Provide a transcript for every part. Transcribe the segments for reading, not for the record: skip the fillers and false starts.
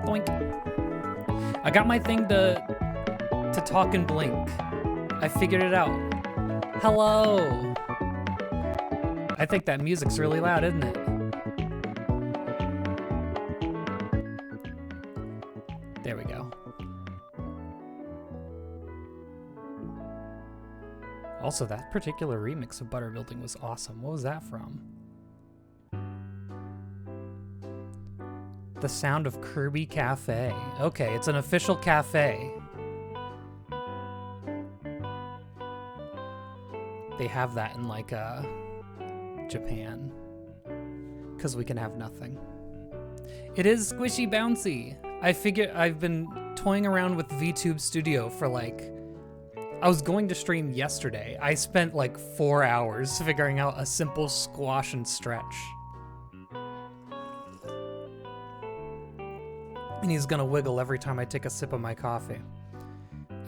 Boink. I got my thing to talk and blink. I figured it out. Hello. I think that music's really loud, isn't it? There we go. Also, that particular remix of Butter Building was awesome. What was that from? The Sound of Kirby Cafe. Okay, it's an official cafe. They have that in like Japan. Because we can have nothing. It is squishy bouncy. I've been toying around with VTube Studio for like, I was going to stream yesterday. I spent like 4 hours figuring out a simple squash and stretch. And he's gonna wiggle every time I take a sip of my coffee.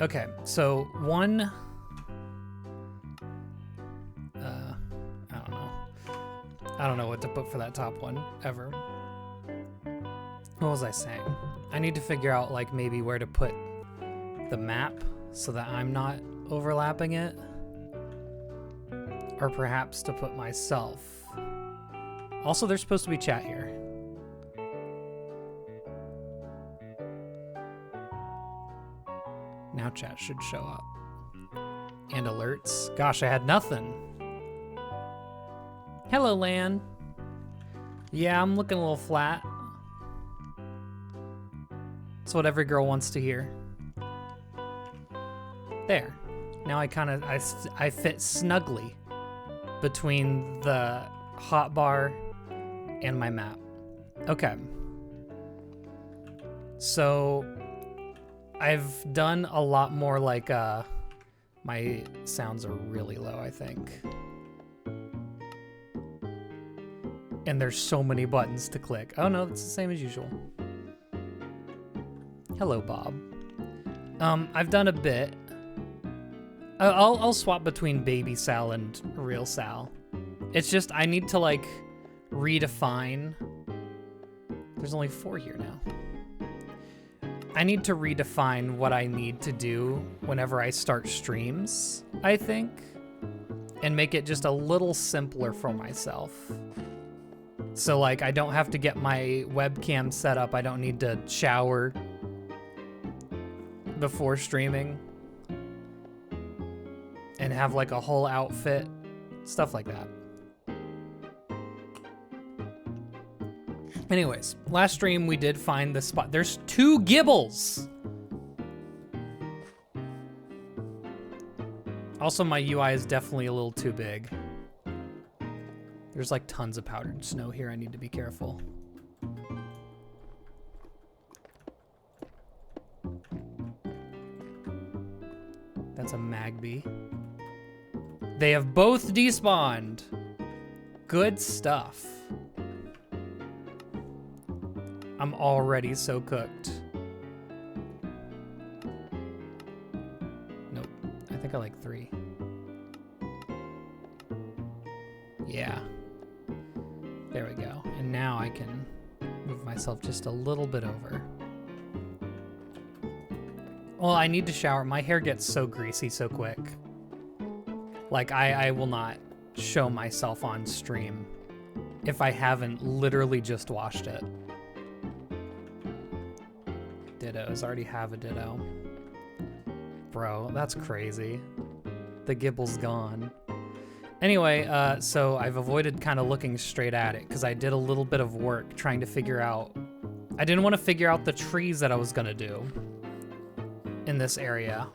Okay, so one, I don't know what to put for that top one, ever. What was I saying? I need to figure out like maybe where to put the map so that I'm not overlapping it. Or perhaps to put myself. Also, there's supposed to be chat here. Now chat should show up. And alerts. Gosh, I had nothing. Hello, Lan. Yeah, I'm looking a little flat. That's what every girl wants to hear. There. Now I fit snugly between the hotbar and my map. Okay. So I've done a lot more like, my sounds are really low, I think. And there's so many buttons to click. Oh no, it's the same as usual. Hello, Bob. I've done a bit. I'll swap between baby Sal and real Sal. It's just I need to like redefine. There's only 4 here now. I need to redefine what I need to do whenever I start streams, I think, and make it just a little simpler for myself. So like I don't have to get my webcam set up. I don't need to shower before streaming and have like a whole outfit, stuff like that. Anyways, last stream we did find the spot. There's 2 gibbles. Also, my UI is definitely a little too big. There's like tons of powdered snow here. I need to be careful. That's a Magby. They have both despawned. Good stuff. I'm already so cooked. Nope. I think I like 3. Yeah. There we go. And now I can move myself just a little bit over. Well, I need to shower. My hair gets so greasy so quick. Like, I will not show myself on stream if I haven't literally just washed it. Dittos. Already have a ditto. Bro, that's crazy. The gibble's gone. Anyway, so I've avoided kind of looking straight at it because I did a little bit of work trying to figure out... I didn't want to figure out the trees that I was going to do in this area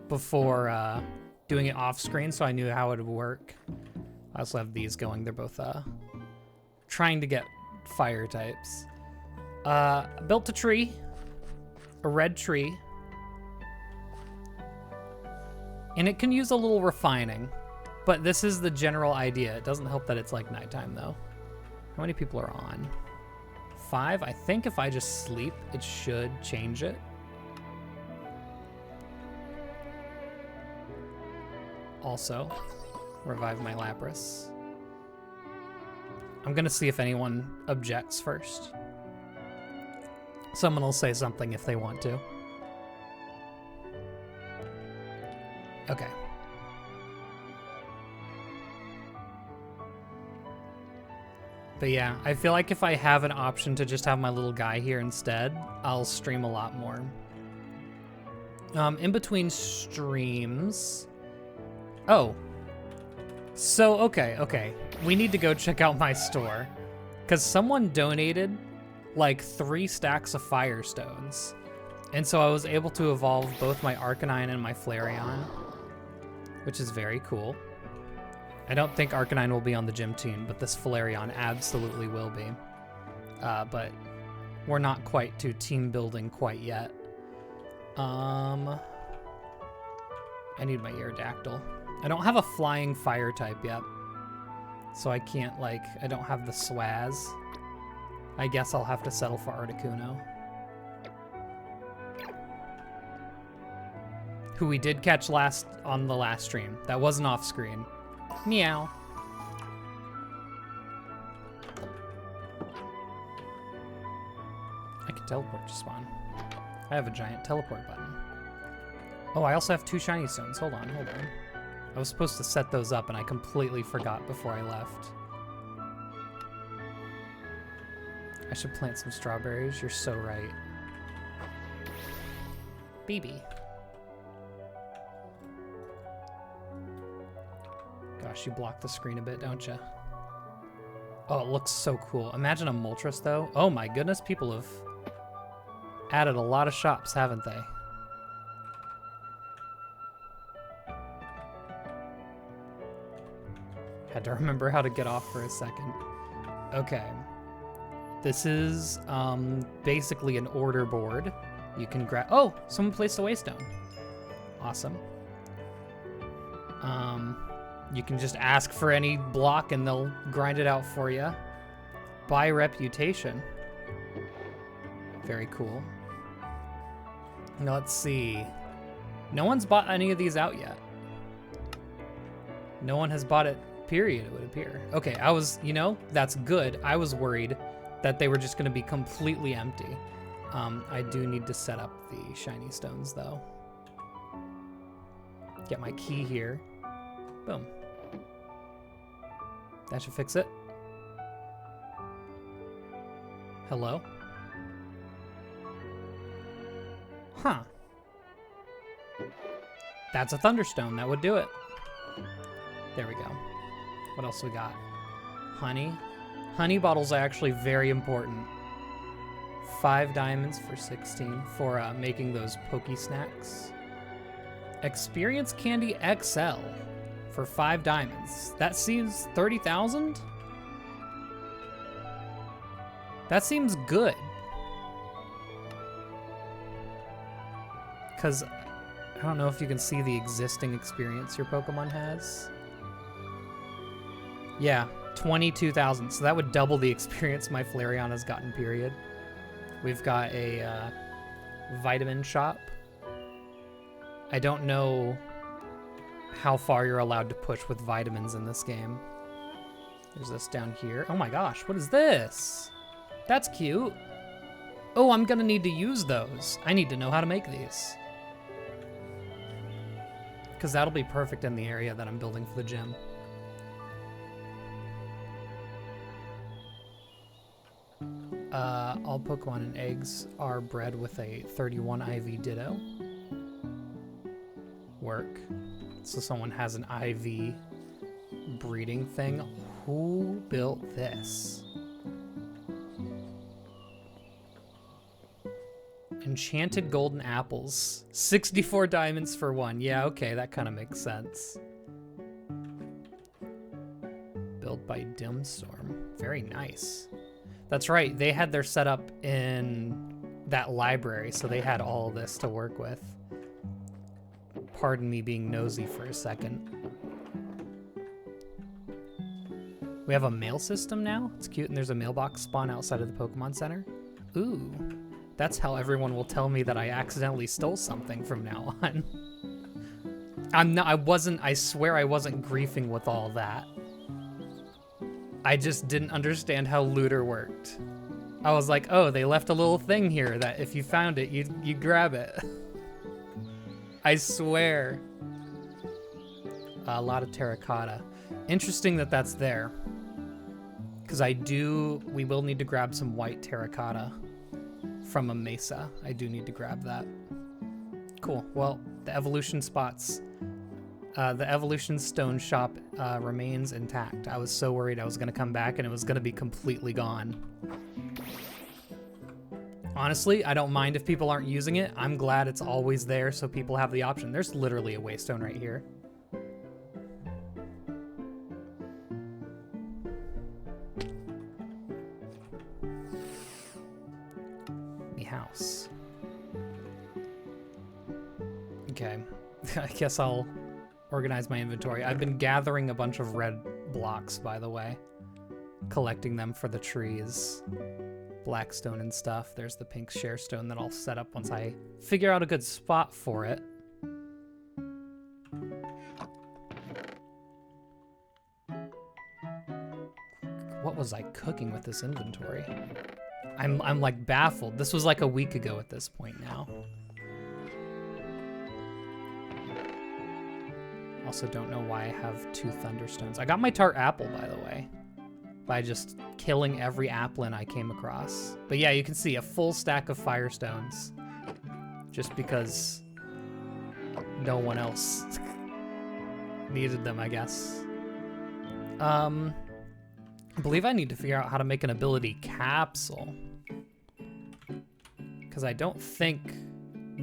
before doing it off screen, so I knew how it would work. I also have these going. They're both trying to get fire types. Built a tree. A red tree. And it can use a little refining. But this is the general idea. It doesn't help that it's like nighttime though. How many people are on? 5? I think if I just sleep, it should change it. Also, revive my Lapras. I'm gonna see if anyone objects first. Someone will say something if they want to. Okay. But yeah, I feel like if I have an option to just have my little guy here instead, I'll stream a lot more. In between streams... Oh. So, okay. We need to go check out my store. Because someone donated like 3 stacks of Firestones. And so I was able to evolve both my Arcanine and my Flareon, which is very cool. I don't think Arcanine will be on the gym team, but this Flareon absolutely will be. But we're not quite to team building quite yet. I need my Aerodactyl. I don't have a flying fire type yet. So I can't, like, I don't have the Swaz. I guess I'll have to settle for Articuno. Who we did catch on the last stream. That wasn't off screen. Meow. I can teleport to spawn. I have a giant teleport button. Oh, I also have 2 shiny stones. Hold on. I was supposed to set those up and I completely forgot before I left. I should plant some strawberries. You're so right. BB. Gosh, you block the screen a bit, don't you? Oh, it looks so cool. Imagine a Moltres, though. Oh my goodness, people have added a lot of shops, haven't they? Had to remember how to get off for a second. Okay. This is basically an order board. You can grab... Oh! Someone placed a Waystone. Awesome. You can just ask for any block and they'll grind it out for you. Buy reputation. Very cool. Now let's see. No one's bought any of these out yet. No one has bought it, period, it would appear. Okay, that's good. I was worried that they were just gonna be completely empty. I do need to set up the shiny stones though. Get my key here. Boom. That should fix it. Hello? Huh. That's a Thunderstone. That would do it. There we go. What else we got? Honey. Honey bottles are actually very important. 5 diamonds for 16 for making those Poke Snacks. Experience Candy XL for 5 diamonds. That seems 30,000? That seems good. Because I don't know if you can see the existing experience your Pokemon has. Yeah, 22,000. So that would double the experience my Flareon has gotten, period. We've got a vitamin shop. I don't know how far you're allowed to push with vitamins in this game. There's this down here. Oh my gosh, what is this? That's cute. Oh, I'm gonna need to use those. I need to know how to make these. Because that'll be perfect in the area that I'm building for the gym. All Pokemon and eggs are bred with a 31 IV Ditto. Work. So someone has an IV breeding thing. Who built this? Enchanted golden apples. 64 diamonds for 1. Yeah, okay, that kind of makes sense. Built by Dimstorm. Very nice. That's right, they had their setup in that library, so they had all this to work with. Pardon me being nosy for a second. We have a mail system now. It's cute, and there's a mailbox spawn outside of the Pokemon Center. Ooh, that's how everyone will tell me that I accidentally stole something from now on. I swear I wasn't griefing with all that. I just didn't understand how looter worked. I was like, oh, they left a little thing here that if you found it, you'd grab it. I swear. A lot of terracotta. Interesting that that's there. Because we will need to grab some white terracotta from a mesa. I do need to grab that. Cool. Well, the evolution spots. The evolution stone shop remains intact. I was so worried I was going to come back and it was going to be completely gone. Honestly, I don't mind if people aren't using it. I'm glad it's always there so people have the option. There's literally a waystone right here. The house. Okay, I guess I'll organize my inventory. I've been gathering a bunch of red blocks, by the way. Collecting them for the trees. Blackstone and stuff. There's the pink sharestone that I'll set up once I figure out a good spot for it. What was I cooking with this inventory? I'm like baffled. This was like a week ago at this point now. Also don't know why I have 2 thunderstones. I got my tart apple, by the way, by just killing every applin I came across. But yeah, you can see a full stack of firestones just because no one else needed them, I guess. I believe I need to figure out how to make an ability capsule, because I don't think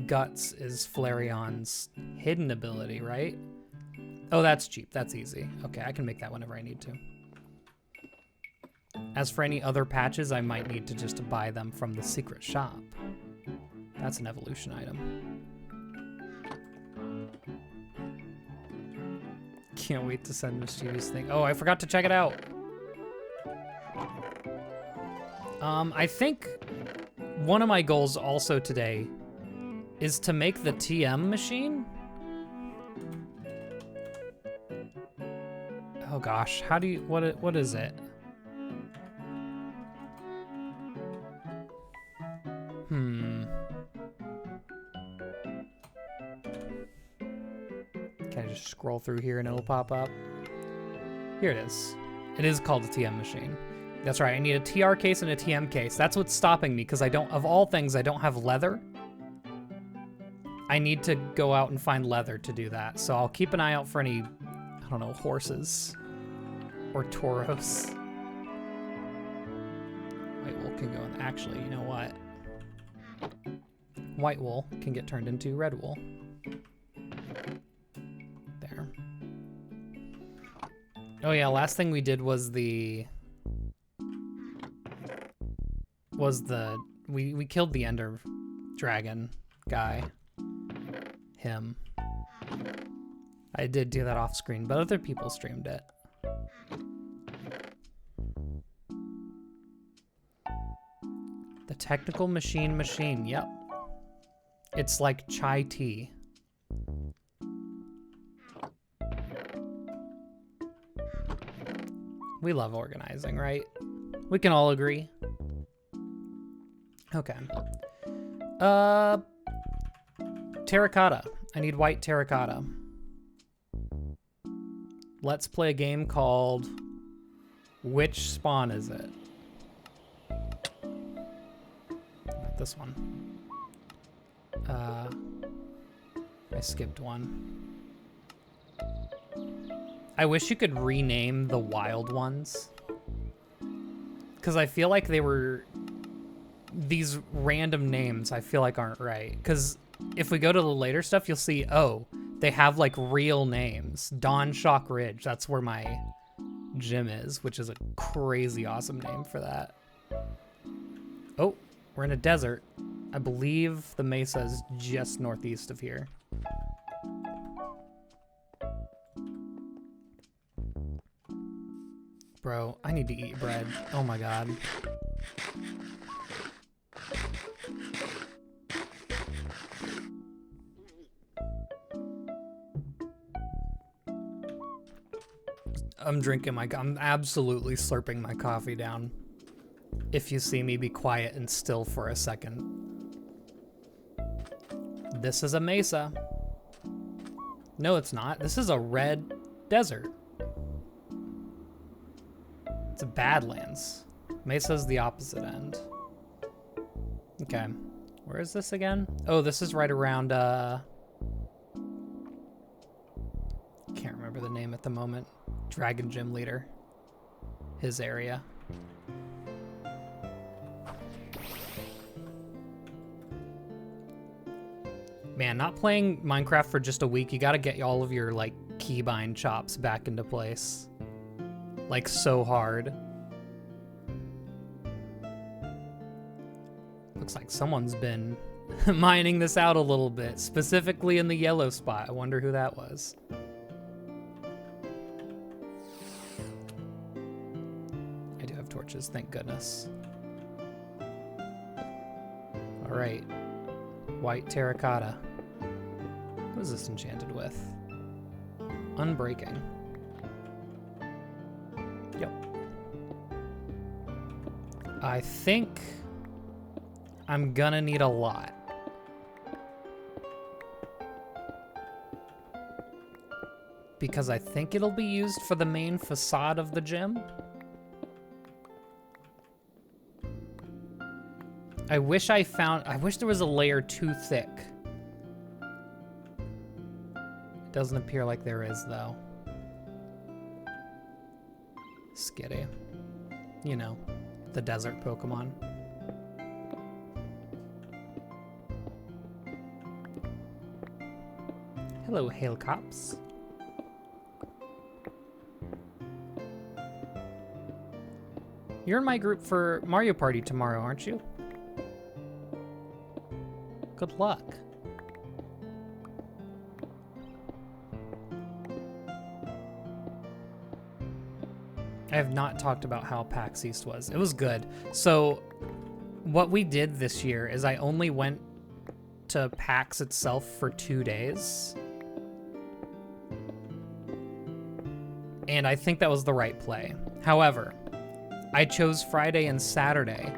Guts is Flareon's hidden ability, right? Oh, that's cheap. That's easy. Okay, I can make that whenever I need to. As for any other patches, I might need to just buy them from the secret shop. That's an evolution item. Can't wait to send mischievous thing. Oh, I forgot to check it out. I think one of my goals also today is to make the TM machine. Oh gosh, how do you, what is it? Can I just scroll through here and it'll pop up? Here it is. It is called a TM machine. That's right, I need a TR case and a TM case. That's what's stopping me, because I don't, of all things, I don't have leather. I need to go out and find leather to do that. So I'll keep an eye out for any, I don't know, horses or toros. White wool can go in, actually, you know what? White wool can get turned into red wool. There. Oh yeah, last thing we did was we killed the Ender Dragon guy. Him. I did do that off screen, but other people streamed it. The technical machine, yep. It's like chai tea. We love organizing, right? We can all agree. Okay. Terracotta. I need white terracotta. Let's play a game called Which Spawn Is It? Not this one. I skipped one. I wish you could rename the wild ones, because I feel like they were these random names I feel like aren't right. Because if we go to the later stuff, you'll see, oh, they have like real names. Dawn Shock Ridge, that's where my gym is, which is a crazy awesome name for that. Oh, we're in a desert. I believe the mesa is just northeast of here. Bro, I need to eat bread. Oh my god. I'm absolutely slurping my coffee down. If you see me be quiet and still for a second. This is a mesa. No, it's not. This is a red desert. It's a Badlands. Mesa's the opposite end. Okay. Where is this again? Oh, this is right around, can't remember the name at the moment. Dragon Gym Leader. His area. Man, not playing Minecraft for just a week, you gotta get all of your, like, keybind chops back into place. Like, so hard. Looks like someone's been mining this out a little bit, specifically in the yellow spot. I wonder who that was. I do have torches, thank goodness. All right, white terracotta. What is this enchanted with? Unbreaking. Yep. I think I'm gonna need a lot. Because I think it'll be used for the main facade of the gym. I wish there was a layer too thick. Doesn't appear like there is, though. Skitty. You know, the desert Pokemon. Hello, Hailcops. You're in my group for Mario Party tomorrow, aren't you? Good luck. I have not talked about how PAX East was. It was good. So what we did this year is I only went to PAX itself for 2 days. And I think that was the right play. However, I chose Friday and Saturday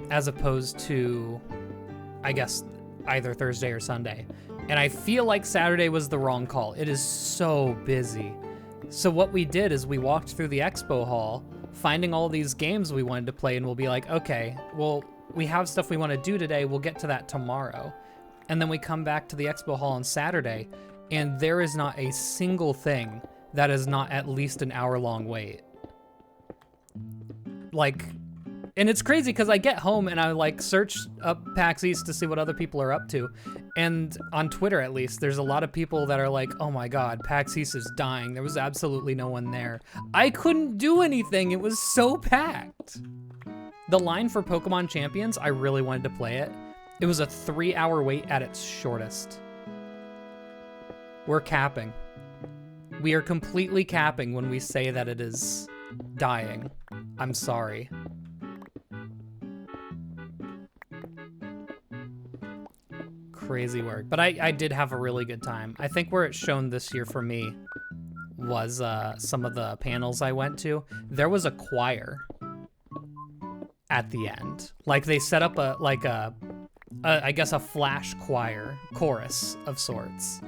as opposed to, I guess, either Thursday or Sunday. And I feel like Saturday was the wrong call. It is so busy. So what we did is we walked through the expo hall, finding all these games we wanted to play, and we'll be like, okay, well, we have stuff we want to do today. We'll get to that tomorrow. And then we come back to the expo hall on Saturday, and there is not a single thing that is not at least an hour-long wait. Like, and it's crazy because I get home and I like search up PAX East to see what other people are up to. And on Twitter, at least, there's a lot of people that are like, oh my God, PAX East is dying. There was absolutely no one there. I couldn't do anything. It was so packed. The line for Pokemon Champions, I really wanted to play it. It was a 3-hour wait at its shortest. We're capping. We are completely capping when we say that it is dying. I'm sorry. Crazy work. But I did have a really good time. I think where it's shown this year for me was some of the panels I went to. There was a choir at the end. Like they set up I guess a flash choir chorus of sorts.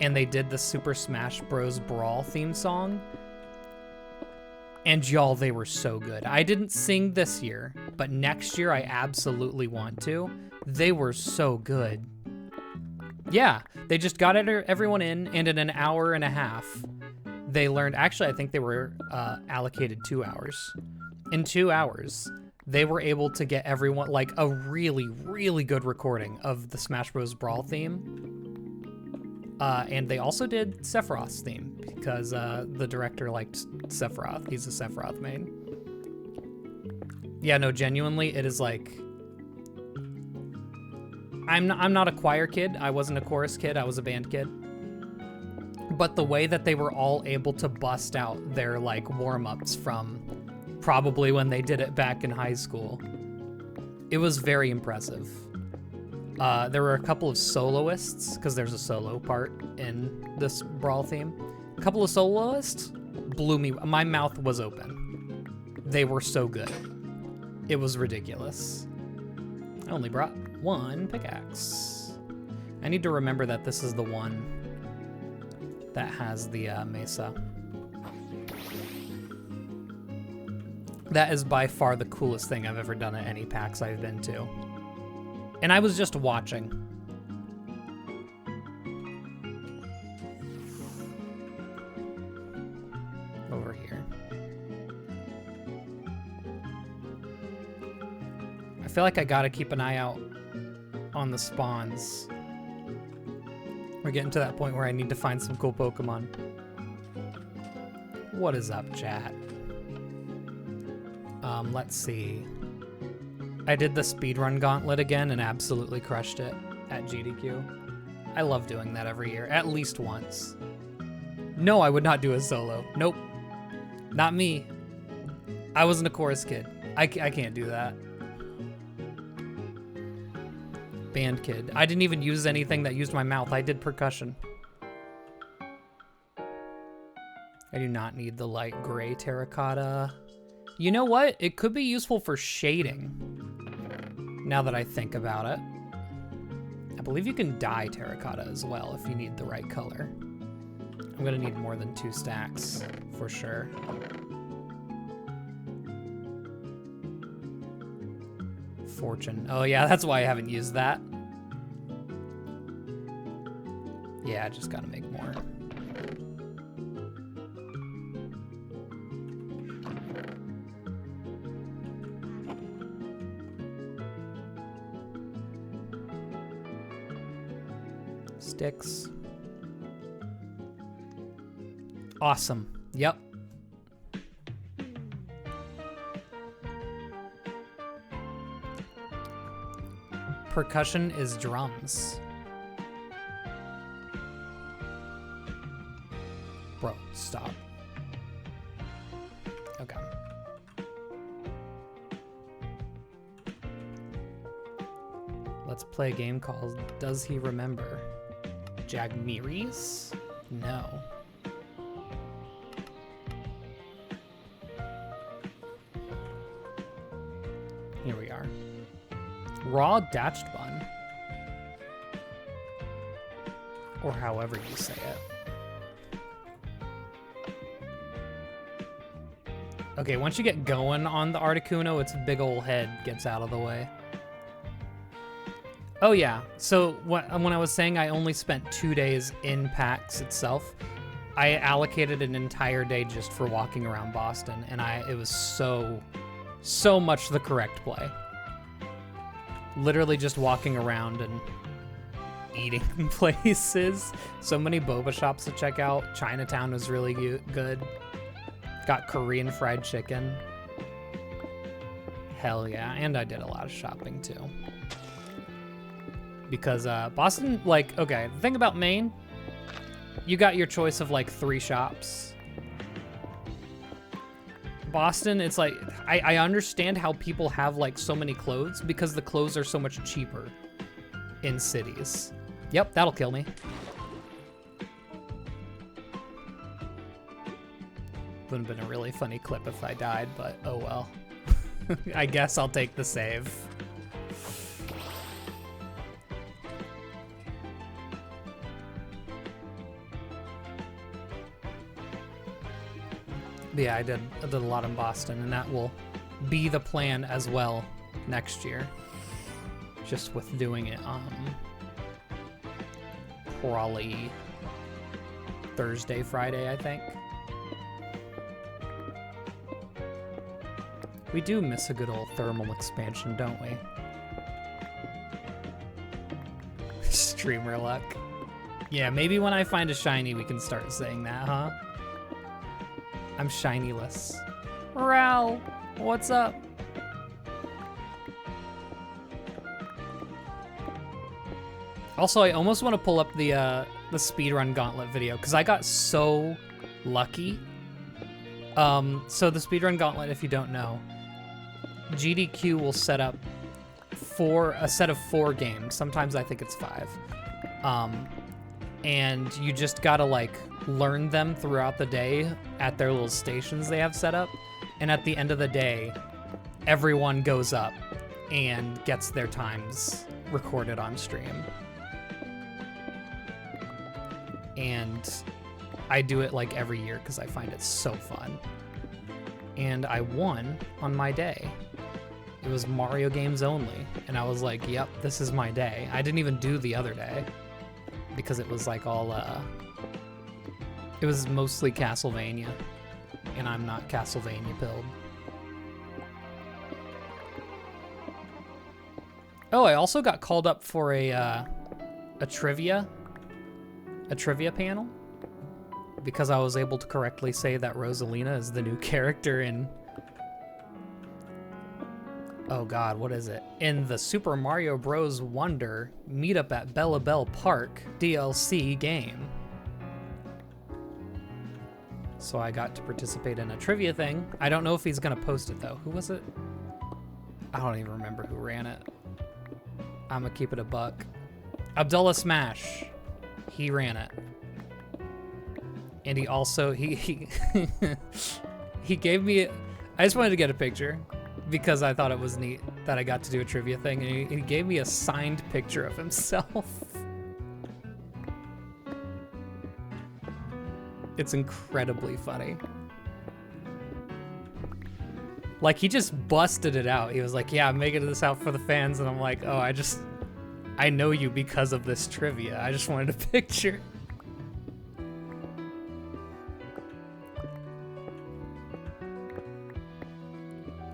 And they did the Super Smash Bros. Brawl theme song. And y'all, they were so good. I didn't sing this year, but next year I absolutely want to. They were so good. Yeah, they just got everyone in, and in an hour and a half, they learned, actually I think they were allocated 2 hours. In 2 hours, they were able to get everyone, like a really, really good recording of the Smash Bros. Brawl theme. And they also did Sephiroth's theme because the director liked Sephiroth. He's a Sephiroth main. Yeah, no, genuinely, it is like... I'm not a choir kid. I wasn't a chorus kid. I was a band kid. But the way that they were all able to bust out their like warm-ups from probably when they did it back in high school, it was very impressive. There were a couple of soloists, because there's a solo part in this Brawl theme. A couple of soloists blew me. My mouth was open. They were so good. It was ridiculous. I only brought one pickaxe. I need to remember that this is the one that has the mesa. That is by far the coolest thing I've ever done at any PAX I've been to. And I was just watching. Over here. I feel like I gotta keep an eye out on the spawns. We're getting to that point where I need to find some cool Pokemon. What is up, chat? Let's see. I did the speedrun gauntlet again and absolutely crushed it at GDQ. I love doing that every year, at least once. No, I would not do a solo. Nope. Not me. I wasn't a chorus kid. I can't do that. Band kid. I didn't even use anything that used my mouth. I did percussion. I do not need the light gray terracotta. You know what? It could be useful for shading. Now that I think about it. I believe you can dye terracotta as well if you need the right color. I'm gonna need more than 2 stacks for sure. Fortune. Oh yeah, that's why I haven't used that. Yeah, I just gotta make more. Sticks. Awesome. Yep. Percussion is drums. Bro, stop. Okay. Let's play a game called Does He Remember? Jagmiris? No. Here we are. Raw datched bun. Or however you say it. Okay, once you get going on the Articuno, its big old head gets out of the way. Oh yeah, so when I was saying I only spent 2 days in PAX itself, I allocated an entire day just for walking around Boston, and it was so much the correct play. Literally just walking around and eating places. So many boba shops to check out. Chinatown was really good. Got Korean fried chicken. Hell yeah, and I did a lot of shopping too. Because Boston, like, okay, the thing about Maine, you got your choice of like 3 shops. Boston, it's like, I understand how people have like so many clothes because the clothes are so much cheaper in cities. Yep, that'll kill me. Would have been a really funny clip if I died, but oh well. I guess I'll take the save. But yeah, I did a lot in Boston, and that will be the plan as well next year. Just with doing it probably Thursday, Friday, I think. We do miss a good old thermal expansion, don't we? Streamer luck. Yeah, maybe when I find a shiny, we can start saying that, huh? I'm shinyless. Ral, what's up? Also, I almost want to pull up the speedrun gauntlet video because I got so lucky. So the speedrun gauntlet, if you don't know, GDQ will set up a set of 4 games. Sometimes I think it's 5. And you just gotta like learn them throughout the day at their little stations they have set up. And at the end of the day, everyone goes up and gets their times recorded on stream. And I do it like every year because I find it so fun. And I won on my day. It was Mario games only. And I was like, yep, this is my day. I didn't even do the other day because it was like all, it was mostly Castlevania. And I'm not Castlevania pilled. Oh, I also got called up for a trivia panel because I was able to correctly say that Rosalina is the new character in, oh god, what is it? In the Super Mario Bros. Wonder Meetup at Bella Bell Park DLC game. So I got to participate in a trivia thing. I don't know if he's gonna post it though. Who was it? I don't even remember who ran it. I'm gonna keep it a buck. Abdullah Smash. He ran it. And he also, he gave me, I just wanted to get a picture because I thought it was neat that I got to do a trivia thing, and he gave me a signed picture of himself. It's incredibly funny. Like, he just busted it out. He was like, yeah, I'm making this out for the fans, and I'm like, oh, I know you because of this trivia. I just wanted a picture.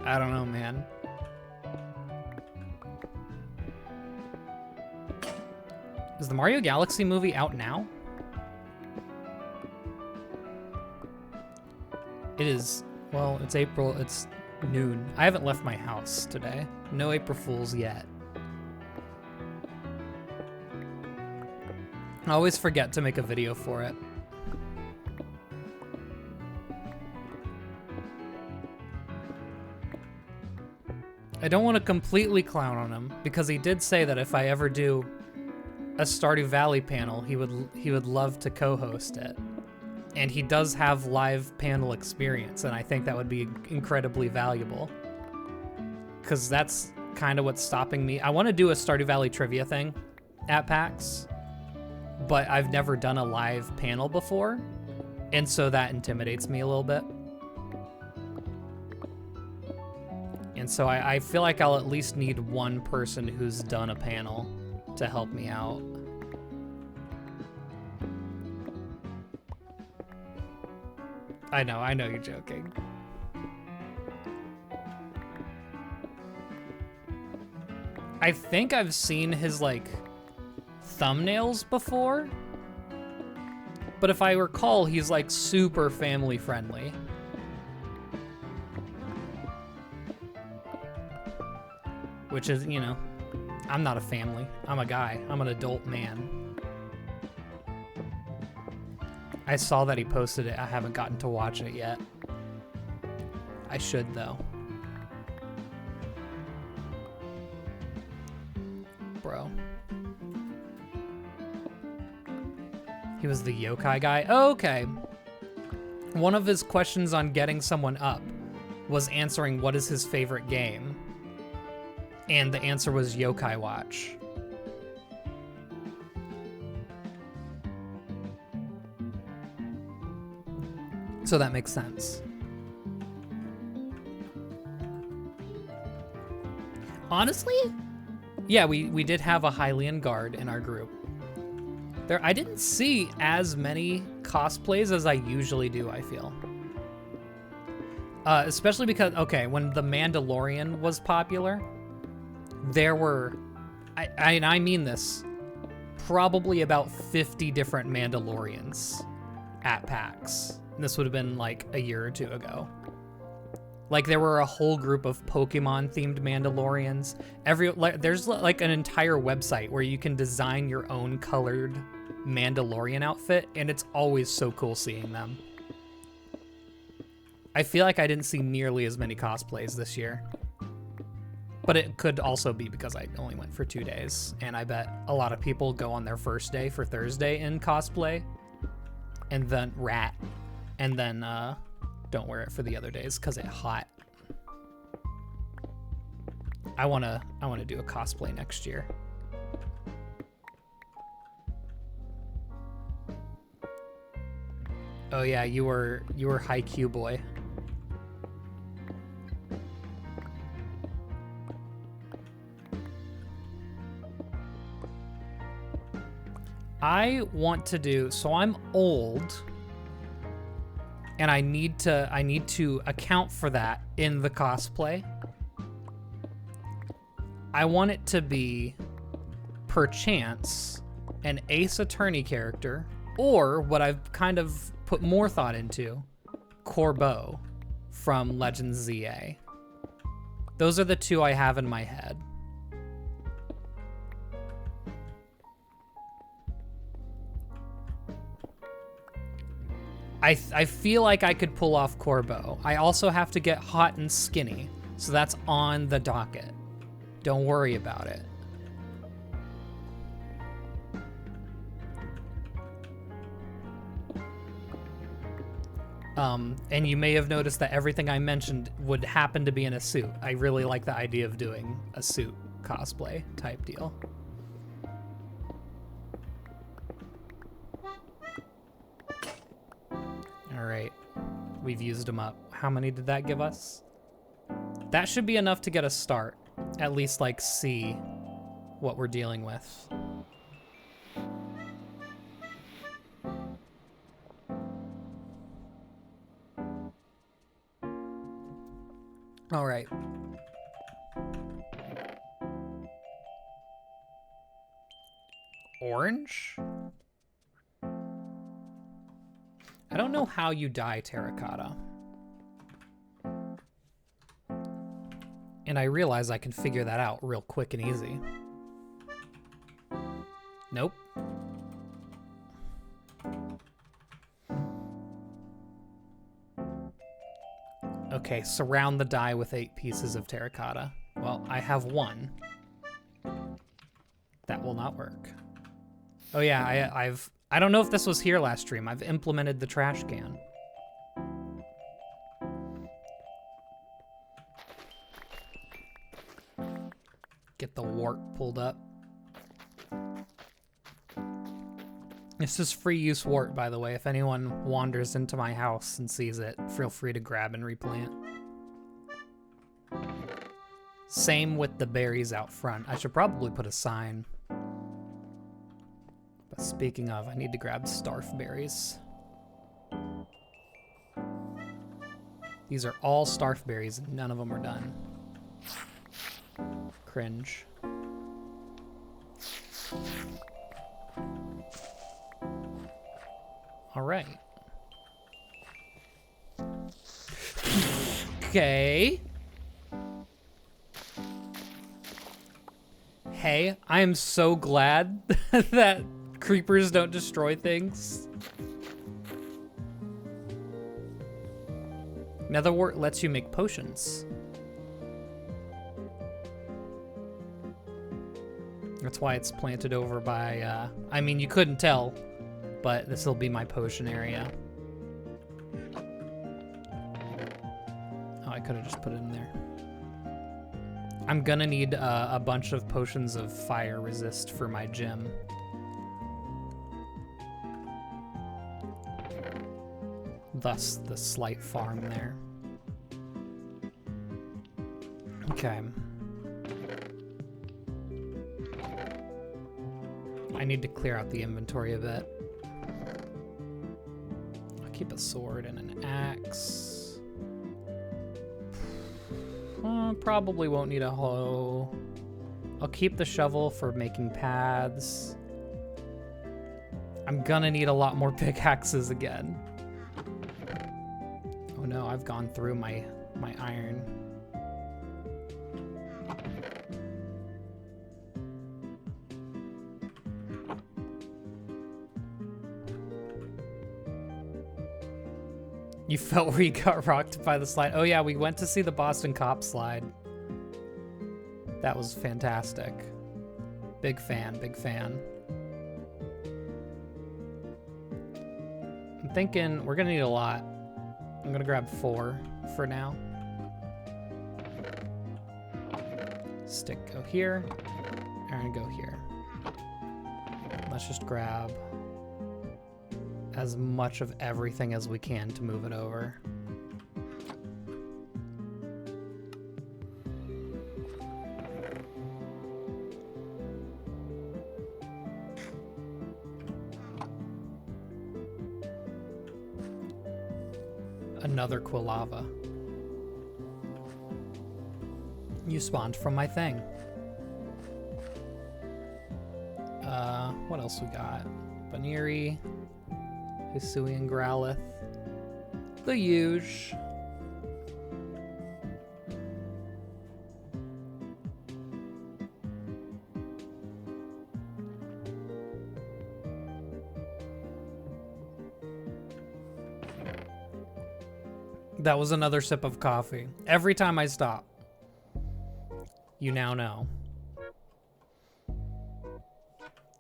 I don't know, man. Is the Mario Galaxy movie out now? It is, well, it's April, it's noon. I haven't left my house today. No April Fools yet. I always forget to make a video for it. I don't want to completely clown on him because he did say that if I ever do a Stardew Valley panel, he would love to co-host it. And he does have live panel experience, and I think that would be incredibly valuable. Because that's kind of what's stopping me. I want to do a Stardew Valley trivia thing at PAX, but I've never done a live panel before, and so that intimidates me a little bit. And so I feel like I'll at least need one person who's done a panel to help me out. I know you're joking. I think I've seen his, like, thumbnails before. But if I recall, he's, like, super family friendly. Which is, you know, I'm not a family. I'm a guy. I'm an adult man. I saw that he posted it. I haven't gotten to watch it yet. I should, though. Bro. He was the yokai guy? Oh, okay. One of his questions on getting someone up was answering what is his favorite game. And the answer was Yokai Watch. So that makes sense. Honestly, yeah, we did have a Hylian guard in our group. I didn't see as many cosplays as I usually do, I feel. Especially because, okay, when The Mandalorian was popular, there were, I mean this, probably about 50 different Mandalorians at PAX. This would have been like a year or two ago. Like, there were a whole group of Pokemon-themed Mandalorians. There's like an entire website where you can design your own colored Mandalorian outfit, and it's always so cool seeing them. I feel like I didn't see nearly as many cosplays this year. But it could also be because I only went for 2 days, and I bet a lot of people go on their first day for Thursday in cosplay, and then and then don't wear it for the other days because it's hot. I wanna do a cosplay next year. Oh yeah, you were High Q boy. I want to do, so I'm old and I need to account for that in the cosplay. I want it to be perchance an Ace Attorney character, or what I've kind of put more thought into, Corbeau from Legends ZA. Those are the two I have in my head. I feel like I could pull off Corbeau. I also have to get hot and skinny, so that's on the docket. Don't worry about it. And you may have noticed that everything I mentioned would happen to be in a suit. I really like the idea of doing a suit cosplay type deal. All right, we've used them up. How many did that give us? That should be enough to get a start. At least like see what we're dealing with. All right. Orange? I don't know how you dye terracotta. And I realize I can figure that out real quick and easy. Nope. Okay, surround the dye with 8 pieces of terracotta. Well, I have 1. That will not work. Oh yeah, I don't know if this was here last stream. I've implemented the trash can. Get the wart pulled up. This is free use wart, by the way. If anyone wanders into my house and sees it, feel free to grab and replant. Same with the berries out front. I should probably put a sign. But speaking of, I need to grab starf berries. These are all starf berries and none of them are done. Cringe. All right. Okay. Hey, I am so glad that creepers don't destroy things. Netherwort lets you make potions. That's why it's planted over by, I mean, you couldn't tell, but this will be my potion area. Oh, I could have just put it in there. I'm gonna need a bunch of potions of fire resist for my gym. Thus the slight farm there. Okay. I need to clear out the inventory a bit. I'll keep a sword and an axe. Probably won't need a hoe. I'll keep the shovel for making paths. I'm gonna need a lot more pickaxes again. Oh no, I've gone through my iron. You felt where you got rocked by the slide. Oh yeah, we went to see the Boston Cop slide. That was fantastic. Big fan, big fan. I'm thinking we're gonna need a lot. I'm gonna grab 4 for now. Stick go here. Iron go here. Let's just grab as much of everything as we can to move it over. Another Quilava. You spawned from my thing. What else we got? Baniri, Hisuian Growlithe, the huge. That was another sip of coffee. Every time I stop. You now know.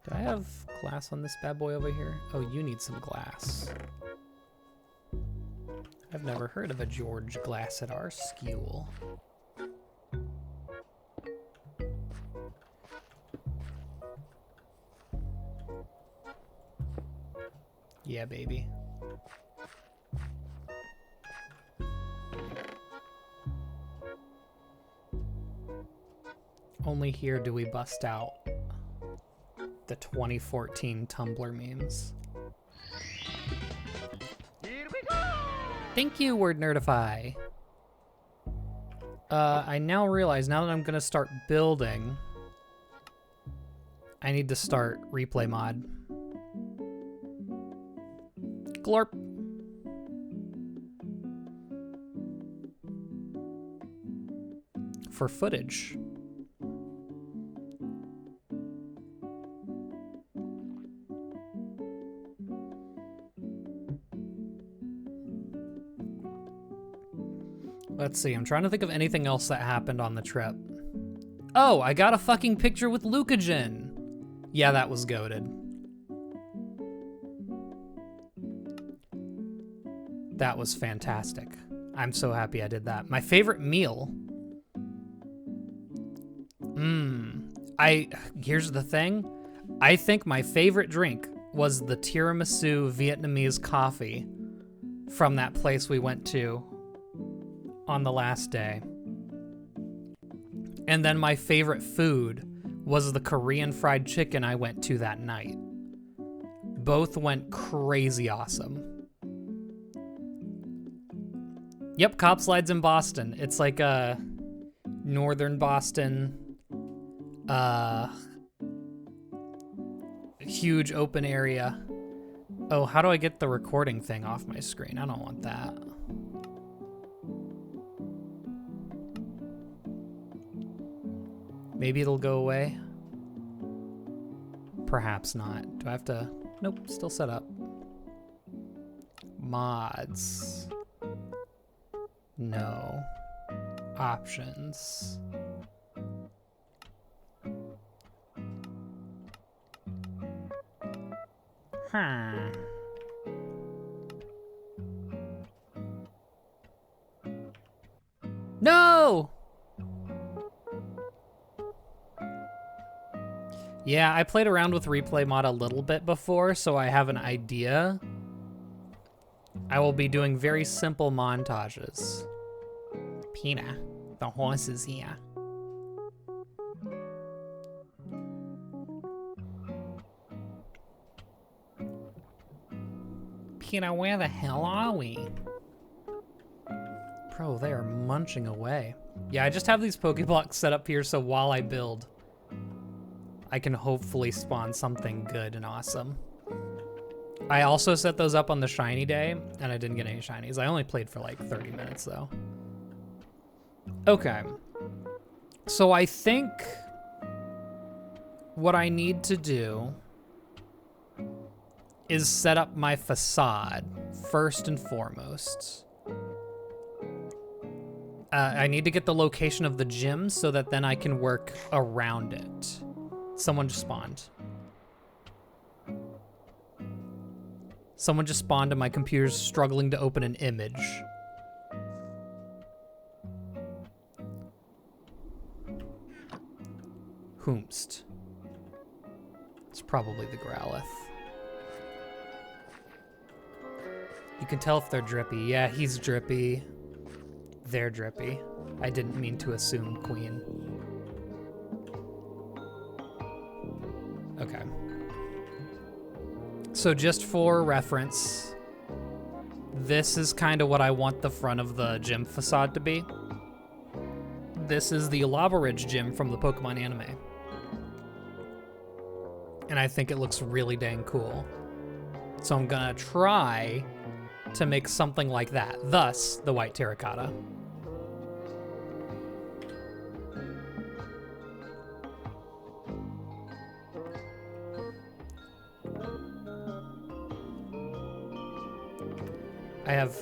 Do I have glass on this bad boy over here? Oh, you need some glass. I've never heard of a George Glass at our school. Yeah, baby. Only here do we bust out the 2014 Tumblr memes. Here we go! Thank you, Word Nerdify. I now realize, now that I'm gonna start building, I need to start replay mod. Glorp. For footage. Let's see, I'm trying to think of anything else that happened on the trip. Oh, I got a fucking picture with Lucagen. Yeah, that was goated. That was fantastic. I'm so happy I did that. My favorite meal. Here's the thing. I think my favorite drink was the tiramisu Vietnamese coffee from that place we went to on the last day. And then my favorite food was the Korean fried chicken I went to that night. Both went crazy awesome. Yep, Cop Slide's in Boston. It's like a northern Boston, huge open area. Oh, how do I get the recording thing off my screen? I don't want that. Maybe it'll go away. Perhaps not. Do I have to? Nope, still set up. Mods. No. Options. No! Yeah, I played around with replay mod a little bit before, so I have an idea. I will be doing very simple montages. Pina, the horse is here. Pina, where the hell are we? Bro, they are munching away. Yeah, I just have these Pokeblocks set up here so while I build, I can hopefully spawn something good and awesome. I also set those up on the shiny day, and I didn't get any shinies. I only played for like 30 minutes, though. Okay. So I think what I need to do is set up my facade first and foremost. I need to get the location of the gym so that then I can work around it. Someone just spawned. Someone just spawned and my computer's struggling to open an image. Whomst. It's probably the Growlithe. You can tell if they're drippy. Yeah, he's drippy. They're drippy. I didn't mean to assume Queen. Okay. So just for reference, this is kind of what I want the front of the gym facade to be. This is the Lava Ridge gym from the Pokemon anime. And I think it looks really dang cool. So I'm gonna try to make something like that, thus the white terracotta.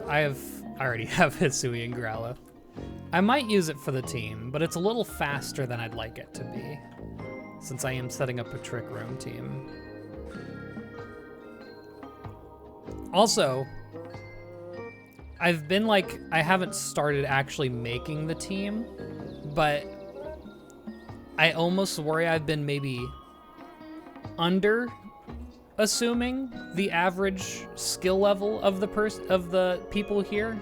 I already have Hisui and Growlithe. I might use it for the team, but it's a little faster than I'd like it to be, since I am setting up a Trick Room team. Also, I've been like, I haven't started actually making the team, but I almost worry I've been maybe under assuming the average skill level of the people here,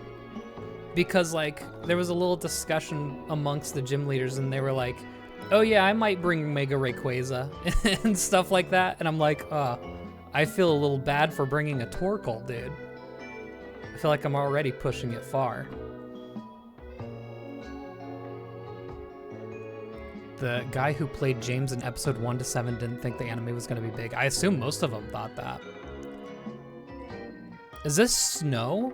because like there was a little discussion amongst the gym leaders and they were like, oh yeah, I might bring Mega Rayquaza and stuff like that, and I'm like, I feel a little bad for bringing a Torkoal, dude. I feel like I'm already pushing it far. The guy who played James in episode 1 to 7 didn't think the anime was going to be big. I assume most of them thought that. Is this snow?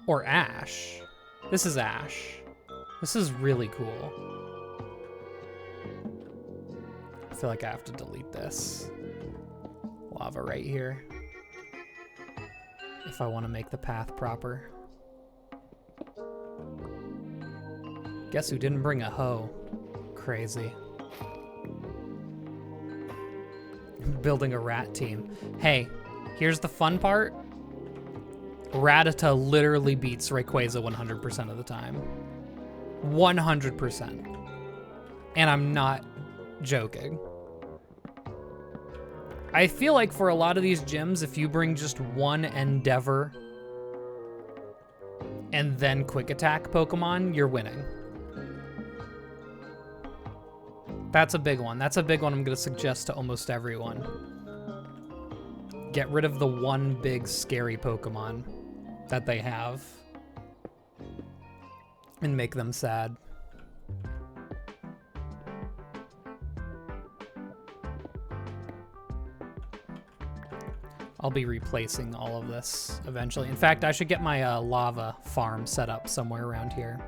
Or ash? This is ash. This is really cool. I feel like I have to delete this. Lava right here. If I want to make the path proper. Guess who didn't bring a hoe? Crazy. Building a rat team. Hey, here's the fun part. Rattata literally beats Rayquaza 100% of the time. 100%. And I'm not joking. I feel like for a lot of these gyms, if you bring just one Endeavor and then Quick Attack Pokemon, you're winning. That's a big one. That's a big one I'm going to suggest to almost everyone. Get rid of the one big scary Pokemon that they have and make them sad. I'll be replacing all of this eventually. In fact, I should get my lava farm set up somewhere around here.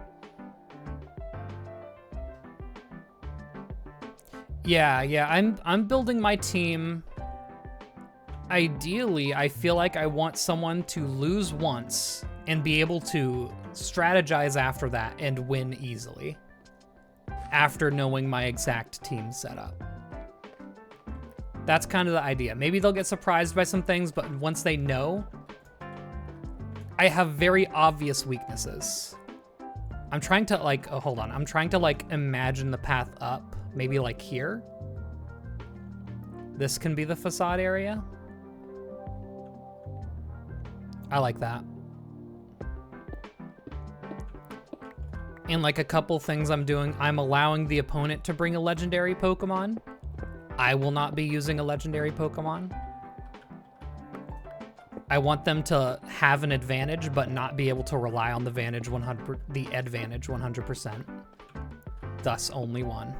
Yeah, I'm building my team. Ideally, I feel like I want someone to lose once and be able to strategize after that and win easily after knowing my exact team setup. That's kind of the idea. Maybe they'll get surprised by some things, but once they know, I have very obvious weaknesses. I'm trying to like, oh, hold on. I'm trying to like imagine the path up. Maybe like here. This can be the facade area. I like that. And like a couple things I'm doing, I'm allowing the opponent to bring a legendary Pokemon. I will not be using a legendary Pokemon. I want them to have an advantage, but not be able to rely on the advantage 100%. Thus, only one.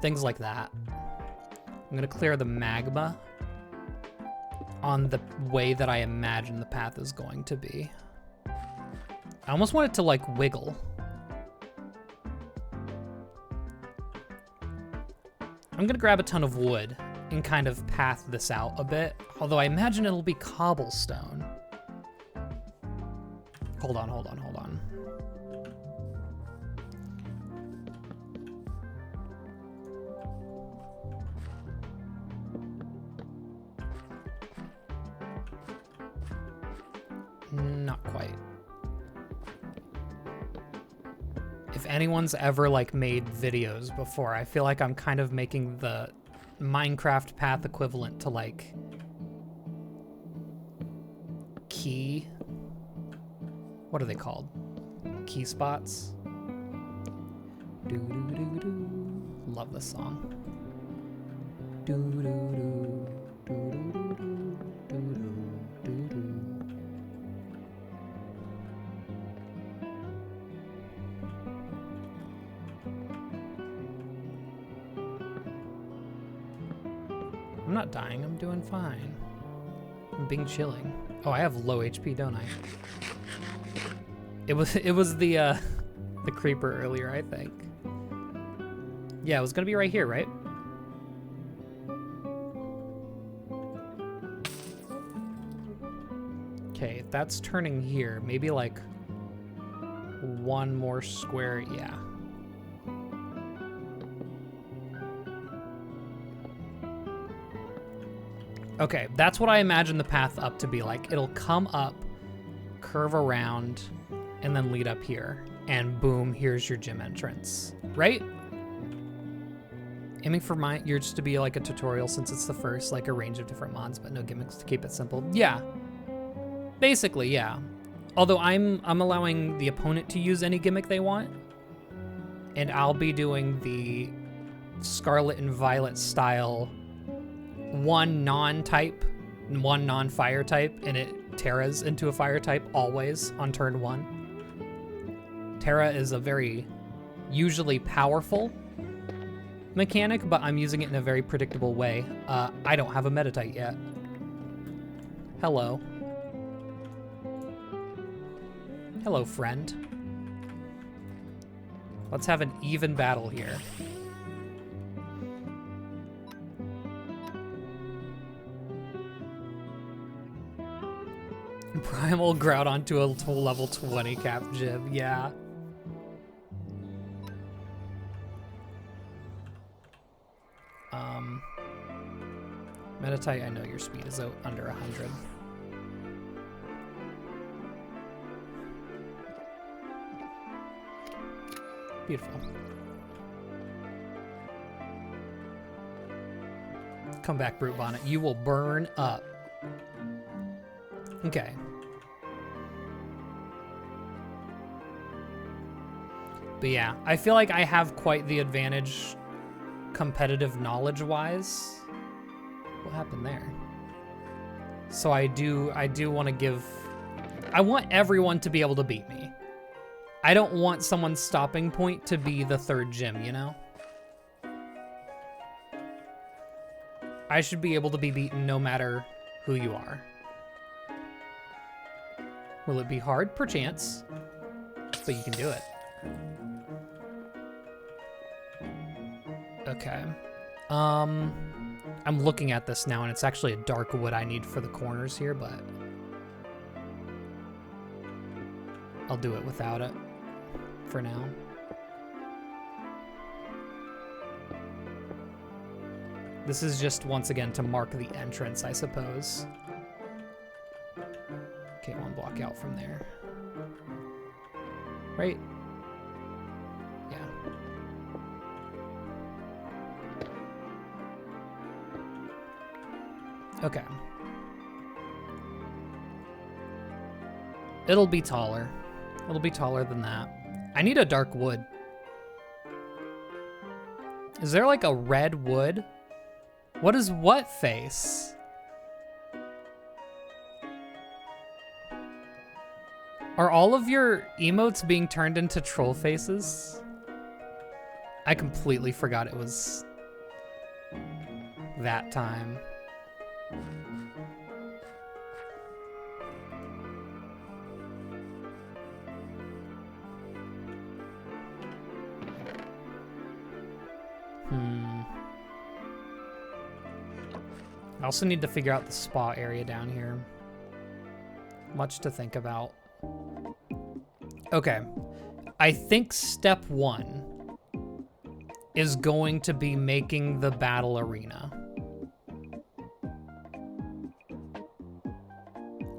Things like that. I'm gonna clear the magma on the way that I imagine the path is going to be. I almost want it to like wiggle. I'm gonna grab a ton of wood and kind of path this out a bit, although I imagine it'll be cobblestone. Hold on. Not quite. If anyone's ever like made videos before, I feel like I'm kind of making the Minecraft path equivalent to like key, what are they called? Key spots? Do do do do. Love this song. Do do do do do do do do. I'm not dying, I'm doing fine. I'm being chilling. Oh, I have low HP, don't I? It was the creeper earlier, I think. Yeah, it was gonna be right here, right? Okay, if that's turning here, maybe like one more square, yeah. Okay, that's what I imagine the path up to be like. It'll come up, curve around, and then lead up here. And boom, here's your gym entrance, right? Aiming for yours to be like a tutorial since it's the first, like a range of different mods, but no gimmicks to keep it simple. Yeah, basically, yeah. Although I'm allowing the opponent to use any gimmick they want, and I'll be doing the Scarlet and Violet style, one non-type, one non-fire type, and it Terras into a fire type always on turn 1. Terra is a very usually powerful mechanic, but I'm using it in a very predictable way. I don't have a Metatite yet. Hello. Hello, friend. Let's have an even battle here. Primal Groudon to a level 20 cap gym, yeah. Metatite, I know your speed is under 100. Beautiful. Come back, Brute Bonnet. You will burn up. Okay. But yeah, I feel like I have quite the advantage competitive knowledge-wise. What happened there? So I do want to give... I want everyone to be able to beat me. I don't want someone's stopping point to be the third gym, you know? I should be able to be beaten no matter who you are. Will it be hard? Perchance. But you can do it. Okay. I'm looking at this now, and it's actually a dark wood I need for the corners here, but I'll do it without it for now. This is just, once again, to mark the entrance, I suppose. Okay, one block out from there. Right? Yeah. Okay. It'll be taller. It'll be taller than that. I need a dark wood. Is there like a red wood? What is what face? Are all of your emotes being turned into troll faces? I completely forgot it was that time. I also need to figure out the spa area down here. Much to think about. Okay, I think step 1 is going to be making the battle arena.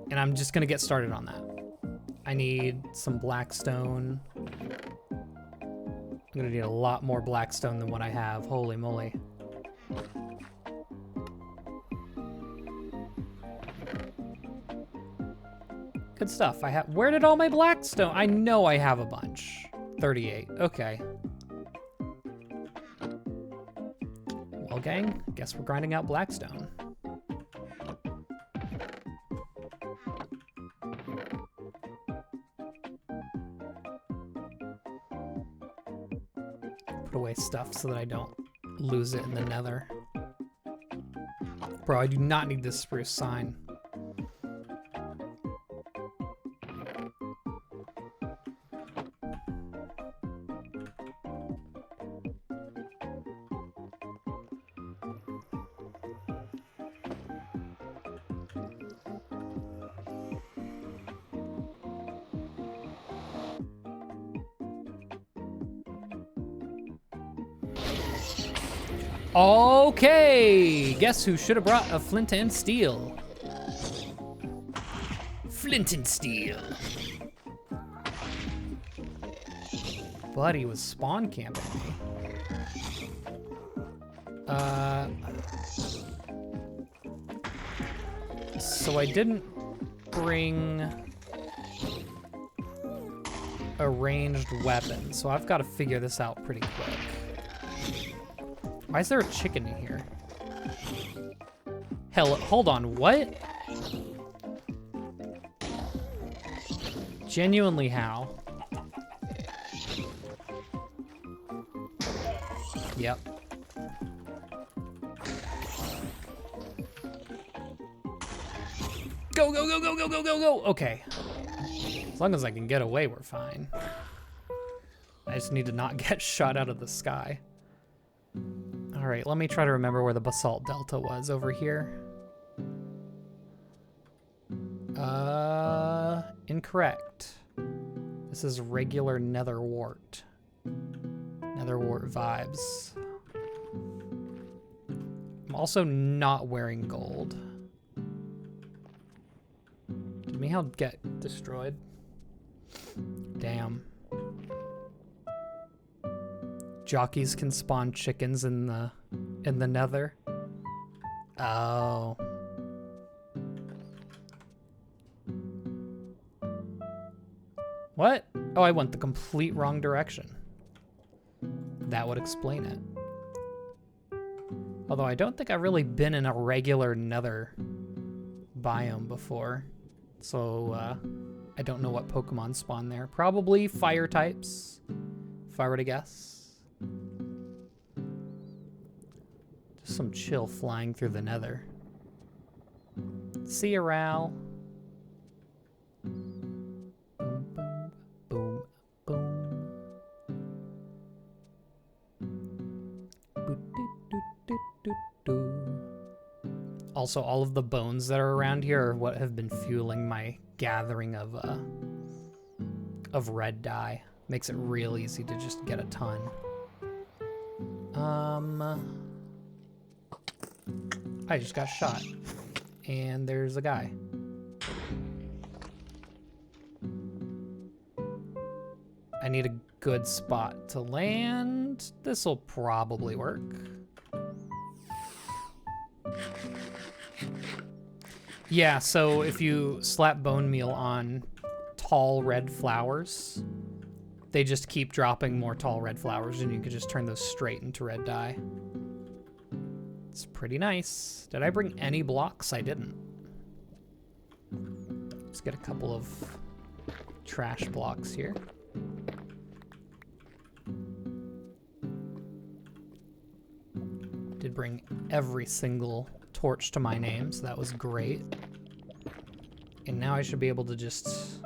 And I'm just gonna get started on that. I need some black stone. I'm gonna need a lot more blackstone than what I have. Holy moly. Good stuff. I have. Where did all my blackstone? I know I have a bunch. 38. Okay. Well, gang, guess we're grinding out blackstone. Put away stuff so that I don't lose it in the nether. Bro, I do not need this spruce sign. Okay, guess who should have brought a flint and steel? Flint and steel. But he was spawn camping me. So I didn't bring a ranged weapon, so I've got to figure this out pretty quick. Why is there a chicken in here? Hell, hold on, what? Genuinely, how? Yep. Go, go, go, go, go, go, go, go! Okay. As long as I can get away, we're fine. I just need to not get shot out of the sky. All right, let me try to remember where the basalt delta was over here. Incorrect. This is regular nether wart. Nether wart vibes. I'm also not wearing gold. Did Mihal get destroyed? Damn. Jockeys can spawn chickens in the nether. Oh. What? Oh, I went the complete wrong direction. That would explain it. Although I don't think I've really been in a regular nether biome before. So, I don't know what Pokemon spawn there. Probably fire types, if I were to guess. Just some chill flying through the nether. See ya, Ral. Boom, boom, boom. Also, all of the bones that are around here are what have been fueling my gathering of red dye. Makes it real easy to just get a ton. I just got shot. And there's a guy. I need a good spot to land. This'll probably work. Yeah, so if you slap bone meal on tall red flowers, they just keep dropping more tall red flowers, and you can just turn those straight into red dye. It's pretty nice. Did I bring any blocks? I didn't. Let's get a couple of trash blocks here. Did bring every single torch to my name, so that was great. And now I should be able to just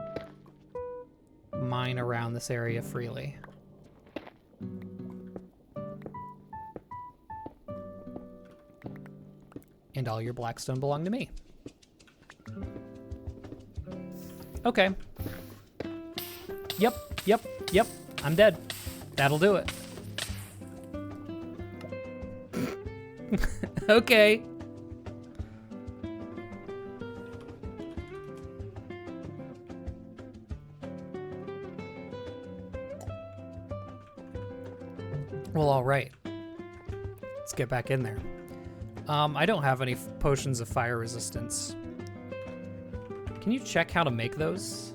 mine around this area freely. And all your blackstone belong to me. Okay. Yep, yep, yep. I'm dead. That'll do it. Okay. Well, all right. Let's get back in there. I don't have any potions of fire resistance. Can you check how to make those?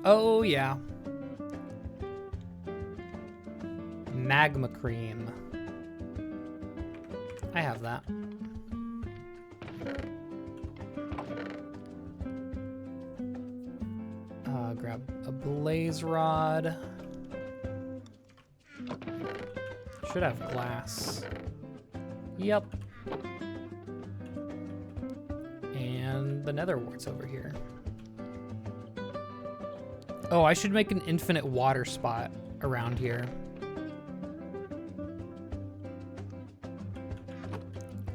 Oh, yeah. Magma cream. I have that. Grab a blaze rod. Should have glass. Yep. And the nether wart's over here. Oh, I should make an infinite water spot around here.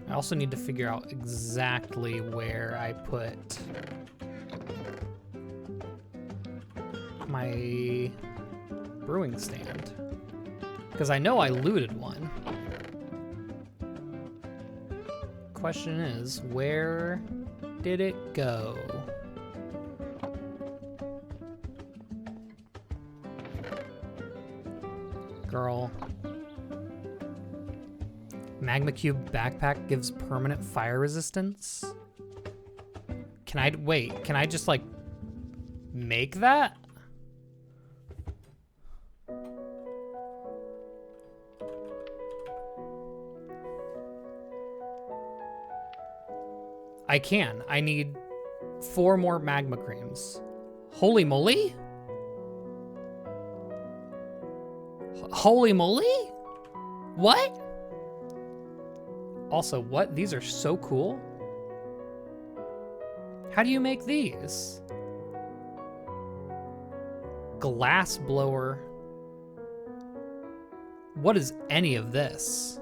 I also need to figure out exactly where I put my brewing stand. Because I know I looted one. Question is, where did it go? Girl. Magma Cube backpack gives permanent fire resistance? Can I, wait, can I just like make that? I can. I need 4 more magma creams. Holy moly? Holy moly? What? Also, what? These are so cool. How do you make these? Glass blower. What is any of this?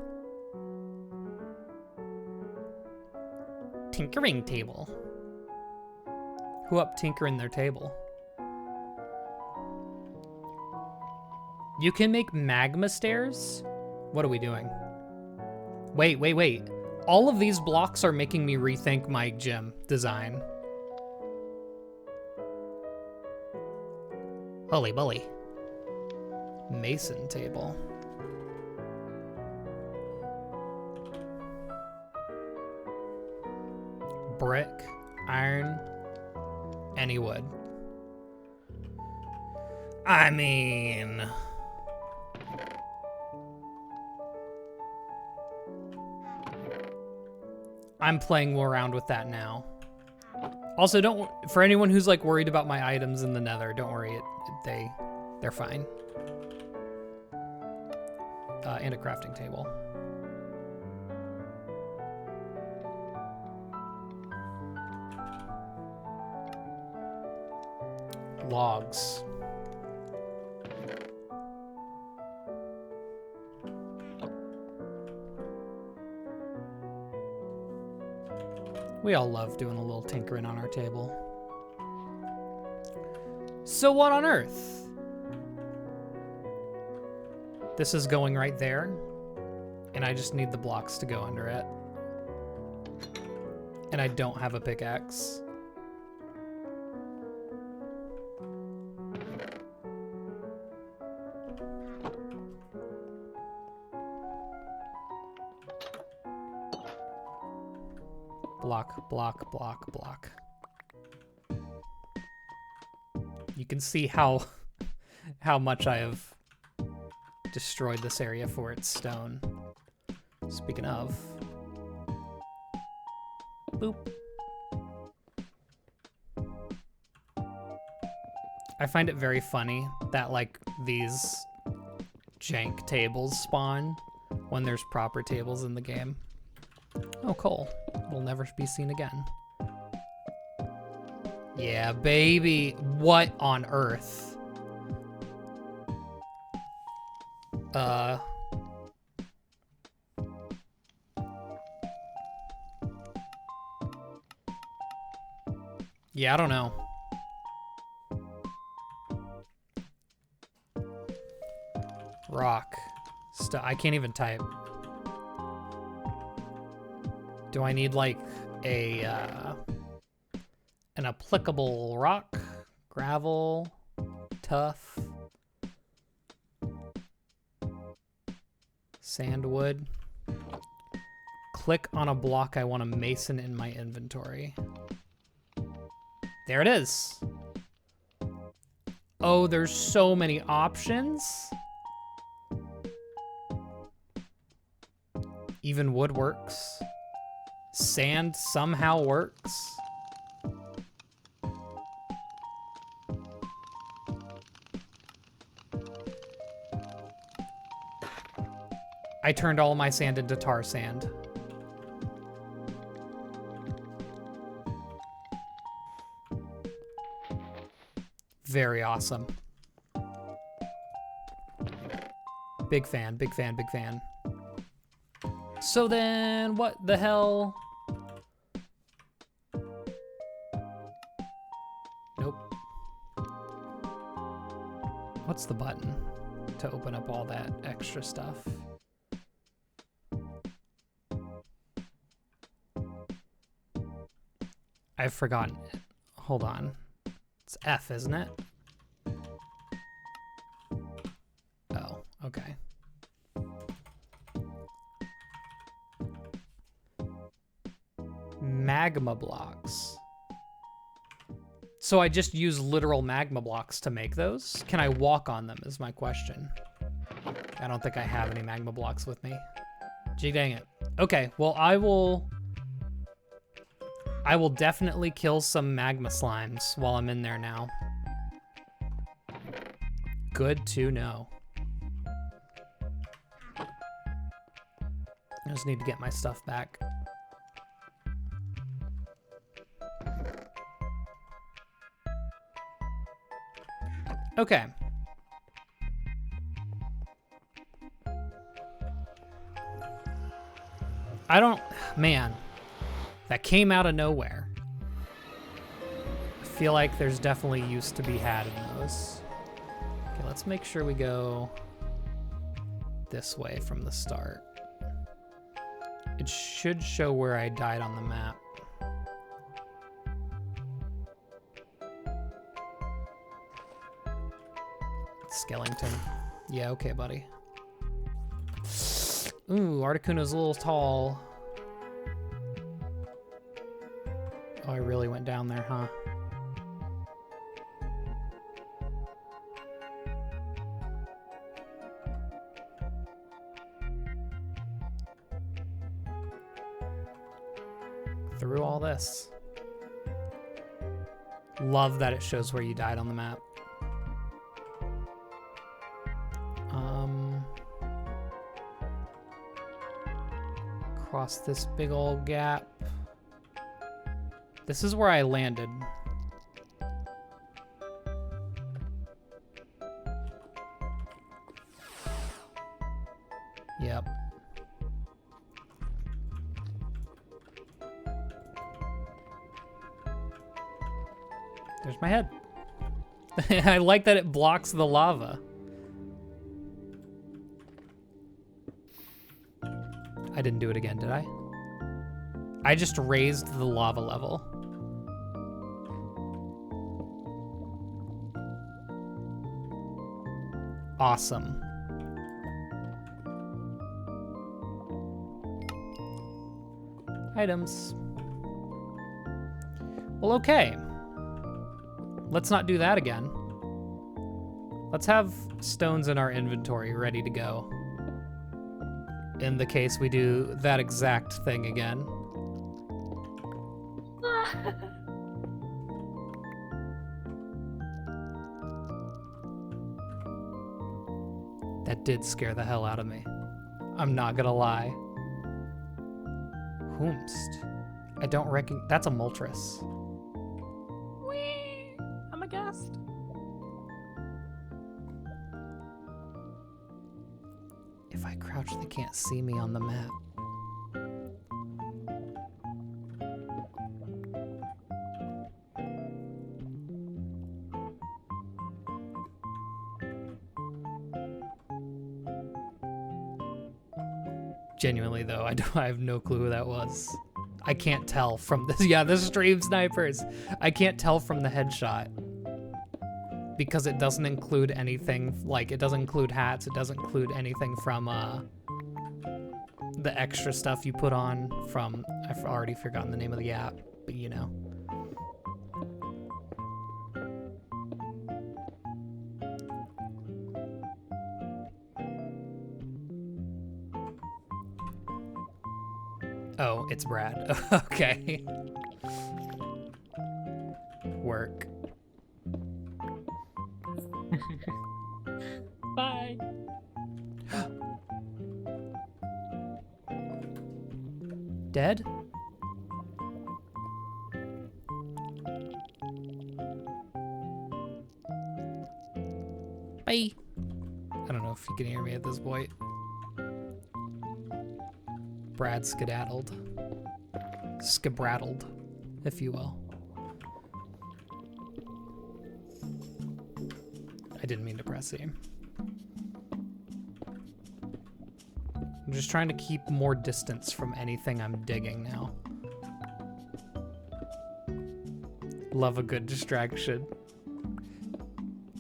Tinkering table. Who up tinkering their table? You can make magma stairs? What are we doing? Wait, wait, wait. All of these blocks are making me rethink my gym design. Holy bully. Mason table. Brick, iron, any wood. I mean... I'm playing around with that now. Also, don't, for anyone who's like worried about my items in the nether, don't worry, they're fine. And a crafting table. Logs. We all love doing a little tinkering on our table. So what on earth? This is going right there, and I just need the blocks to go under it. And I don't have a pickaxe. Block, block, block, block. You can see how much I have destroyed this area for its stone. Speaking of, boop. I find it very funny that like these jank tables spawn when there's proper tables in the game. Oh, coal. Will never be seen again. Yeah, baby. What on earth? Yeah, I don't know. Rock. I can't even type. Do I need like a an applicable rock, gravel, tough, Sandwood. Click on a block I want to mason in my inventory. There it is. Oh, there's so many options. Even wood works. Sand somehow works. I turned all my sand into tar sand. Very awesome. Big fan, big fan, big fan. So then, what the hell? Nope. What's the button to open up all that extra stuff? I've forgotten it. Hold on. It's F, isn't it? Oh, okay. Magma blocks. So I just use literal magma blocks to make those? Can I walk on them is my question. I don't think I have any magma blocks with me. Gee dang it. Okay, well I will definitely kill some magma slimes while I'm in there now. Good to know. I just need to get my stuff back. Okay. Man, that came out of nowhere. I feel like there's definitely use to be had in those. Okay, let's make sure we go this way from the start. It should show where I died on the map. Skellington. Yeah, okay, buddy. Ooh, Articuno's a little tall. Oh, I really went down there, huh? Through all this. Love that it shows where you died on the map. Across this big old gap. This is where I landed. Yep. There's my head. I like that it blocks the lava. I didn't do it again, did I? I just raised the lava level. Awesome. Items. Well, okay. Let's not do that again. Let's have stones in our inventory ready to go. In the case we do that exact thing again. That did scare the hell out of me. I'm not gonna lie. Whomst? I don't reckon. That's a Moltres. Whee! I'm a guest. If I crouch, they can't see me on the map. Genuinely though, I have no clue who that was. I can't tell from this. Yeah, the stream snipers. I can't tell from the headshot because it doesn't include anything. Like, it doesn't include hats. It doesn't include anything from the extra stuff you put on from, I've already forgotten the name of the app, but you know. Oh, it's Brad. Okay. Work. Bye. Dead? Bye. I don't know if you can hear me at this point. Brad skedaddled. Skibrattled, if you will. I didn't mean to press E. I'm just trying to keep more distance from anything I'm digging now. Love a good distraction.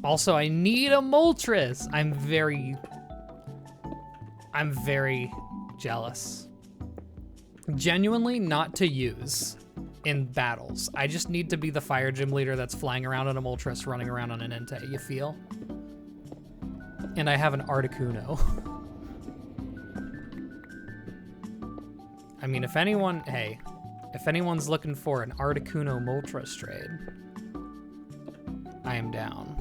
Also, I need a Moltres. I'm very jealous. Genuinely not to use in battles. I just need to be the fire gym leader that's flying around on a Moltres, running around on an Entei, you feel? And I have an Articuno. I mean, if anyone's looking for an Articuno Moltres trade, I am down.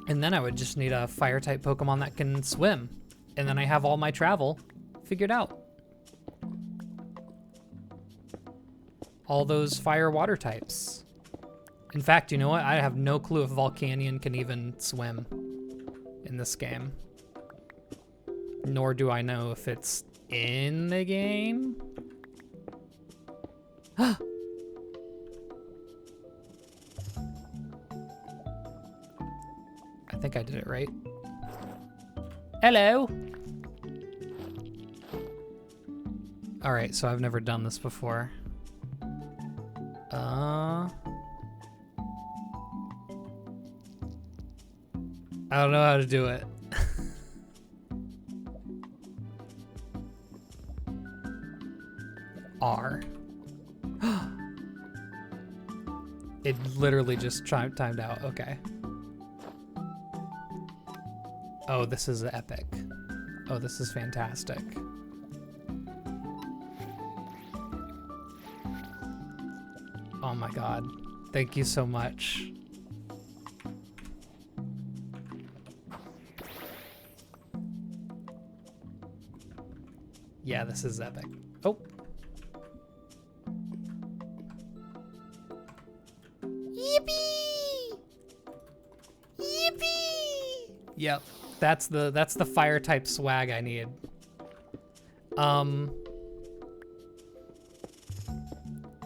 And then I would just need a fire-type Pokemon that can swim. And then I have all my travel figured out. All those fire-water types. In fact, you know what? I have no clue if Volcanion can even swim in this game. Nor do I know if it's in the game. I think I did it right. Hello. All right, so I've never done this before. I don't know how to do it. R. It literally just timed out. Okay. Oh, this is epic. Oh, this is fantastic. Oh my god. Thank you so much. Yeah, this is epic. Oh. Yippee! Yippee! Yep. That's the fire type swag I need.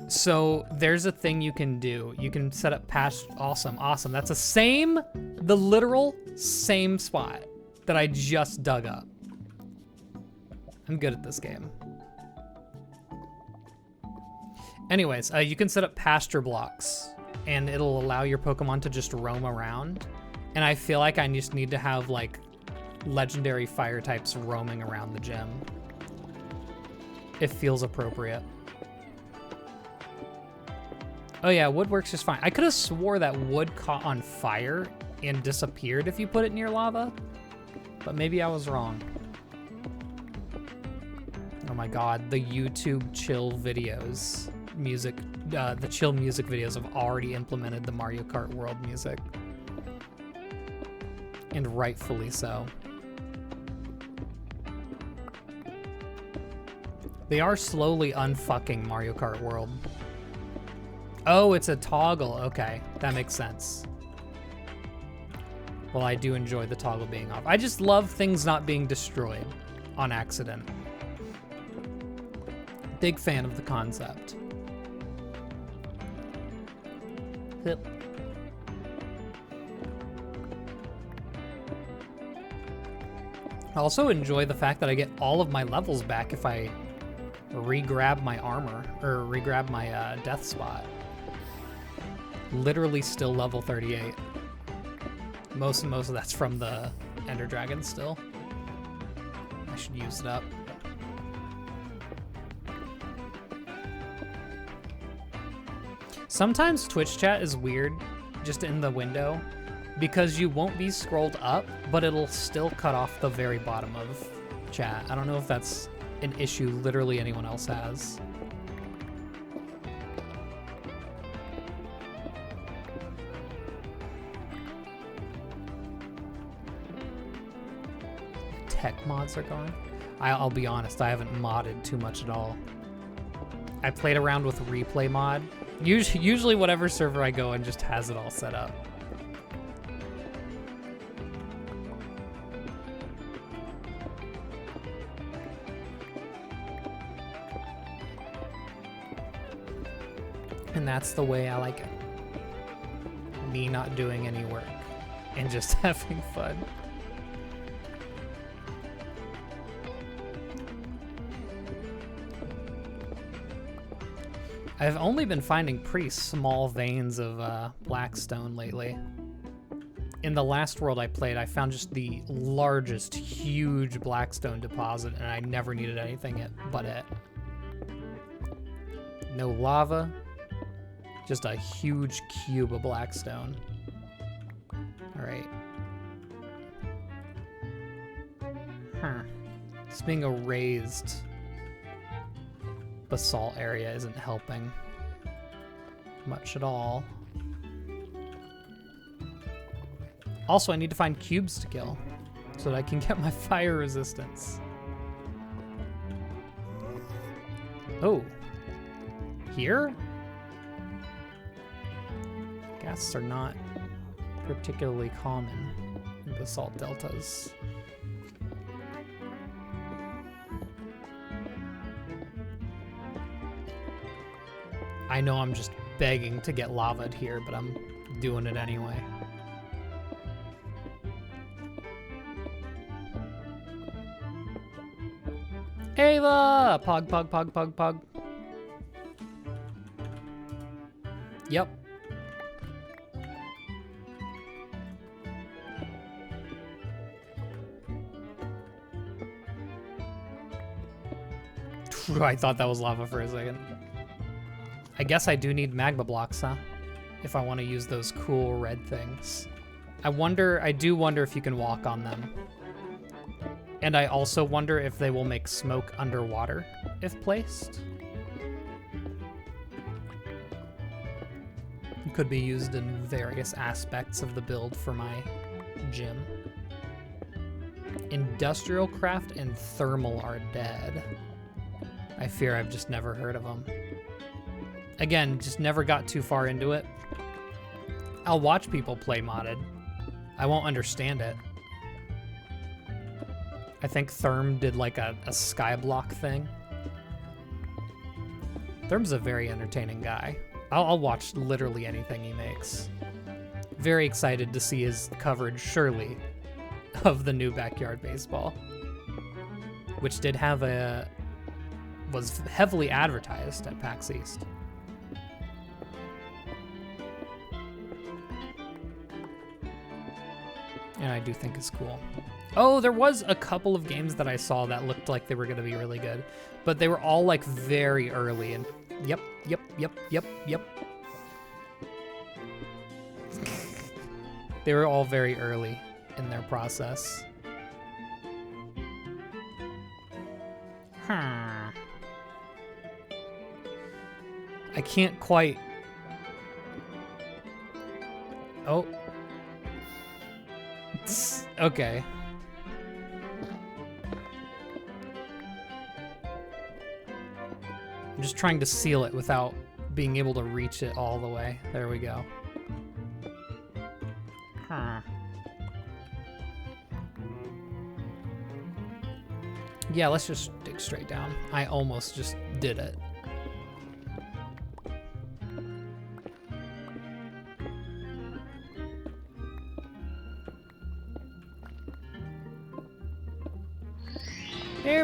So there's a thing you can do. You can set up past. Awesome. That's the literal same spot that I just dug up. I'm good at this game. Anyways, you can set up pasture blocks and it'll allow your Pokemon to just roam around. And I feel like I just need to have like legendary fire types roaming around the gym. It feels appropriate. Oh yeah, wood works just fine. I could have swore that wood caught on fire and disappeared if you put it near lava, but maybe I was wrong. Oh my god, the YouTube chill videos, the chill music videos have already implemented the Mario Kart World music. And rightfully so. They are slowly unfucking Mario Kart World. Oh, it's a toggle. Okay, that makes sense. Well, I do enjoy the toggle being off. I just love things not being destroyed on accident. Big fan of the concept. Yep. I also enjoy the fact that I get all of my levels back if I re-grab my armor, or re-grab my death spot. Literally still level 38. Most of that's from the Ender Dragon still. I should use it up. Sometimes Twitch chat is weird just in the window because you won't be scrolled up, but it'll still cut off the very bottom of chat. I don't know if that's an issue literally anyone else has. Tech mods are gone. I'll be honest, I haven't modded too much at all. I played around with replay mod. Usually whatever server I go in just has it all set up. And that's the way I like it. Me not doing any work and just having fun. I've only been finding pretty small veins of blackstone lately. In the last world I played, I found just the largest, huge blackstone deposit, and I never needed anything but it. No lava, just a huge cube of blackstone. All right. Huh. This being a raised basalt area isn't helping much at all. Also, I need to find cubes to kill so that I can get my fire resistance. Oh, here? Ghasts are not particularly common in basalt deltas. I know I'm just begging to get lava'd here, but I'm doing it anyway. Ava! Pog, pog, pog, pog, pog. Yep. I thought that was lava for a second. I guess I do need magma blocks, huh? If I want to use those cool red things. I do wonder if you can walk on them. And I also wonder if they will make smoke underwater if placed. It could be used in various aspects of the build for my gym. Industrial craft and thermal are dead. I fear I've just never heard of them. Again, just never got too far into it. I'll watch people play modded. I won't understand it. I think Therm did like a skyblock thing. Therm's a very entertaining guy. I'll watch literally anything he makes. Very excited to see his coverage, surely, of the new Backyard Baseball. Which did have was heavily advertised at PAX East. And I do think it's cool. Oh, there was a couple of games that I saw that looked like they were going to be really good, but they were all like very early. And yep. They were all very early in their process. I can't quite. Oh. Okay. I'm just trying to seal it without being able to reach it all the way. There we go. Yeah, let's just dig straight down. I almost just did it.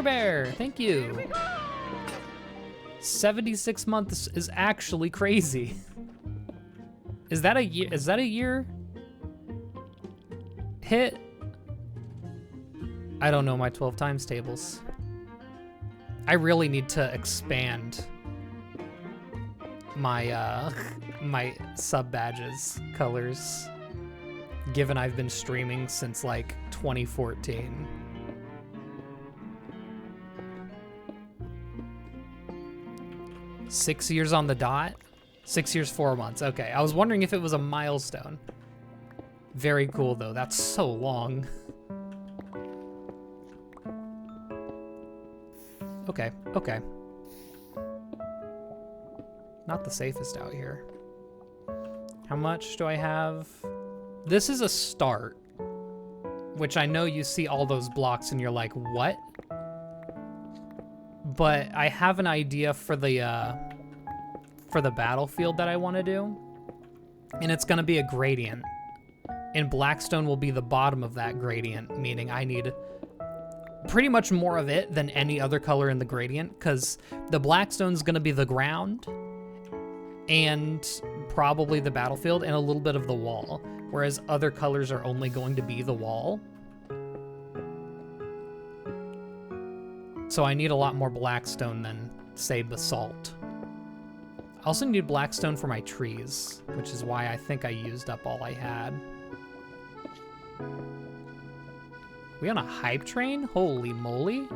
Bear, thank you. 76 months is actually crazy. Is that a year? Is that a year hit? I don't know my 12 times tables. I really need to expand my my sub badges colors, given I've been streaming since like 2014. Six years on the dot? 6 years, 4 months. Okay, I was wondering if it was a milestone. Very cool though, that's so long. Okay, okay. Not the safest out here. How much do I have? This is a start, which I know you see all those blocks and you're like, what? But I have an idea for the battlefield that I want to do, and it's gonna be a gradient. And Blackstone will be the bottom of that gradient, meaning I need pretty much more of it than any other color in the gradient, because the Blackstone's gonna be the ground, and probably the battlefield, and a little bit of the wall, whereas other colors are only going to be the wall. So I need a lot more Blackstone than, say, basalt. I also need Blackstone for my trees, which is why I think I used up all I had. We on a hype train? Holy moly.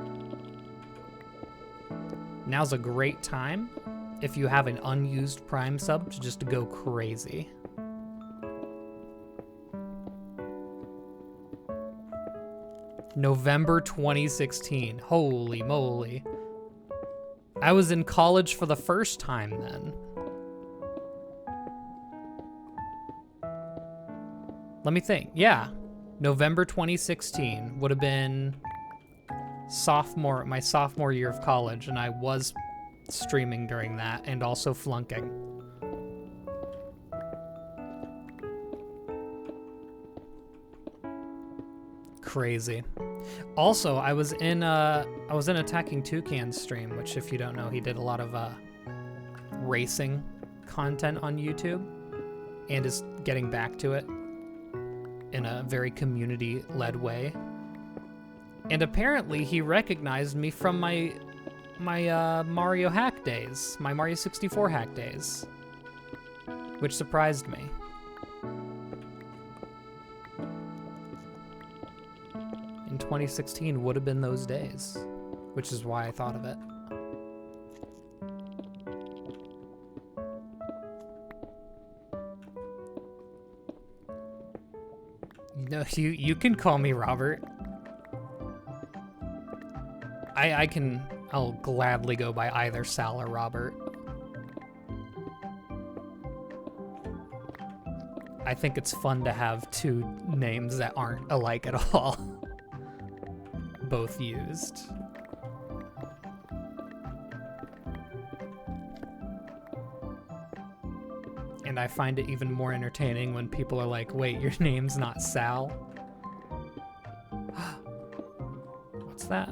Now's a great time, if you have an unused Prime sub, to just go crazy. November 2016. Holy moly. I was in college for the first time then. Let me think. Yeah. November 2016 would have been my sophomore year of college, and I was streaming during that and also flunking. Crazy. Also, I was in Attacking Toucan's stream, which, if you don't know, he did a lot of racing content on YouTube and is getting back to it in a very community-led way. And apparently he recognized me from my Mario hack days, my Mario 64 hack days, which surprised me. In 2016 would have been those days, which is why I thought of it. No, you can call me Robert. I'll gladly go by either Sal or Robert. I think it's fun to have two names that aren't alike at all. Both used. And I find it even more entertaining when people are like, wait, your name's not Sal? What's that?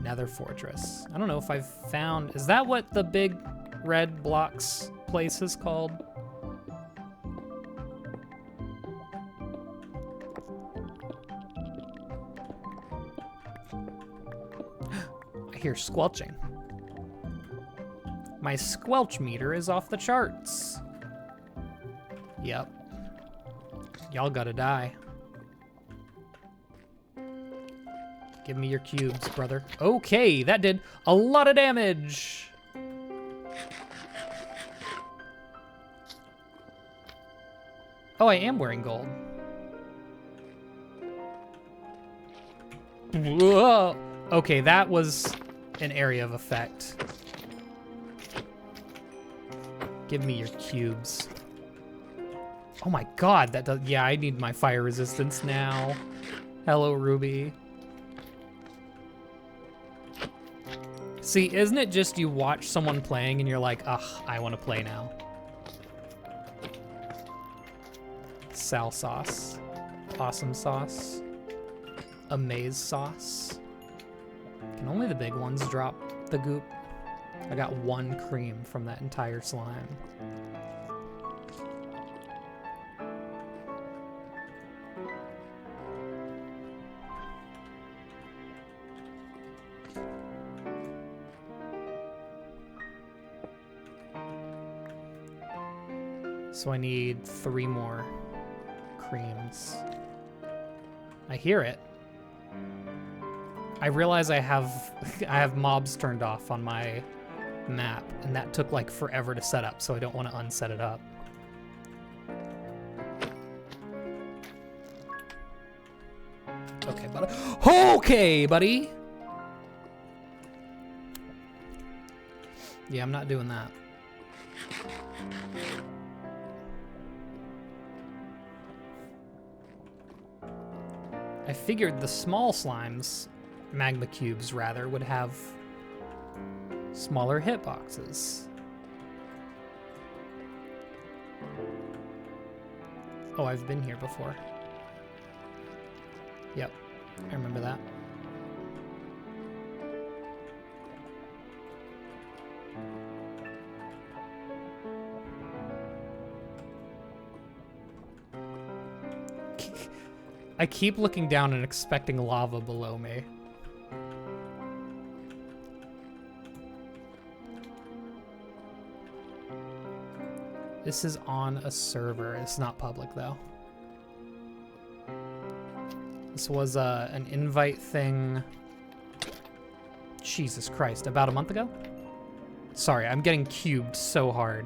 Nether Fortress. I don't know if I've found... Is that what the big red blocks place is called? I hear squelching. My squelch meter is off the charts. Yep. Y'all gotta die. Give me your cubes, brother. Okay, that did a lot of damage. Oh, I am wearing gold. Whoa. Okay, that was an area of effect. Give me your cubes. Oh my god, that does... Yeah, I need my fire resistance now. Hello, Ruby. See, isn't it just you watch someone playing and you're like, ugh, I want to play now. Sal sauce. Awesome sauce. Amaze sauce. Can only the big ones drop the goop? I got one cream from that entire slime. So I need 3 more creams. I hear it. I realize I have mobs turned off on my map, and that took like forever to set up, so I don't want to unset it up. Okay, buddy. Okay, buddy! Yeah, I'm not doing that. I figured the small slimes, magma cubes rather, would have smaller hitboxes. Oh, I've been here before. Yep, I remember that. I keep looking down and expecting lava below me. This is on a server. It's not public, though. This was an invite thing. Jesus Christ, about a month ago? Sorry, I'm getting cubed so hard.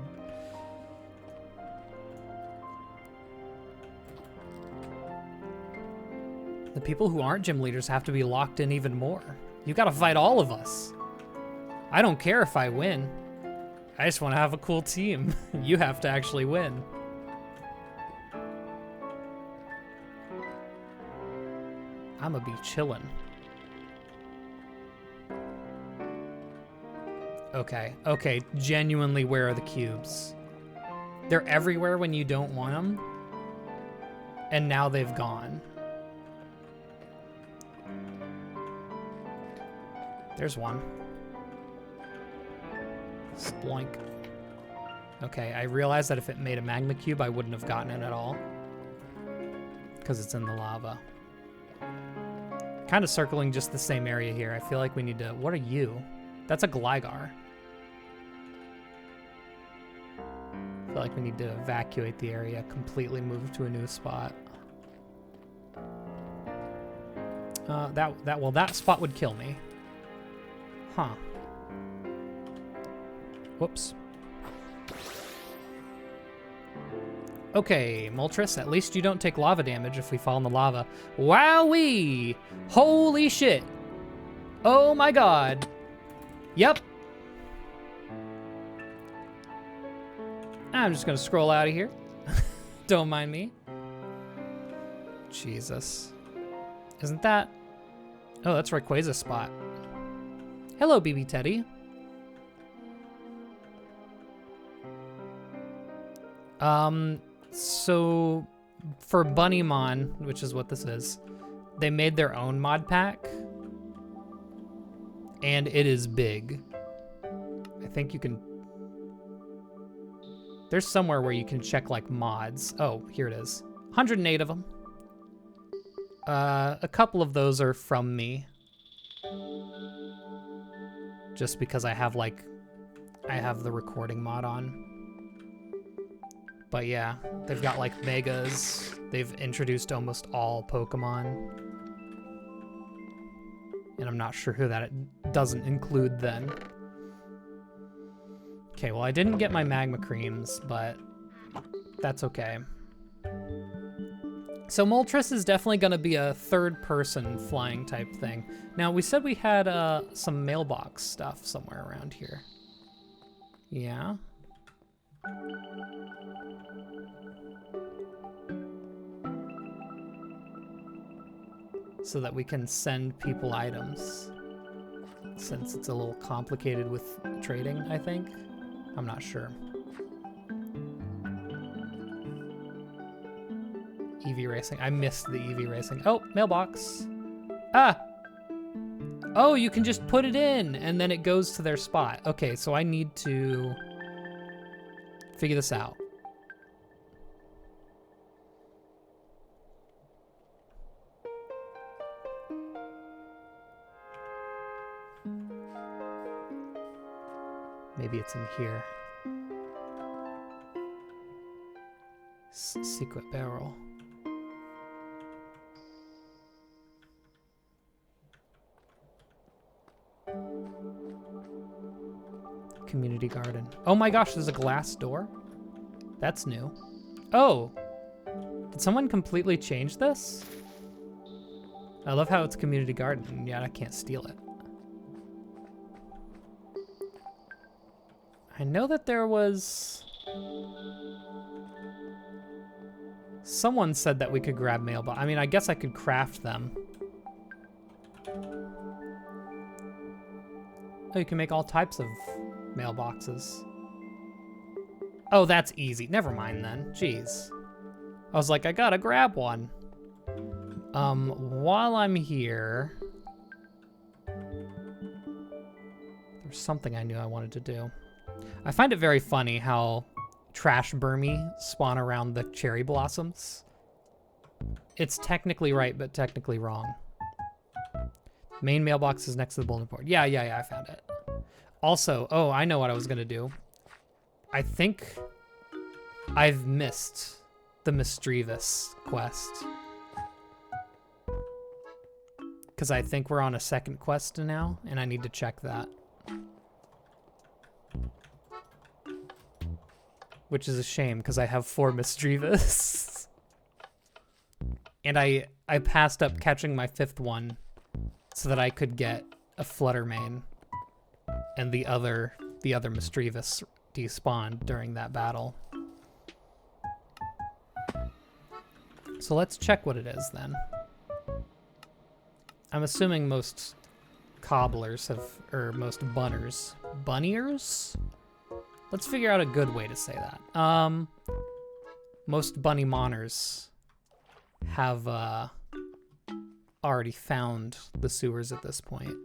The people who aren't gym leaders have to be locked in even more. You gotta fight all of us. I don't care if I win. I just want to have a cool team. You have to actually win. I'ma be chillin'. Okay, okay, genuinely, where are the cubes? They're everywhere when you don't want them, and now they've gone. There's one. Sploink. Okay, I realized that if it made a magma cube, I wouldn't have gotten it at all. Because it's in the lava. Kind of circling just the same area here. I feel like we need to... What are you? That's a Gligar. I feel like we need to evacuate the area, completely move to a new spot. That spot would kill me. Huh. Whoops. Okay, Moltres, at least you don't take lava damage if we fall in the lava. Wowee! Holy shit! Oh my god. Yep. I'm just gonna scroll out of here. Don't mind me. Jesus. Isn't that... Oh, that's Rayquaza's spot. Hello, BB Teddy. So for Bunnimon, which is what this is, they made their own mod pack, and it is big. I think you can... There's somewhere where you can check, like, mods. Oh, here it is. 108 of them. A couple of those are from me. Just because I have, like, I have the recording mod on. But yeah, they've got, like, megas. They've introduced almost all Pokemon. And I'm not sure who that doesn't include then. Okay, well, I didn't get my magma creams, but that's okay. So Moltres is definitely going to be a third-person flying type thing. Now, we said we had some mailbox stuff somewhere around here. Yeah. So that we can send people items. Since it's a little complicated with trading, I think. I'm not sure. EV racing. I missed the EV racing. Oh, mailbox. Ah! Oh, you can just put it in and then it goes to their spot. Okay, so I need to figure this out. Maybe it's in here. Secret barrel. Community garden. Oh my gosh, there's a glass door? That's new. Oh! Did someone completely change this? I love how it's community garden, and yet I can't steal it. I know that there was... Someone said that we could grab mailbox. I mean, I guess I could craft them. Oh, you can make all types of mailboxes. Oh, that's easy. Never mind then. Jeez. I was like, I gotta grab one. While I'm here... There's something I knew I wanted to do. I find it very funny how trash Burmy spawn around the cherry blossoms. It's technically right, but technically wrong. Main mailbox is next to the bulletin board. Yeah, I found it. Also, oh, I know what I was gonna do. I think I've missed the Misdreavus quest. Because I think we're on a second quest now, and I need to check that. Which is a shame, because I have 4 Misdreavus. And I passed up catching my 5th one so that I could get a Fluttermane and the other Misdreavus despawned during that battle. So let's check what it is then. I'm assuming most cobblers have, or most bunners. Bunniers? Let's figure out a good way to say that. Most Bunnimoners have already found the sewers at this point.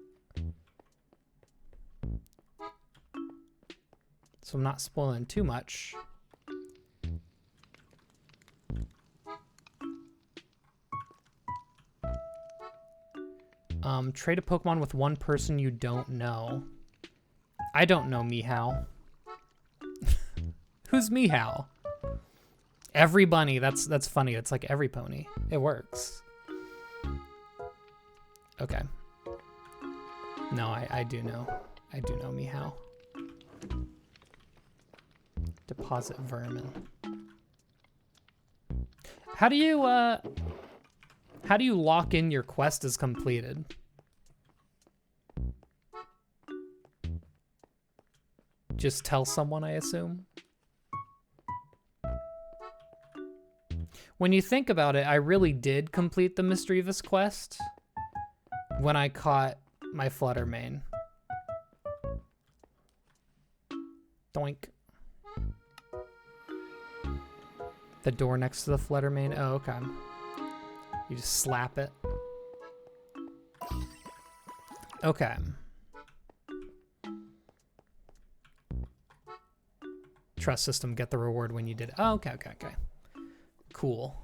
So I'm not spoiling too much. Trade a Pokemon with one person you don't know. I don't know Meow. Who's Meow? Every bunny. That's funny. It's like every pony. It works. Okay. No, I do know. I do know Meow. Deposit vermin. How do you lock in your quest as completed? Just tell someone, I assume. When you think about it, I really did complete the Misdreavus quest when I caught my Fluttermane. Doink. The door next to the Fluttermane. Oh, okay. You just slap it. Okay. Trust system, get the reward when you did it. Oh, okay. Cool.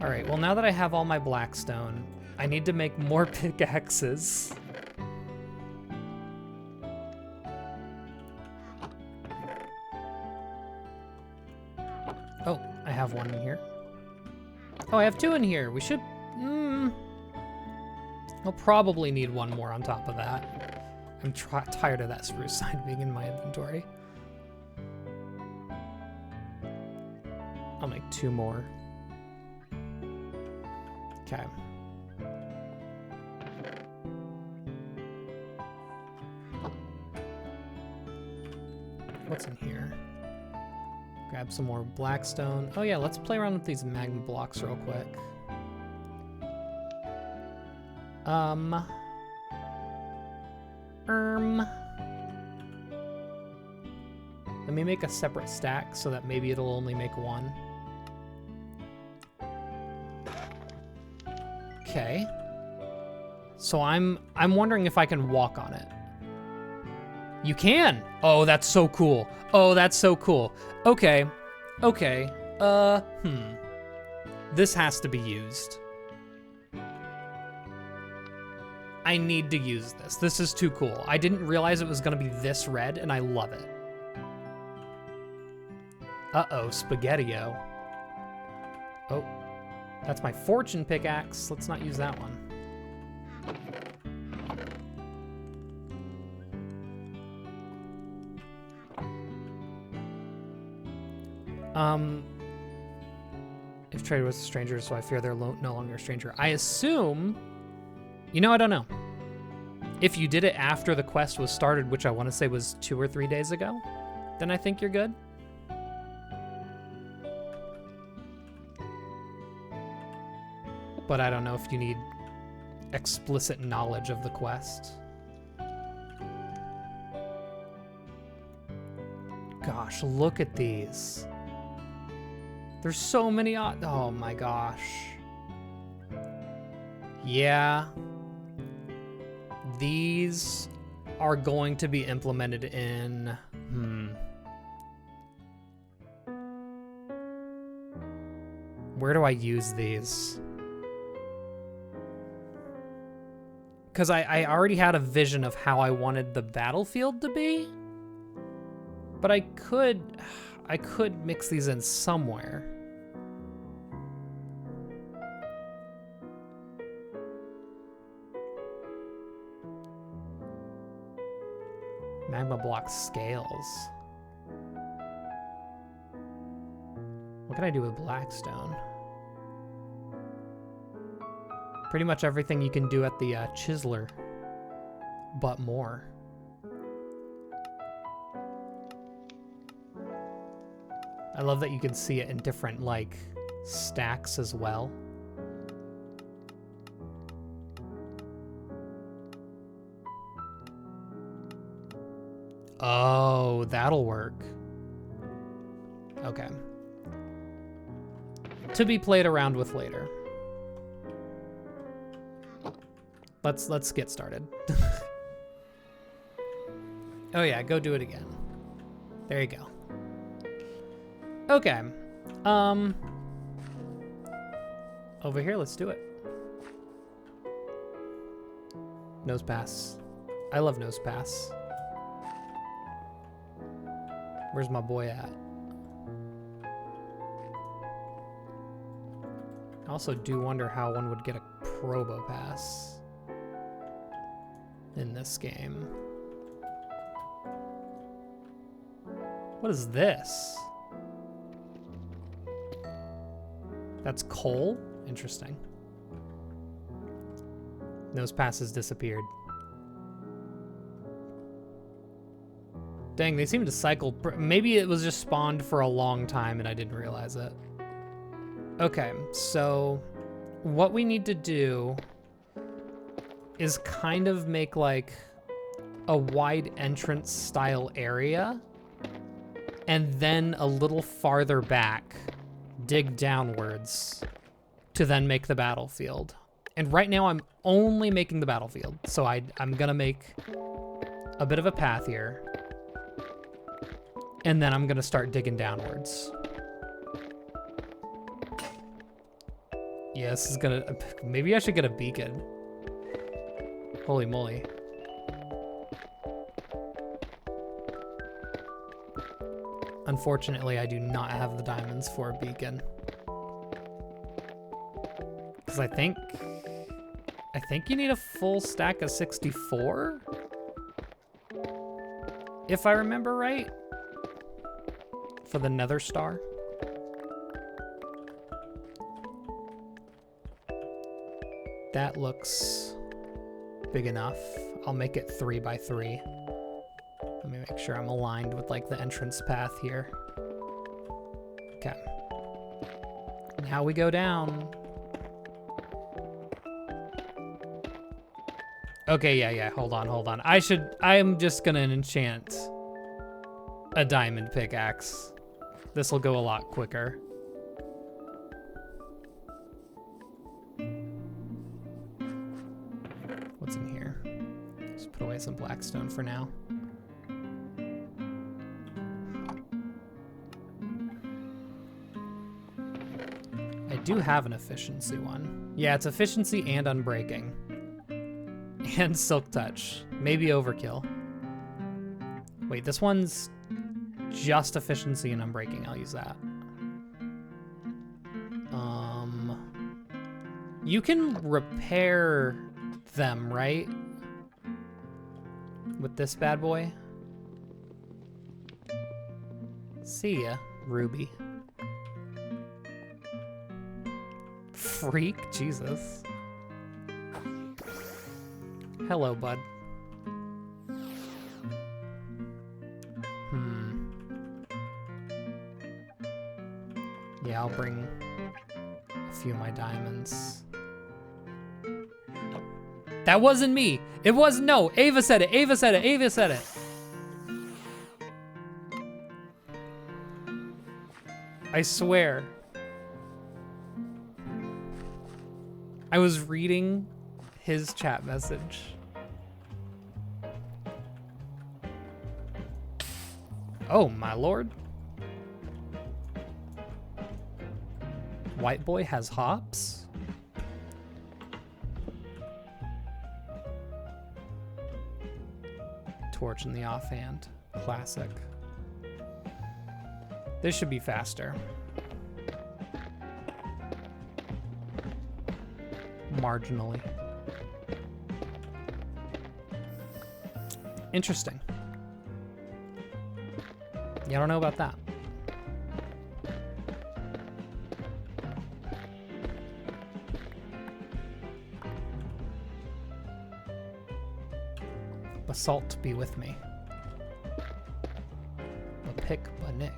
All right, well, now that I have all my Blackstone, I need to make more pickaxes. Oh, I have one in here. Oh, I have 2 in here. We should... I'll probably need one more on top of that. I'm tired of that spruce sign being in my inventory. I'll make 2 more. Okay. What's in here? Grab some more Blackstone. Oh yeah, let's play around with these magma blocks real quick. Let me make a separate stack so that maybe it'll only make 1. Okay. So I'm wondering if I can walk on it. You can! Oh, that's so cool. Oh, that's so cool. Okay. Okay. This has to be used. I need to use this. This is too cool. I didn't realize it was gonna be this red, and I love it. Uh-oh, Spaghetti-O. Oh, that's my fortune pickaxe. Let's not use that one. If traded with a stranger, so I fear they're no longer a stranger. I assume, you know, I don't know. If you did it after the quest was started, which I want to say was 2 or 3 days ago, then I think you're good. But I don't know if you need explicit knowledge of the quest. Gosh, look at these. There's so many, oh my gosh. Yeah. These are going to be implemented in, Where do I use these? Because I already had a vision of how I wanted the battlefield to be. But I could mix these in somewhere. Magma block scales. What can I do with blackstone? Pretty much everything you can do at the chiseler, but more. I love that you can see it in different, like, stacks as well. Oh, that'll work. Okay. To be played around with later. Let's get started. Oh yeah, go do it again. There you go. Okay. Over here, let's do it. Nose pass. I love nose pass. Where's my boy at? I also do wonder how one would get a Probo pass in this game. What is this? That's coal? Interesting. Nose pass has disappeared. Dang, they seem to cycle. Maybe it was just spawned for a long time and I didn't realize it. Okay, so what we need to do is kind of make like a wide entrance style area and then a little farther back, dig downwards to then make the battlefield. And right now I'm only making the battlefield. So I'm gonna make a bit of a path here. And then I'm gonna start digging downwards. Yeah, this is gonna, maybe I should get a beacon. Holy moly. Unfortunately, I do not have the diamonds for a beacon. Because I think you need a full stack of 64? If I remember right. For the nether star. That looks big enough. I'll make it 3 by 3. Let me make sure I'm aligned with like the entrance path here. Okay. Now we go down. Okay, yeah, hold on. I'm just gonna enchant a diamond pickaxe. This will go a lot quicker. What's in here? Just put away some blackstone for now. I do have an efficiency one. Yeah, it's efficiency and unbreaking. And silk touch. Maybe overkill. Wait, this one's just efficiency and unbreaking. I'll use that. You can repair them, right? With this bad boy. See ya, Ruby. Freak, Jesus. Hello, bud. Yeah, I'll bring a few of my diamonds. That wasn't me. It was no. Ava said it. Ava said it. Ava said it. I swear. I was reading his chat message. Oh, my lord. White boy has hops? Torch in the offhand. Classic. This should be faster. Marginally. Interesting. Yeah, I don't know about that. Basalt be with me. A pick, a nick.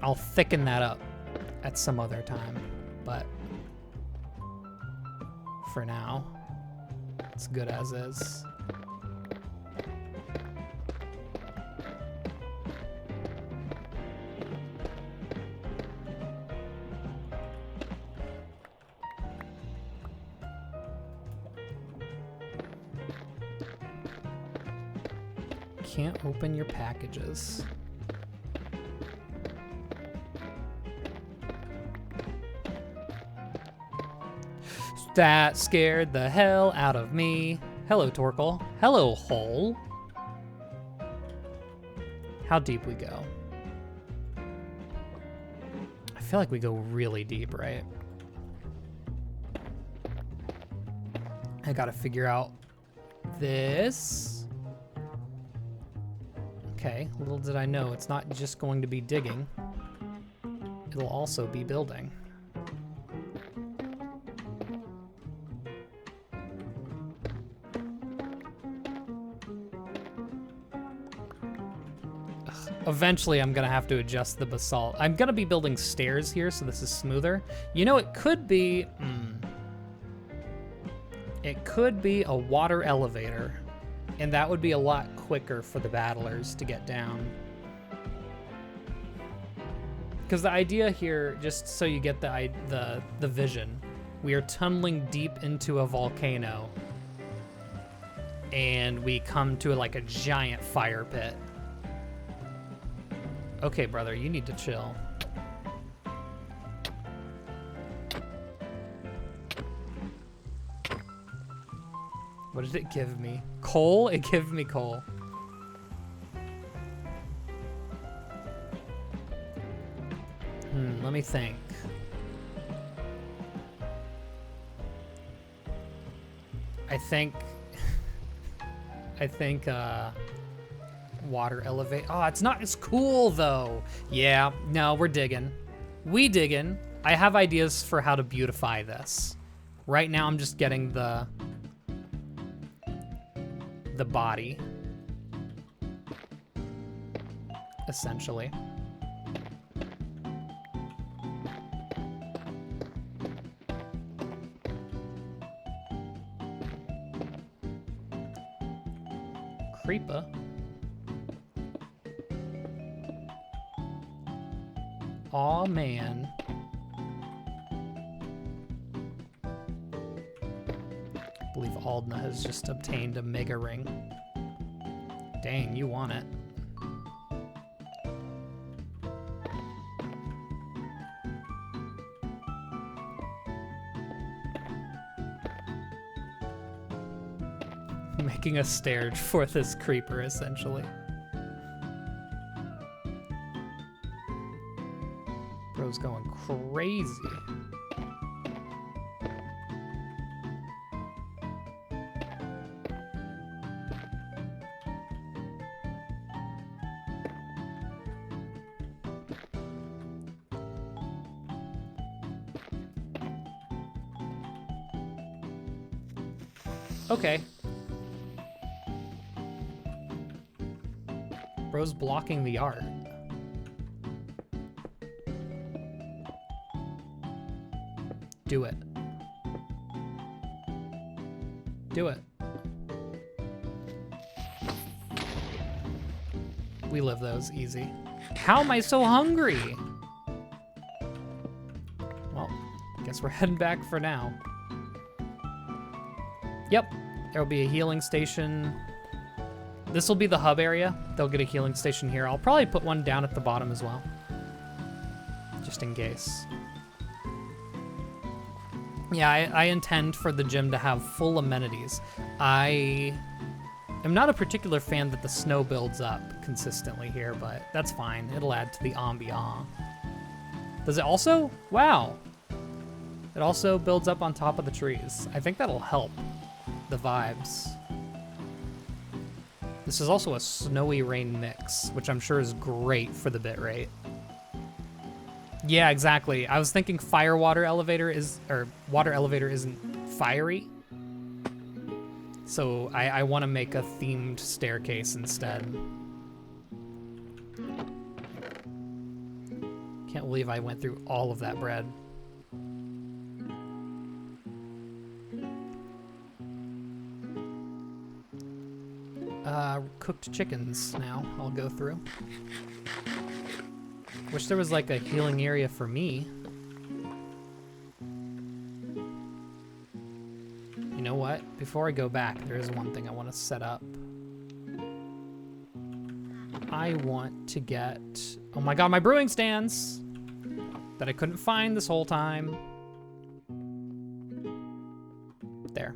I'll thicken that up at some other time, but for now, it's good as is. Can't open your packages. That scared the hell out of me. Hello, Torkel. Hello, Hole. How deep we go? I feel like we go really deep, right? I gotta figure out this. Okay, little did I know, it's not just going to be digging. It'll also be building. Eventually, I'm gonna have to adjust the basalt. I'm gonna be building stairs here, so this is smoother. You know, it could be... It could be a water elevator, and that would be a lot quicker for the battlers to get down. Because the idea here, just so you get the vision, we are tunneling deep into a volcano, and we come to like a giant fire pit. Okay, brother, you need to chill. What did it give me? Coal? It gave me coal. Let me think. I think, water elevate. Oh, it's not as cool though. Yeah, no, we're digging. We digging. I have ideas for how to beautify this. Right now, I'm just getting the body, essentially. Creeper. Aw, man. I believe Aldna has just obtained a mega ring. Dang, you want it. Making a stair for this creeper, essentially. Bro's going crazy. Okay. Bro's blocking the art. Do it. Do it. We live those easy. How am I so hungry? Well, guess we're heading back for now. Yep, there'll be a healing station. This will be the hub area. They'll get a healing station here. I'll probably put one down at the bottom as well, just in case. Yeah, I intend for the gym to have full amenities. I am not a particular fan that the snow builds up consistently here, but that's fine. It'll add to the ambiance. Does it also? Wow. It also builds up on top of the trees. I think that'll help the vibes. This is also a snowy rain mix, which I'm sure is great for the bitrate. Yeah, exactly. I was thinking water elevator isn't fiery. So I want to make a themed staircase instead. Can't believe I went through all of that bread. Cooked chickens now, I'll go through. Wish there was like a healing area for me. You know what? Before I go back, there is one thing I want to set up. I want to get... Oh my god, my brewing stands! That I couldn't find this whole time. There.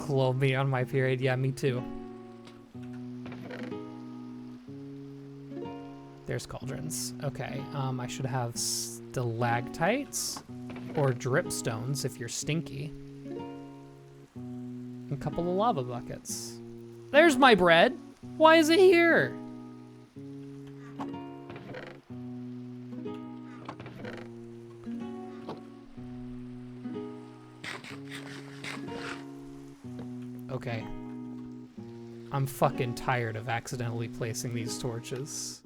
Love me on my period. Yeah, me too. There's cauldrons. Okay, I should have stalactites or dripstones if you're stinky. A couple of lava buckets. There's my bread. Why is it here? Okay. I'm fucking tired of accidentally placing these torches.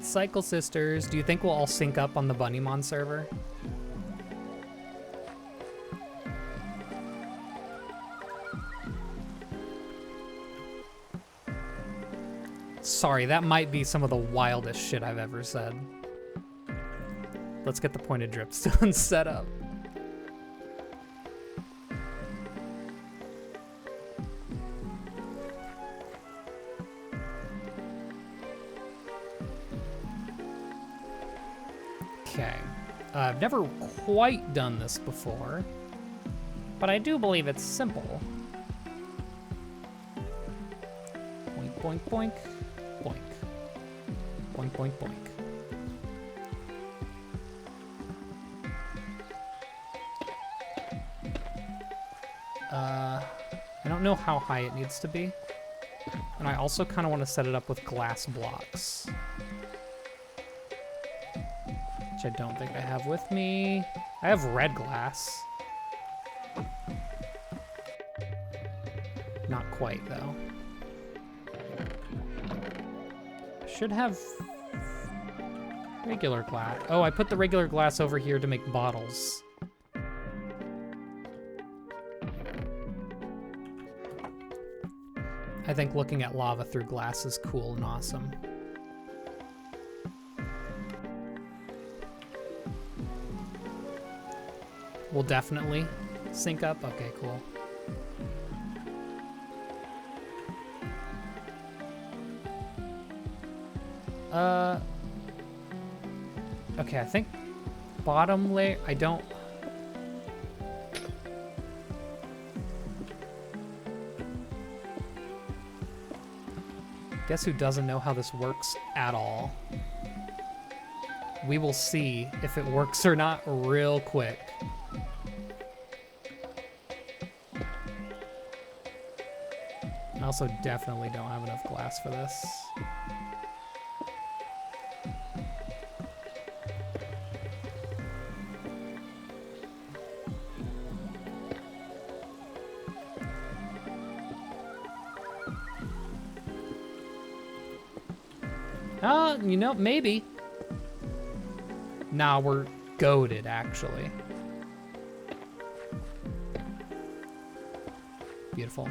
Cycle Sisters, do you think we'll all sync up on the Bunnimon server? Sorry, that might be some of the wildest shit I've ever said. Let's get the pointed dripstone set up. Okay, I've never quite done this before, but I do believe it's simple. Boink, boink, boink, boink. Boink, boink, boink. I don't know how high it needs to be, and I also kind of want to set it up with glass blocks. Which I don't think I have with me. I have red glass. Not quite, though. I should have regular glass. Oh, I put the regular glass over here to make bottles. I think looking at lava through glass is cool and awesome. We'll definitely sync up. Okay, cool. Okay, I think bottom layer, I don't... Guess who doesn't know how this works at all? We will see if it works or not real quick. I also definitely don't have enough glass for this. You know, maybe. Nah, we're goated, actually. Beautiful.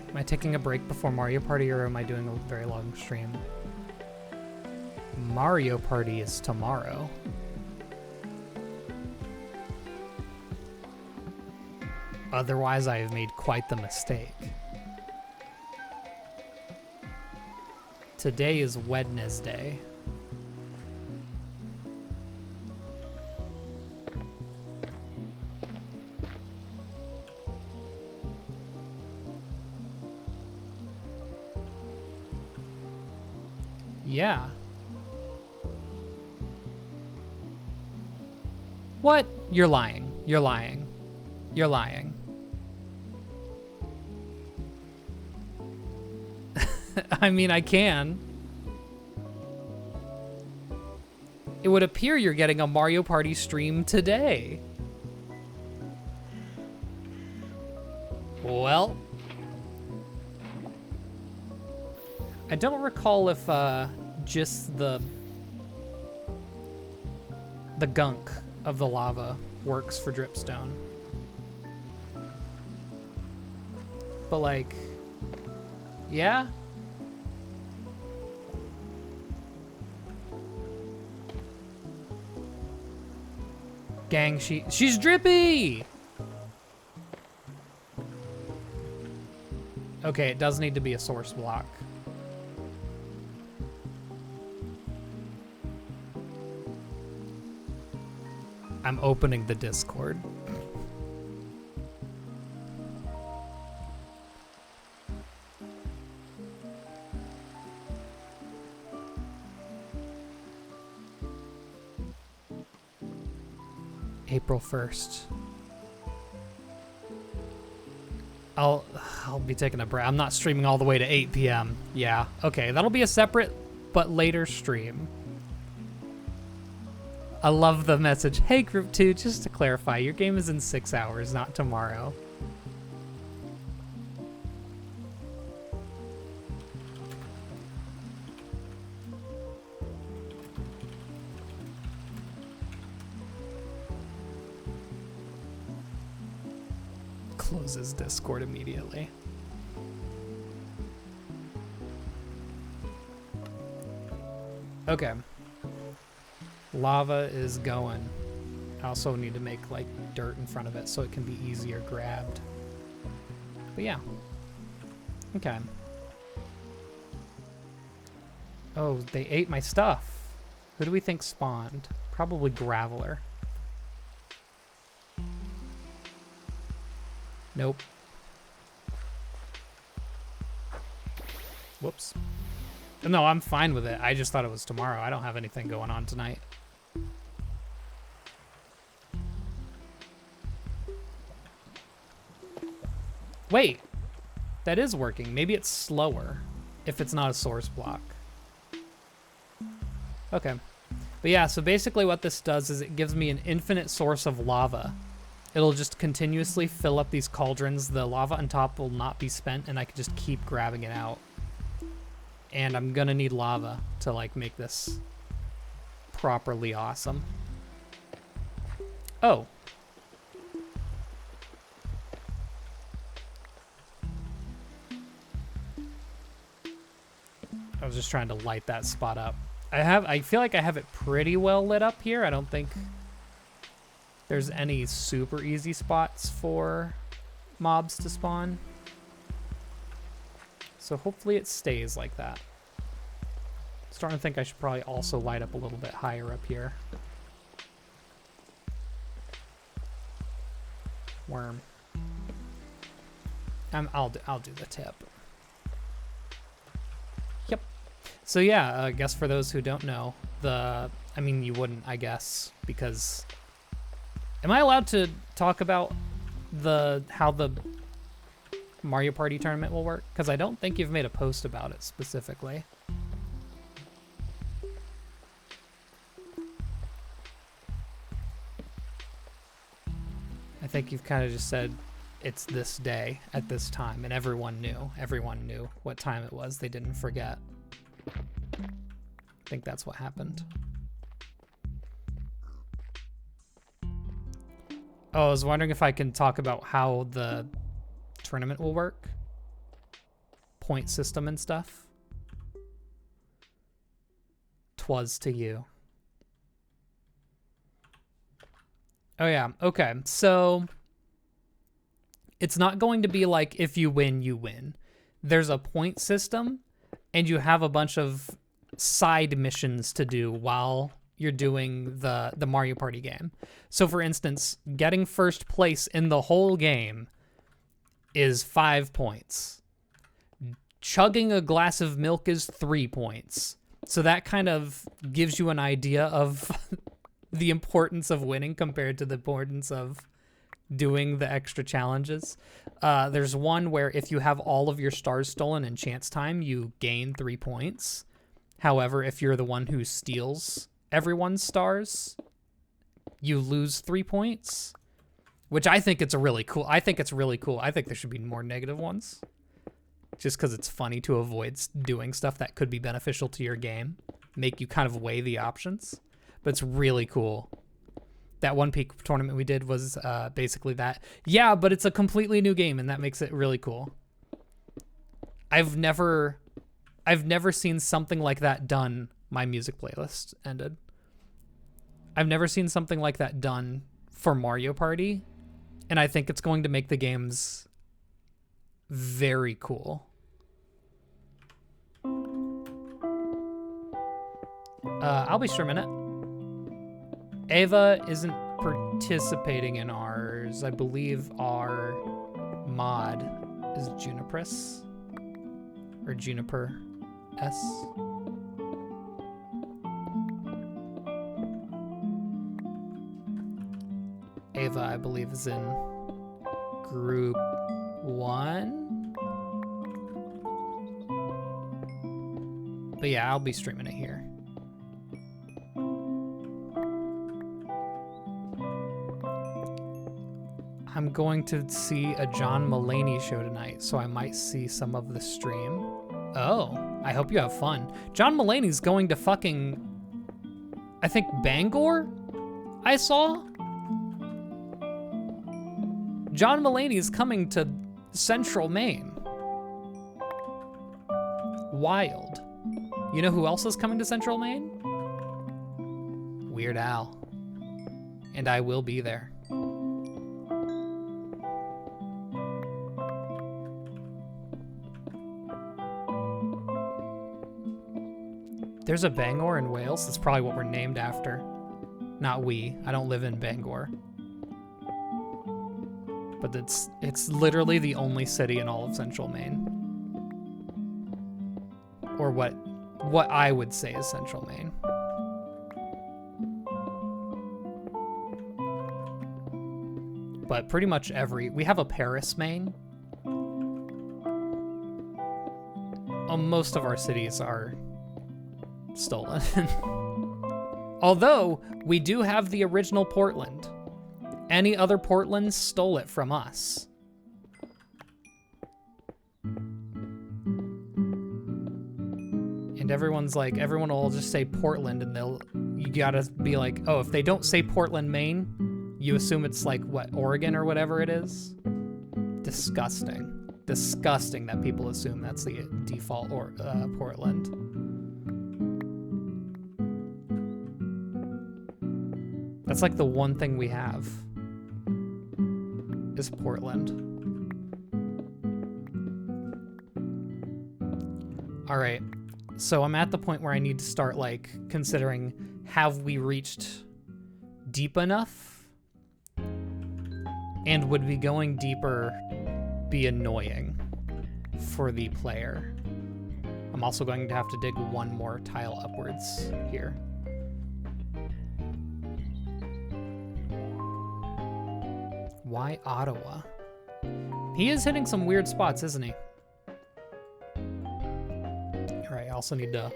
Am I taking a break before Mario Party, or am I doing a very long stream? Mario Party is tomorrow. Otherwise, I have made quite the mistake. Today is Wednesday. Yeah. What? You're lying. You're lying. You're lying. I mean, I can. It would appear you're getting a Mario Party stream today. Well. I don't recall if just the gunk of the lava works for dripstone. But like, yeah. Gang, she's drippy! Okay, it does need to be a source block. I'm opening the Discord. April 1st. I'll be taking a break. I'm not streaming all the way to 8 p.m. Yeah, okay, that'll be a separate but later stream. I love the message. Hey, Group 2, just to clarify, your game is in 6 hours, not tomorrow. Closes Discord immediately. Okay. Lava is going. I also need to make like dirt in front of it so it can be easier grabbed. But yeah. Okay. Oh, they ate my stuff. Who do we think spawned? Probably Graveler. Nope. Whoops. No, I'm fine with it. I just thought it was tomorrow. I don't have anything going on tonight. Wait, that is working. Maybe it's slower if it's not a source block. Okay. But yeah, so basically what this does is it gives me an infinite source of lava. It'll just continuously fill up these cauldrons. The lava on top will not be spent, and I can just keep grabbing it out. And I'm gonna need lava to like make this properly awesome. Oh. I was just trying to light that spot up. I feel like I have it pretty well lit up here. I don't think there's any super easy spots for mobs to spawn. So hopefully it stays like that. Starting to think I should probably also light up a little bit higher up here. Worm. I'll do the tip. Yep. So yeah, I guess for those who don't know, I mean you wouldn't, I guess, because am I allowed to talk about how the Mario Party tournament will work? Because I don't think you've made a post about it specifically. I think you've kind of just said it's this day at this time, and everyone knew what time it was. They didn't forget. I think that's what happened. Oh, I was wondering if I can talk about how the tournament will work. Point system and stuff. 'Twas to you. Oh yeah, okay. So it's not going to be like if you win, you win. There's a point system, and you have a bunch of side missions to do while you're doing the Mario Party game. So for instance, getting first place in the whole game is 5 points. Chugging a glass of milk is 3 points. So that kind of gives you an idea of the importance of winning compared to the importance of doing the extra challenges. There's one where if you have all of your stars stolen in chance time, you gain 3 points. However, if you're the one who steals everyone's stars, you lose 3 points, which I think it's really cool. I think there should be more negative ones, just because it's funny to avoid doing stuff that could be beneficial to your game, make you kind of weigh the options. But it's really cool. That One Peak tournament we did was basically that. Yeah, but it's a completely new game, and that makes it really cool. I've never seen something like that done. My music playlist ended. I've never seen something like that done for Mario Party, and I think it's going to make the games very cool. I'll be streaming it. Ava isn't participating in ours. I believe our mod is Juniperus. Or Juniper S. Ava, I believe, is in group 1. But yeah, I'll be streaming it here. I'm going to see a John Mulaney show tonight, so I might see some of the stream. Oh, I hope you have fun. John Mulaney's going to fucking, I think, Bangor? I saw? John Mulaney's coming to Central Maine. Wild. You know who else is coming to Central Maine? Weird Al. And I will be there. There's a Bangor in Wales. That's probably what we're named after. Not we. I don't live in Bangor. But it's literally the only city in all of Central Maine. Or what I would say is Central Maine. But pretty much we have a Paris, Maine. Most of our cities are stolen. Although, we do have the original Portland. Any other Portland stole it from us. And everyone will just say Portland, and you gotta be like, oh, if they don't say Portland, Maine, you assume it's like, what, Oregon or whatever it is? Disgusting. Disgusting that people assume that's the default Portland. That's like the one thing we have is Portland. All right, so I'm at the point where I need to start like considering, have we reached deep enough? And would be going deeper be annoying for the player? I'm also going to have to dig one more tile upwards here. Why Ottawa? He is hitting some weird spots, isn't he? All right, I also need to...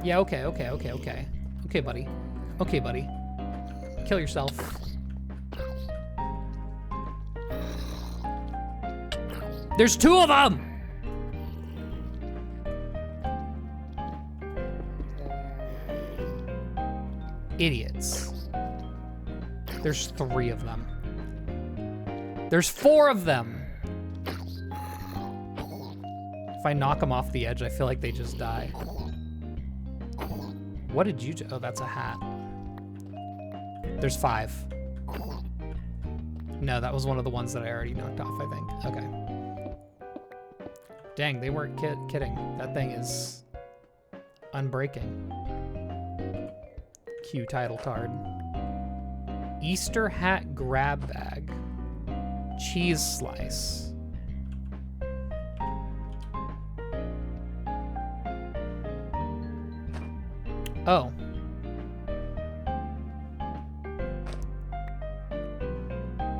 Yeah, okay. Okay, buddy. Okay, buddy. Kill yourself. There's 2 of them! Idiots. There's 3 of them. There's 4 of them! If I knock them off the edge, I feel like they just die. What did you do? Oh, that's a hat. There's 5. No, that was one of the ones that I already knocked off, I think. Okay. Dang, they weren't kidding. That thing is unbreaking. Q title card. Easter hat grab bag. Cheese slice. Oh.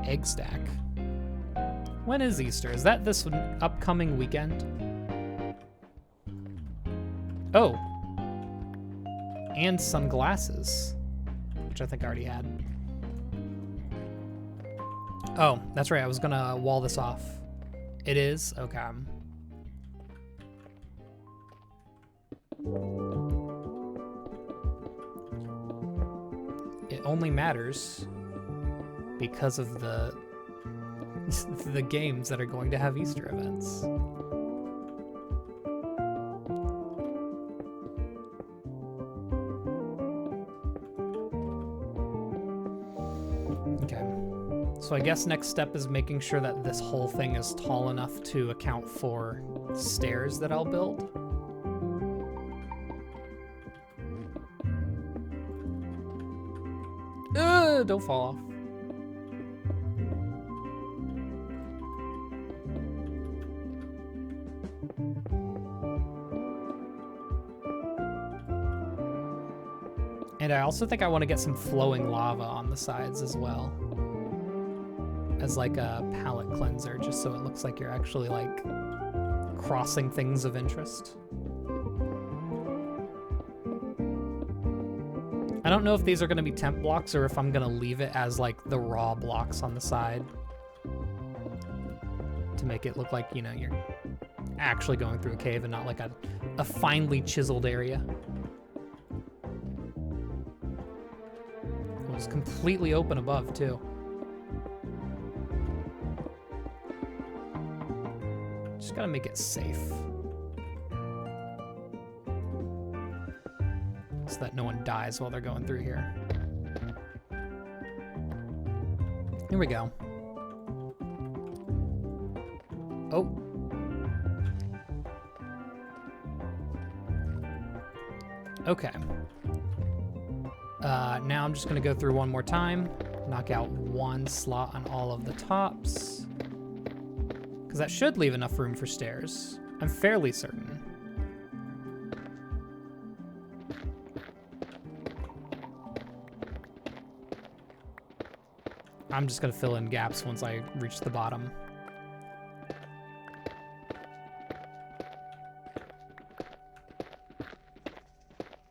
Egg stack. When is Easter? Is that this upcoming weekend? Oh. And sunglasses, which I think I already had. Oh, that's right. I was gonna wall this off. It is? Okay. It only matters because of the games that are going to have Easter events. Okay. So I guess next step is making sure that this whole thing is tall enough to account for stairs that I'll build. Don't fall off. And I also think I want to get some flowing lava on the sides as well, as like a palette cleanser, just so it looks like you're actually like crossing things of interest. I don't know if these are going to be temp blocks or if I'm going to leave it as like the raw blocks on the side to make it look like, you know, you're actually going through a cave and not like a finely chiseled area. It was completely open above too. Just gotta make it safe, so that no one dies while they're going through here. Here we go. Oh. Okay. Now I'm just gonna go through one more time, knock out one slot on all of the tops, because that should leave enough room for stairs. I'm fairly certain. I'm just gonna fill in gaps once I reach the bottom.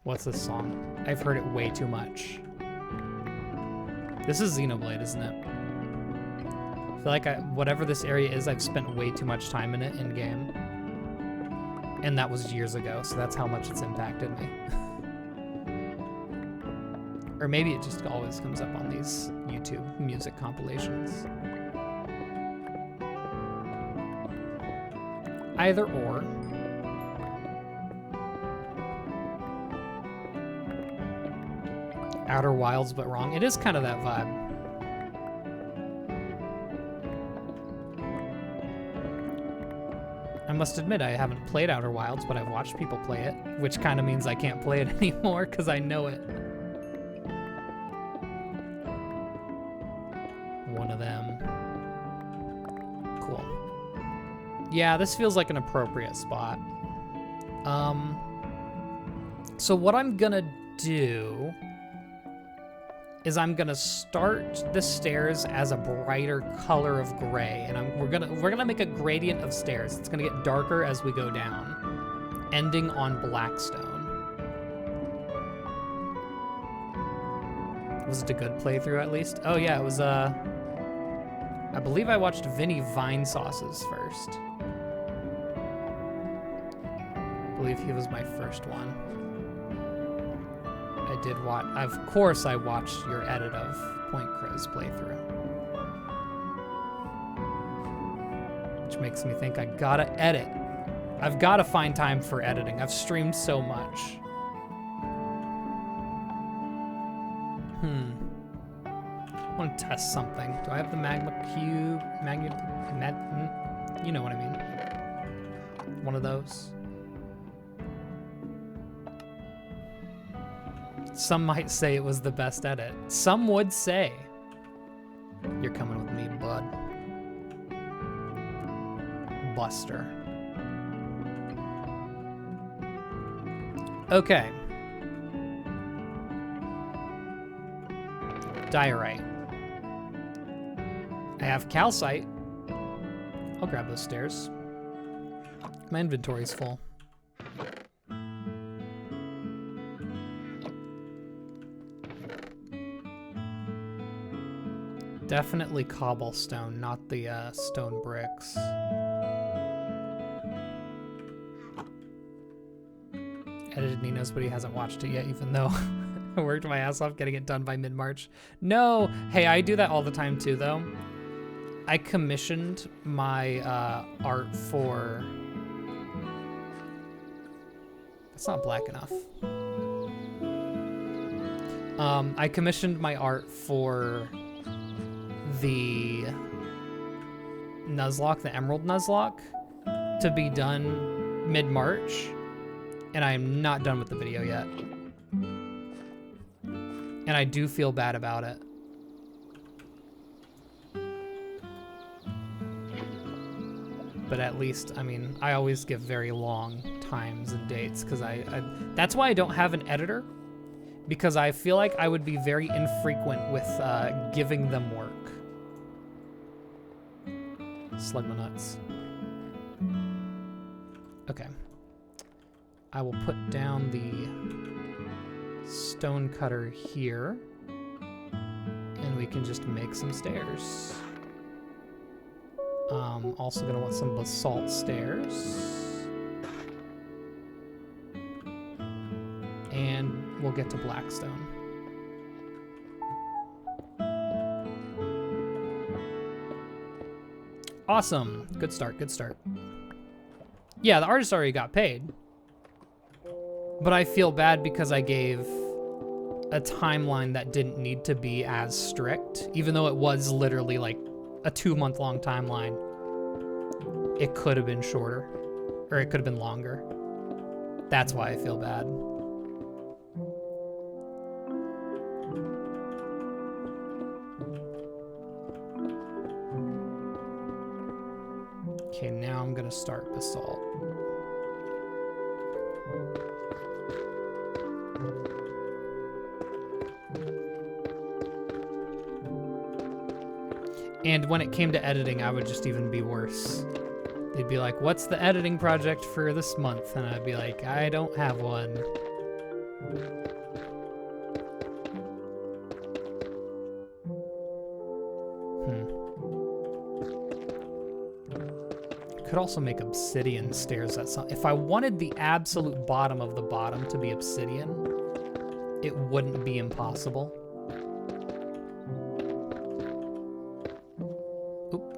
What's this song? I've heard it way too much. This is Xenoblade, isn't it? I feel like whatever this area is, I've spent way too much time in it in-game. And that was years ago, so that's how much it's impacted me. Or maybe it just always comes up on these YouTube music compilations. Either or. Outer Wilds but wrong. It is kind of that vibe. I must admit I haven't played Outer Wilds, but I've watched people play it, which kind of means I can't play it anymore because I know it. One of them. Cool. Yeah, this feels like an appropriate spot. So what I'm gonna do is I'm gonna start the stairs as a brighter color of gray, and we're gonna make a gradient of stairs. It's gonna get darker as we go down, ending on blackstone. Was it a good playthrough at least? Oh yeah, it was I believe I watched Vinny Vine Sauces first. I believe he was my first one. I did watch, of course I watched your edit of Point Criz playthrough. Which makes me think I gotta edit. I've gotta find time for editing. I've streamed so much. I want to test something. Do I have the magma cube? You know what I mean. One of those. Some might say it was the best edit. Some would say. You're coming with me, bud. Buster. Okay. Diorite. I have calcite. I'll grab those stairs. My inventory's full. Definitely cobblestone, not the stone bricks. Edited Nino's, but he hasn't watched it yet, even though I worked my ass off getting it done by mid-March. No! Hey, I do that all the time too, though. I commissioned my art for... It's not black enough. I commissioned my art for the Nuzlocke, the Emerald Nuzlocke, to be done mid-March, and I am not done with the video yet. And I do feel bad about it. But at least, I mean, I always give very long times and dates, because that's why I don't have an editor, because I feel like I would be very infrequent with giving them work. Slug my nuts. Okay. I will put down the stone cutter here, and we can just make some stairs. Also gonna want some basalt stairs. And we'll get to blackstone. Awesome. Good start, good start. Yeah, the artist already got paid. But I feel bad because I gave a timeline that didn't need to be as strict. Even though it was literally like a 2-month-long timeline. It could have been shorter. Or it could have been longer. That's why I feel bad. Okay, now I'm gonna start basalt. And when it came to editing, I would just even be worse. They'd be like, what's the editing project for this month? And I'd be like, I don't have one. Could also make obsidian stairs. If I wanted the absolute bottom of the bottom to be obsidian, it wouldn't be impossible. Oop.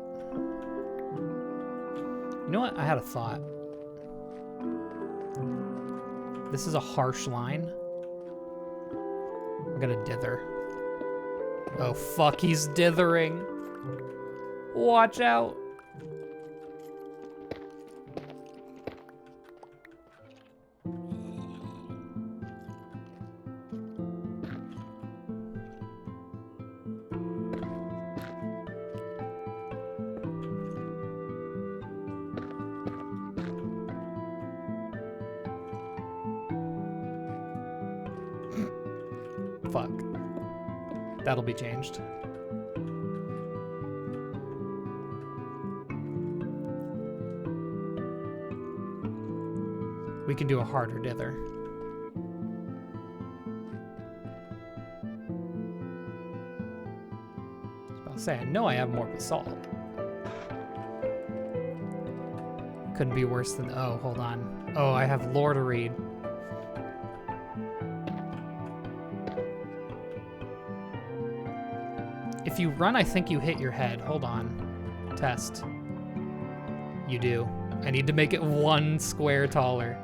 You know what? I had a thought. This is a harsh line. gonna dither. Oh fuck, he's dithering. Watch out. Fuck. That'll be changed. We can do a harder dither. I was about to say, I know I have more basalt. Couldn't be worse than, oh, hold on. Oh, I have lore to read. If you run, I think you hit your head. Hold on. Test. You do. I need to make it 1 square taller.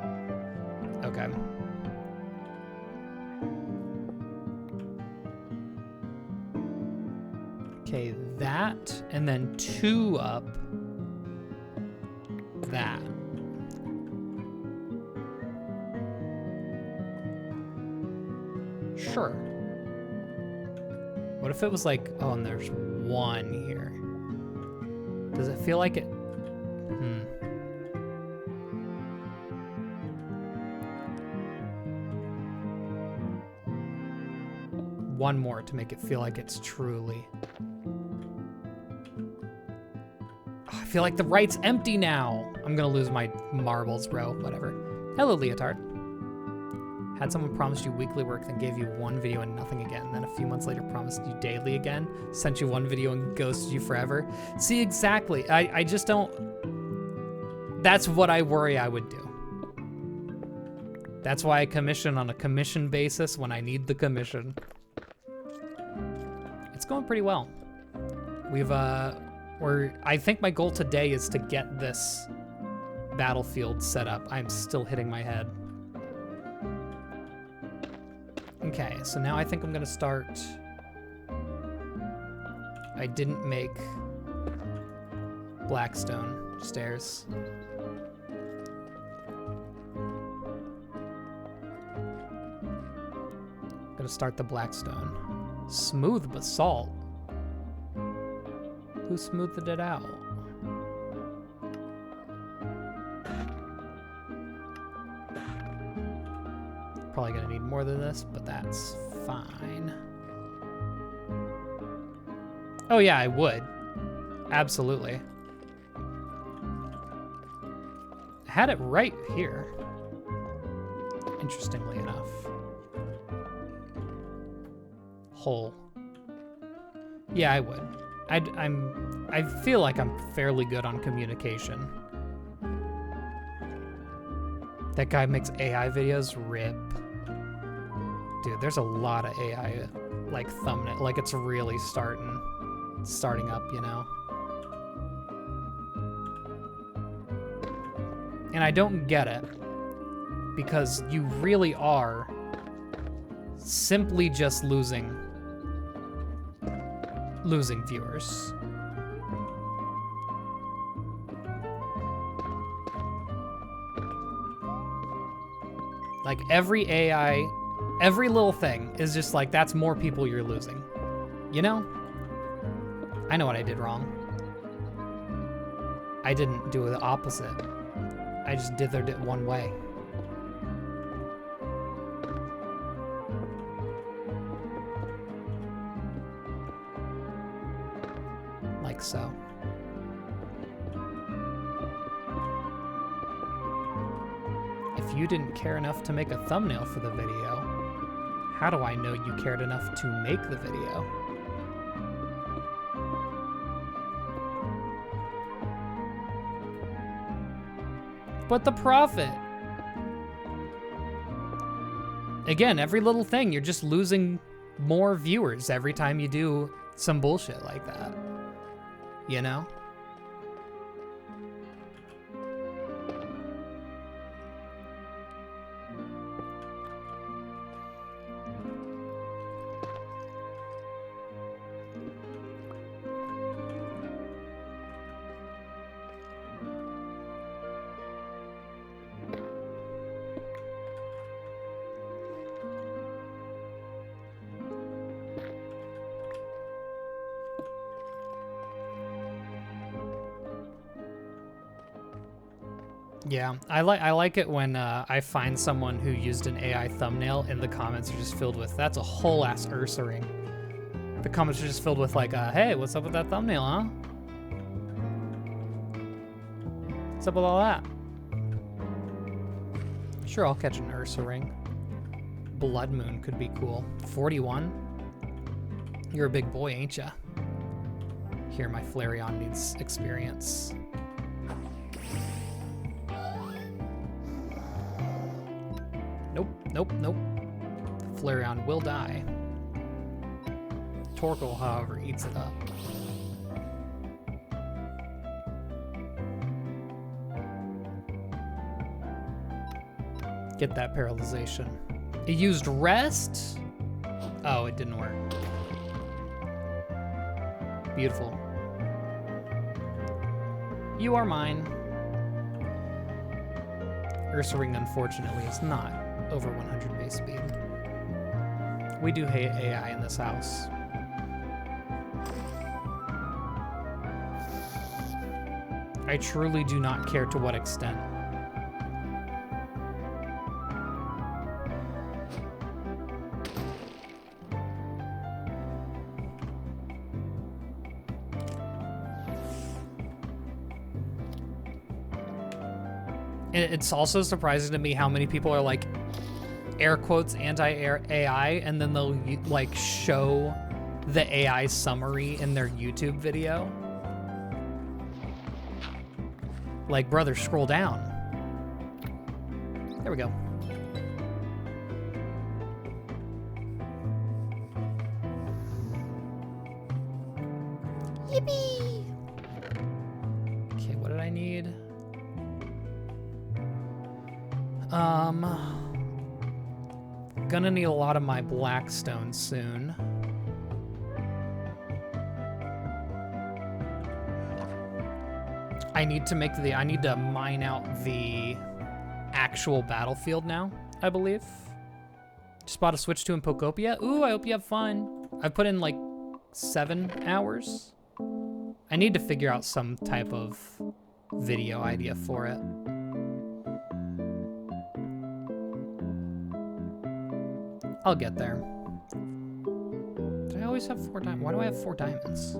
Okay. Okay, that, and then 2 up. That. Sure. What if it was like, oh, and there's 1 here? Does it feel like it? One more to make it feel like it's truly. Oh, I feel like the right's empty now. I'm gonna lose my marbles, bro. Whatever. Hello, Leotard. Had someone promised you weekly work, then gave you 1 video and nothing again. Then a few months later promised you daily again, sent you 1 video and ghosted you forever. See, exactly. I just don't... That's what I worry I would do. That's why I commission on a commission basis when I need the commission. It's going pretty well. We've, I think my goal today is to get this battlefield set up. I'm still hitting my head. Okay, so now I think I'm gonna start. I didn't make Blackstone stairs. Gonna start the Blackstone. Smooth basalt. Who smoothed it out? Probably gonna need more than this, but that's fine. Oh yeah, I would. Absolutely. I had it right here. Interestingly enough. Hole. Yeah, I would. I feel like I'm fairly good on communication. That guy makes AI videos, rip. Dude, there's a lot of AI, like, thumbnail. Like, it's really starting up, you know? And I don't get it. Because you really are simply just losing viewers. Like, every AI, every little thing is just like, that's more people you're losing. You know? I know what I did wrong. I didn't do the opposite. I just dithered it 1 way. Like so. If you didn't care enough to make a thumbnail for the video, how do I know you cared enough to make the video? But the profit. Again, every little thing, you're just losing more viewers every time you do some bullshit like that. You know? Yeah, I like it when I find someone who used an AI thumbnail and the comments are just filled with, that's a whole ass Ursa ring. The comments are just filled with like, hey, what's up with that thumbnail, huh? What's up with all that? Sure, I'll catch an Ursa ring. Blood Moon could be cool. 41? You're a big boy, ain't ya? Here, my Flareon needs experience. Nope, nope, nope. Flareon will die. Torkoal, however, eats it up. Get that paralyzation. It used rest? Oh, it didn't work. Beautiful. You are mine. Ursa Ring, unfortunately, is not over 100 base speed. We do hate AI in this house. I truly do not care to what extent. It's also surprising to me how many people are like, air quotes, anti-AI, and then they'll like show the AI summary in their YouTube video. Like, brother, scroll down. There we go. Yippee! Okay, what did I need? Gonna need a lot of my blackstone soon. I need to mine out the actual battlefield now, I believe. Just bought a Switch 2 in Pokopia. Ooh, I hope you have fun. I've put in like 7 hours. I need to figure out some type of video idea for it. I'll get there. Did I always have 4 diamonds? Why do I have 4 diamonds?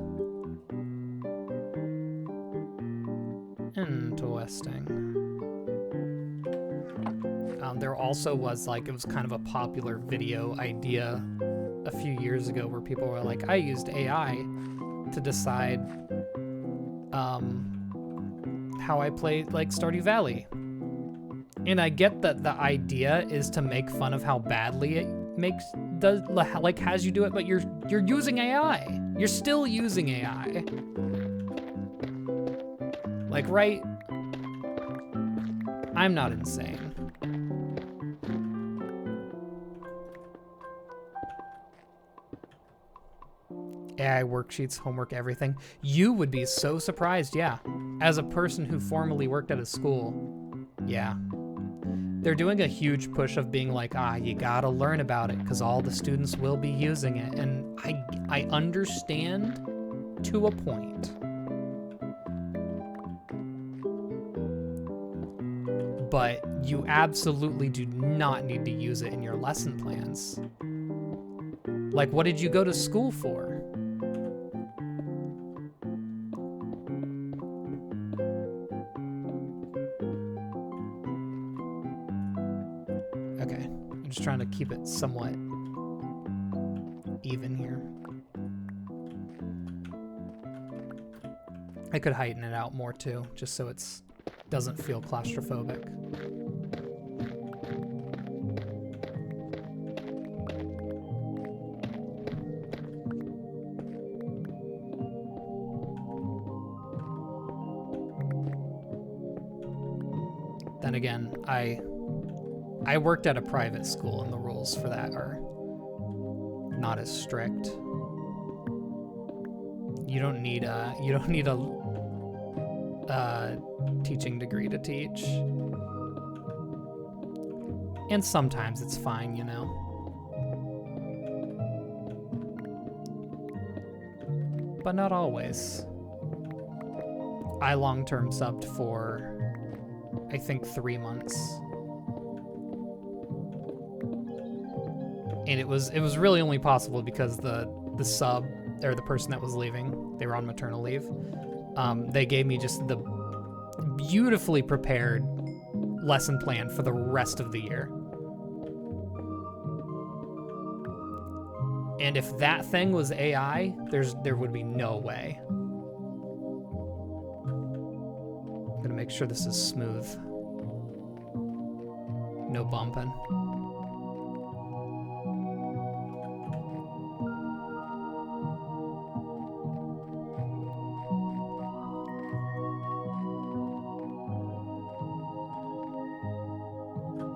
Interesting. There also was like, it was kind of a popular video idea a few years ago where people were like, I used AI to decide how I play like Stardew Valley. And I get that the idea is to make fun of how badly it has you do it, but you're using AI. You're still using AI. Like, right? I'm not insane. AI worksheets, homework, everything. You would be so surprised, yeah. As a person who formerly worked at a school, yeah. They're doing a huge push of being like, you gotta learn about it because all the students will be using it. And I understand to a point. But you absolutely do not need to use it in your lesson plans. Like, what did you go to school for? Okay, I'm just trying to keep it somewhat even here. I could heighten it out more too, just so it's doesn't feel claustrophobic. Then again, I worked at a private school and the rules for that are not as strict. You don't need a teaching degree to teach. And sometimes it's fine, you know. But not always. I long-term subbed for I think 3 months. And it was really only possible because the sub, or the person that was leaving, they were on maternal leave. They gave me just the beautifully prepared lesson plan for the rest of the year. And if that thing was AI, there would be no way. I'm gonna make sure this is smooth. No bumping.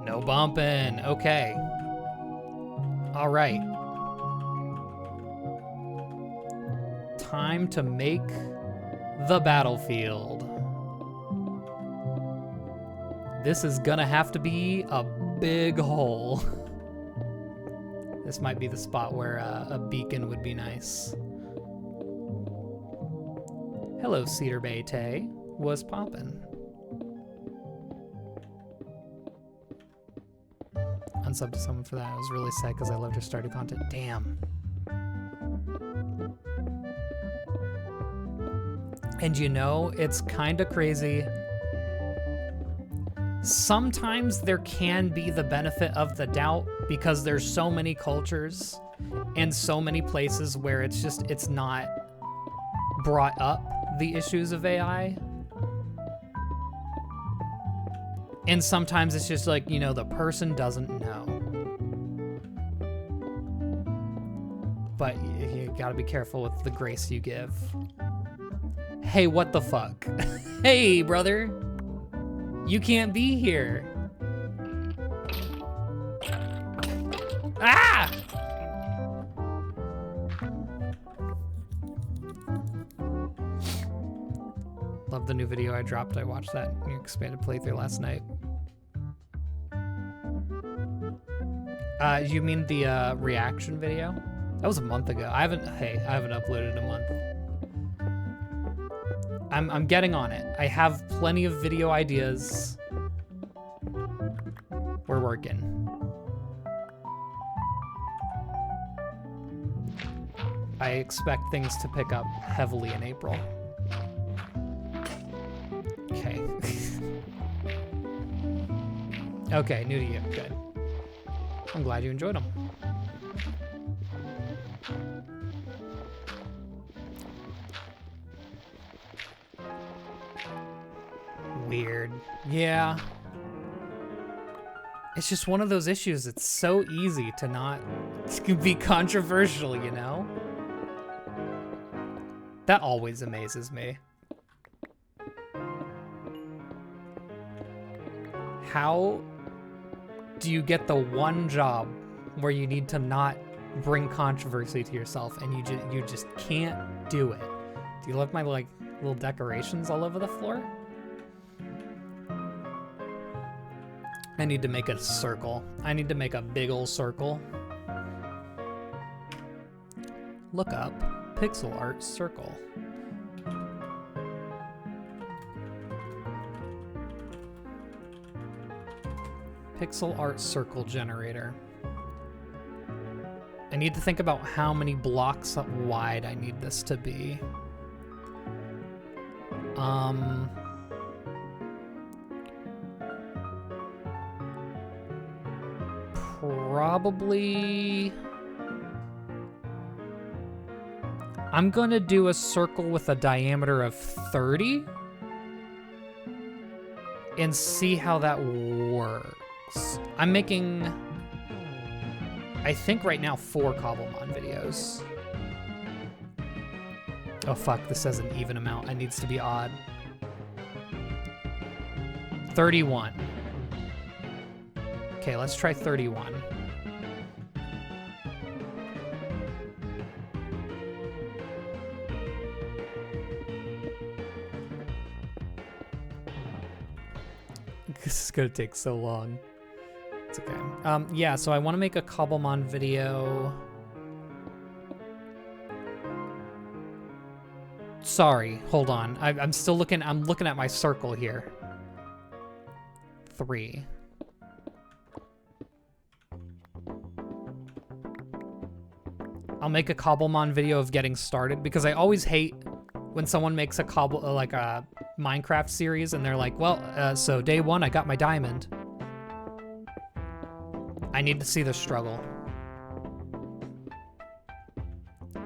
No bumping. Okay. All right. Time to make the battlefield. This is gonna have to be a big hole. This might be the spot where a beacon would be nice. Hello, Cedar Bay Tay. What's poppin'? Unsub to someone for that. I was really sad because I loved her started content. Damn. And you know, it's kind of crazy. Sometimes there can be the benefit of the doubt because there's so many cultures and so many places where it's not brought up, the issues of AI. And sometimes it's just like, you know, the person doesn't know. But you gotta be careful with the grace you give. Hey, what the fuck? Hey, brother. You can't be here. Ah! Love the new video I dropped. I watched that new expanded playthrough last night. You mean the reaction video? That was a month ago. I haven't uploaded in a month. I'm getting on it. I have plenty of video ideas. We're working. I expect things to pick up heavily in April. Okay. Okay, new to you. Good. I'm glad you enjoyed them. Weird. Yeah. It's just one of those issues. It's so easy to not be controversial, you know? That always amazes me. How do you get the one job where you need to not bring controversy to yourself and you just can't do it? Do you look my like little decorations all over the floor? I need to make a circle. I need to make a big ol' circle. Look up pixel art circle. Pixel art circle generator. I need to think about how many blocks wide I need this to be. Probably... I'm gonna do a circle with a diameter of 30 and see how that works. I'm making, I think right now, 4 cobblemon videos. Oh fuck, this says an even amount. It needs to be odd. 31. Okay, let's try 31. This is gonna take so long. It's okay. Yeah, so I want to make a cobblemon video. Sorry, hold on. I'm still looking. I'm looking at my circle here. 3. I'll make a cobblemon video of getting started because I always hate when someone makes a like a Minecraft series and they're like, well, so day 1 I got my diamond. I need to see the struggle.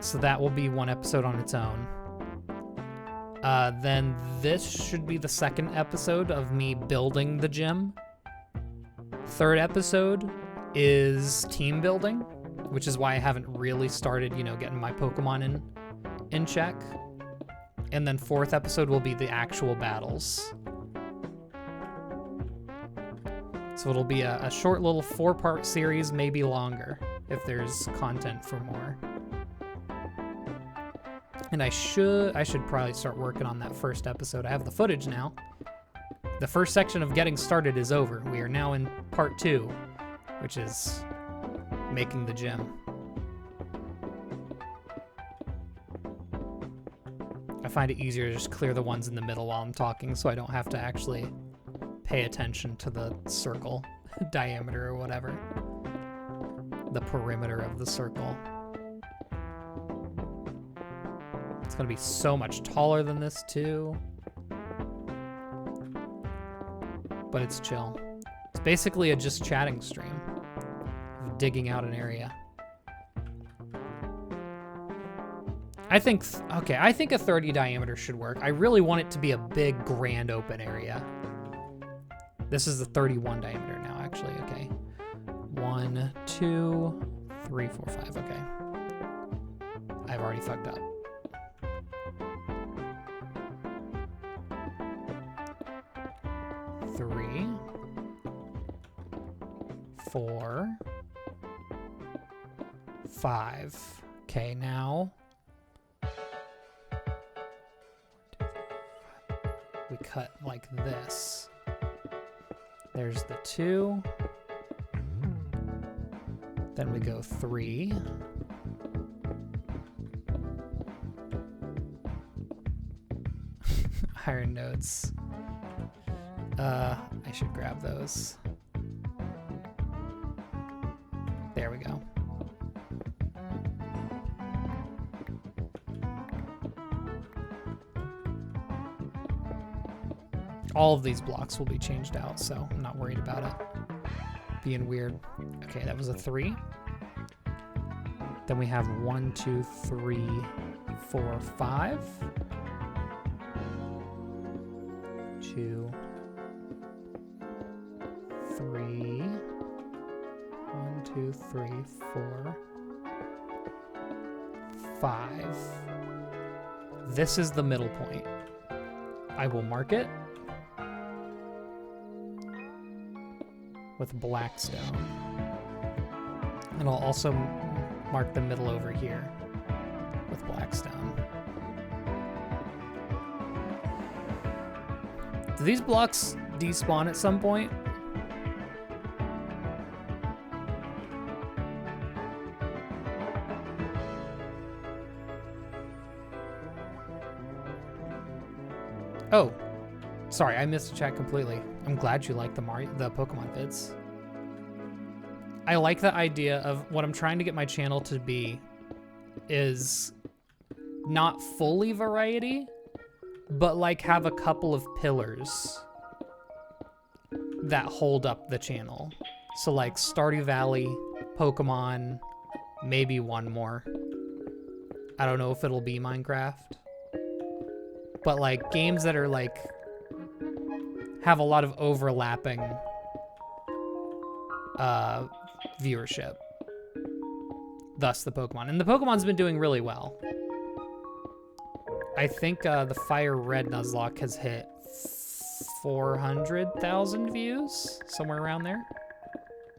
So that will be one episode on its own. Then this should be the 2nd episode of me building the gym. 3rd episode is team building, which is why I haven't really started, you know, getting my Pokemon in check. And then 4th episode will be the actual battles. So it'll be a short little 4-part series, maybe longer, if there's content for more. And I should probably start working on that 1st episode. I have the footage now. The first section of getting started is over. We are now in part 2, which is making the gym. I find it easier to just clear the ones in the middle while I'm talking so I don't have to actually pay attention to the circle diameter or whatever. The perimeter of the circle. It's gonna be so much taller than this too. But it's chill. It's basically a just chatting stream of digging out an area. I think a 30 diameter should work. I really want it to be a big, grand open area. This is the 31 diameter now, actually, okay. 1, 2, 3, 4, 5, okay. I've already fucked up. Three, 4, 5. Okay, now we cut like this. There's the 2. Then we go 3. Iron nodes. I should grab those. There we go. All of these blocks will be changed out, so I'm not worried about it being weird. Okay, that was a 3. Then we have 1, 2, 3, 4, 5. 2, 3. 1, 2, 3, 4, 5. This is the middle point. I will mark it with black stone. And I'll also mark the middle over here with black stone. Do these blocks despawn at some point? Oh, sorry, I missed the chat completely. I'm glad you like the Pokemon vids. I like the idea of what I'm trying to get my channel to be is not fully variety, but like have a couple of pillars that hold up the channel. So like Stardew Valley, Pokemon, maybe one more. I don't know if it'll be Minecraft. But like games that are like have a lot of overlapping viewership. Thus the Pokemon. And the Pokemon's been doing really well. I think the Fire Red Nuzlocke has hit 400,000 views, somewhere around there.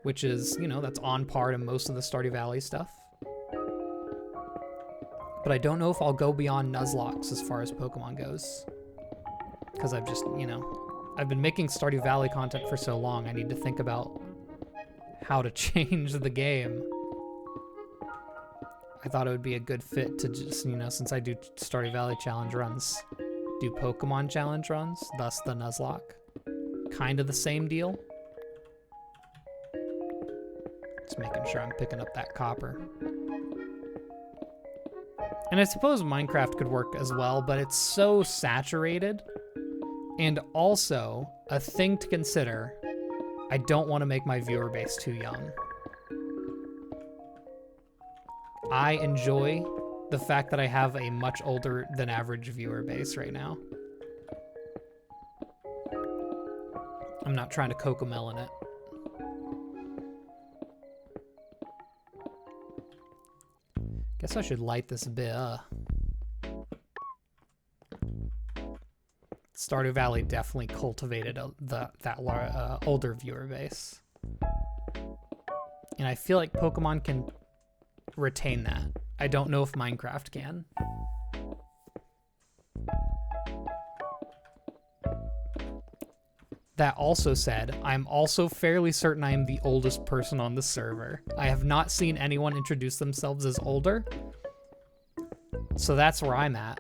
Which is, you know, that's on par to most of the Stardew Valley stuff. But I don't know if I'll go beyond Nuzlocks as far as Pokemon goes. Because I've just, you know, I've been making Stardew Valley content for so long, I need to think about how to change the game. I thought it would be a good fit to just, you know, since I do Stardew Valley challenge runs, do Pokemon challenge runs, thus the Nuzlocke. kind of the same deal. Just making sure I'm picking up that copper. And I suppose Minecraft could work as well, but it's so saturated. And also, a thing to consider, I don't want to make my viewer base too young. I enjoy the fact that I have a much older than average viewer base right now. I'm not trying to cocomelon it. Guess I should light this a bit. Stardew Valley definitely cultivated that older viewer base. And I feel like Pokemon can retain that. I don't know if Minecraft can. That also said, I'm also fairly certain I am the oldest person on the server. I have not seen anyone introduce themselves as older. So that's where I'm at.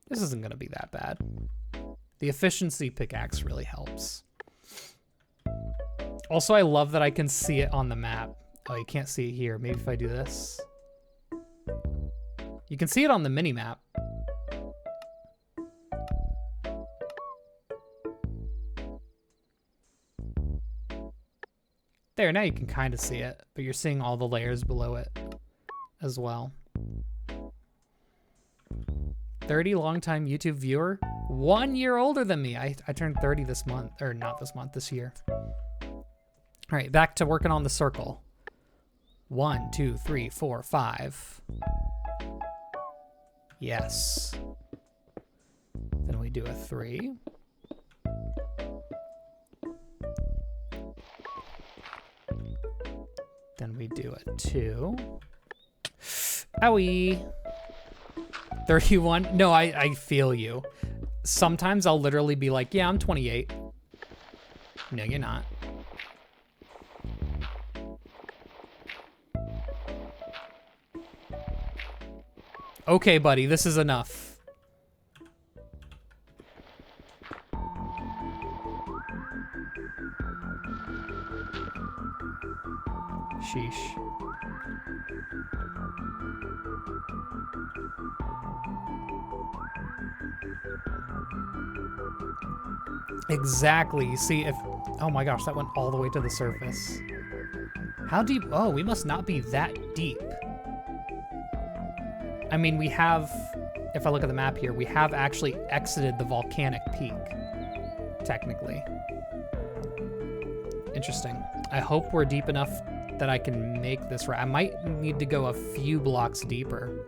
This isn't gonna be that bad. The efficiency pickaxe really helps. Also, I love that I can see it on the map. Oh, you can't see it here. Maybe if I do this. You can see it on the mini-map. There, now you can kind of see it, but you're seeing all the layers below it as well. 30 longtime YouTube viewer, 1 year older than me. I turned 30 this month, or not this month, this year. All right, back to working on the circle. 1, 2, 3, 4, 5. Yes. Then we do a 3. Then we do a 2. Owie. 31. No, I feel you. Sometimes I'll literally be like, yeah, I'm 28. No, you're not. Okay, buddy, this is enough. Sheesh. Exactly. See, if... Oh my gosh, that went all the way to the surface. How deep? Oh, we must not be that deep. I mean, we have... If I look at the map here, we have actually exited the volcanic peak. Technically. Interesting. I hope we're deep enough that I can make this right. I might need to go a few blocks deeper.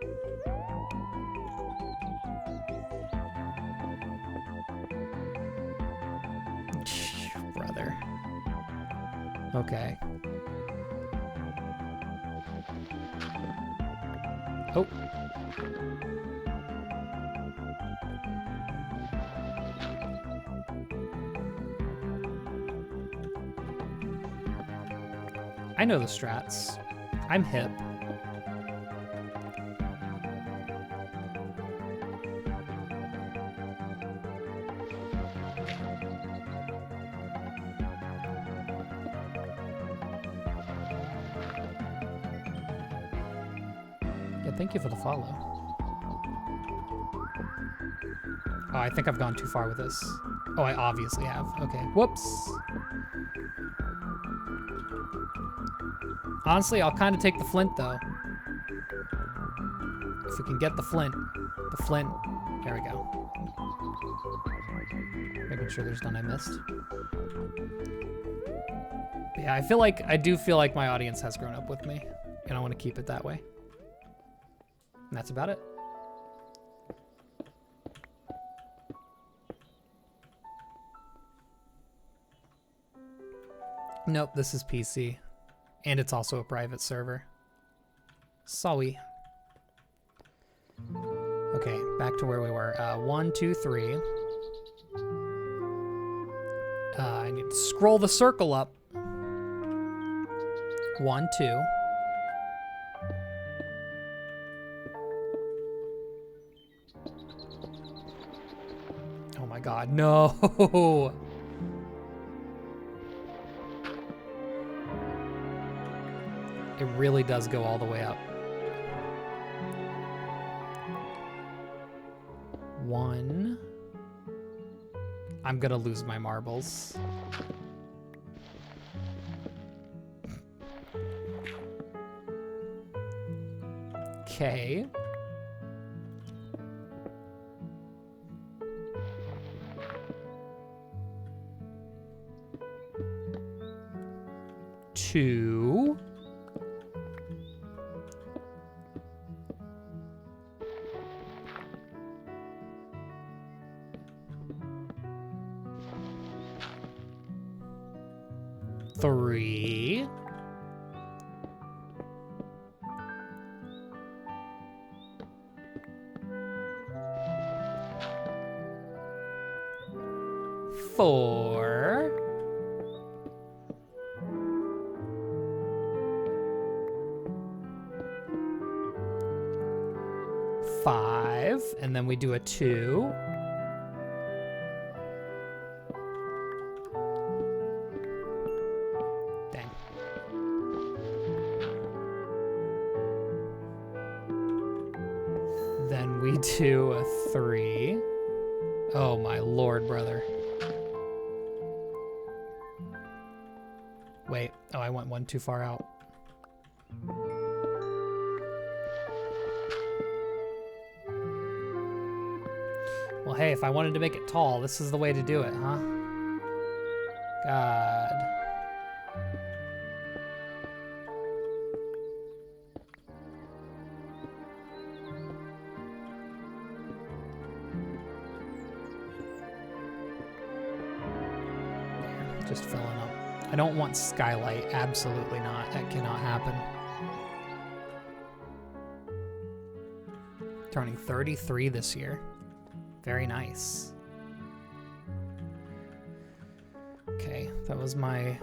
Brother. Okay. Oh. I know the strats. I'm hip. Yeah, thank you for the follow. Oh, I think I've gone too far with this. Oh, I obviously have. Okay, whoops. Honestly, I'll kind of take the flint, though. If we can get the flint. The flint. There we go. Making sure there's none I missed. But yeah, I do feel like my audience has grown up with me, and I want to keep it that way. And that's about it. Nope, this is PC. And it's also a private server. Sorry. Okay, back to where we were. 1, 2, 3. I need to scroll the circle up. 1, 2. my god, no! It really does go all the way up. 1. I'm gonna lose my marbles. Okay. Two. Three. Four. Five, and then we do a 2. Dang. Then we do a 3. Oh my lord, brother. Wait, oh, I went one too far out. Well, hey, if I wanted to make it tall, this is the way to do it, huh? God. There, just filling up. I don't want skylight. Absolutely not. That cannot happen. Turning 33 this year. Very nice. Okay, that was my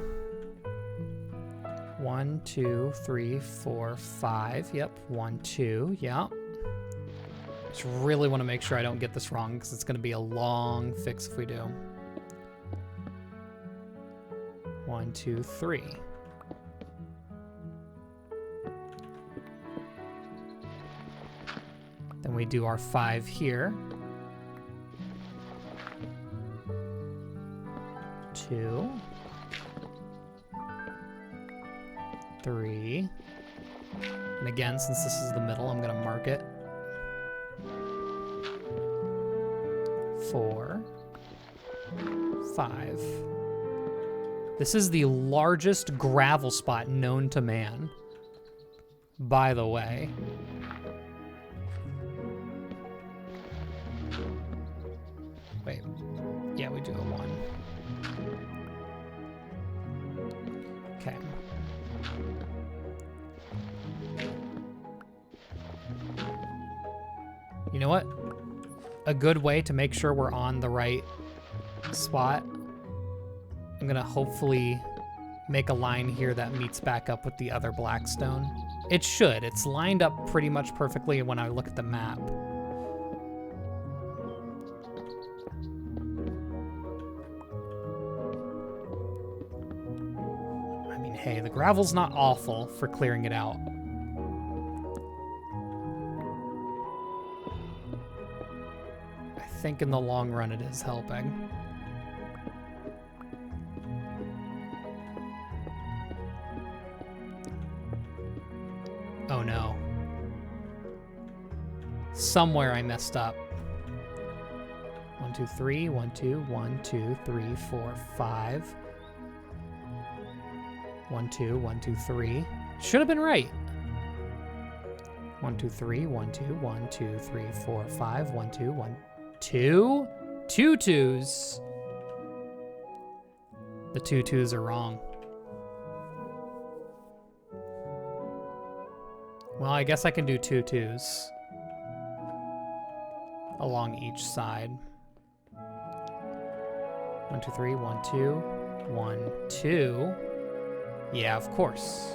1, 2, 3, 4, 5. Yep, 1, 2. Yep. Just really want to make sure I don't get this wrong because it's going to be a long fix if we do. 1, 2, 3. Then we do our 5 here. 2, 3, and again, since this is the middle, I'm gonna mark it. 4, 5. This is the largest gravel spot known to man, by the way. Wait, yeah, we do a 1. Okay. You know what? A good way to make sure we're on the right spot, I'm gonna hopefully make a line here that meets back up with the other black stone. It should. It's lined up pretty much perfectly when I look at the map. Hey, the gravel's not awful for clearing it out. I think in the long run it is helping. Oh no. Somewhere I messed up. 1, 2, 3, 1, 2, 1, 2, 3, 4, 5. 1, 2, 1, 2, 3. Should have been right. 1, 2, 3, 1, 2, 1, 2, 3, 4, 5, 1, 2, 1, 2. 2 2s. The 2 2s are wrong. Well, I guess I can do 2 2s along each side. 1, 2, 3, 1, 2, 1, 2. Yeah, of course.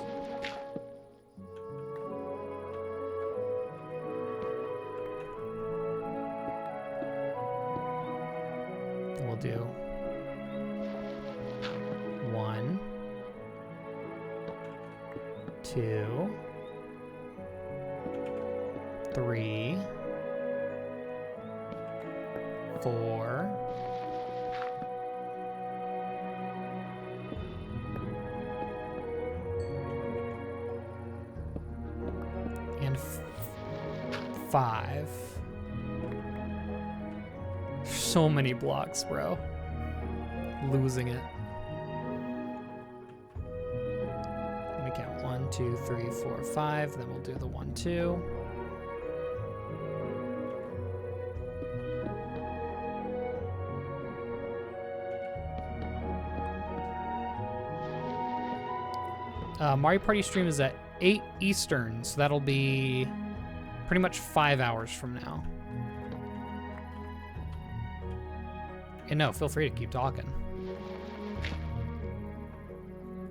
We'll do 1, 2, 3, 4, and 5. So many blocks, bro. Losing it. Let me count 1, 2, 3, 4, 5. Then we'll do the 1, 2. Mario Party stream is at 8 Eastern, so that'll be pretty much 5 hours from now. And no, feel free to keep talking.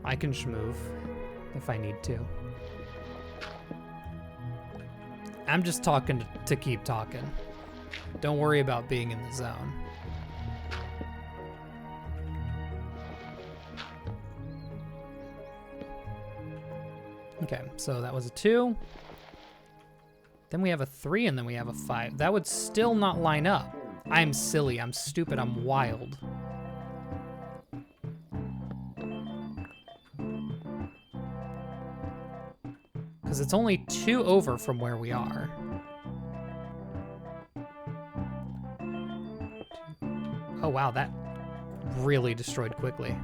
I can schmoove if I need to. I'm just talking to keep talking. Don't worry about being in the zone. Okay, so that was a 2. Then we have a 3, and then we have a 5. That would still not line up. I'm silly, I'm stupid, I'm wild. Because it's only 2 over from where we are. Oh wow, that really destroyed quickly.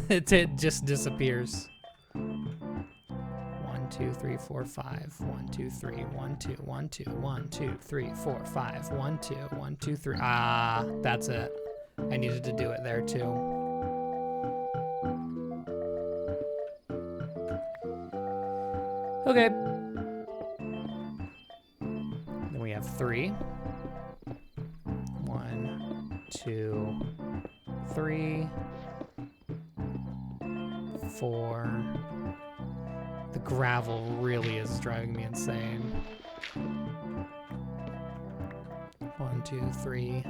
It just disappears. 1, 2, 3, 4, 5. 1, 2, 3. 1, 2, 1, 2, 1, 2, 3, 4, 5. 1, 2, 1, 2, 3. Ah, that's it. I needed to do it there too. Okay. Then we have 3. 1, 2, 3. 4. The gravel really is driving me insane. 1, 2, 3.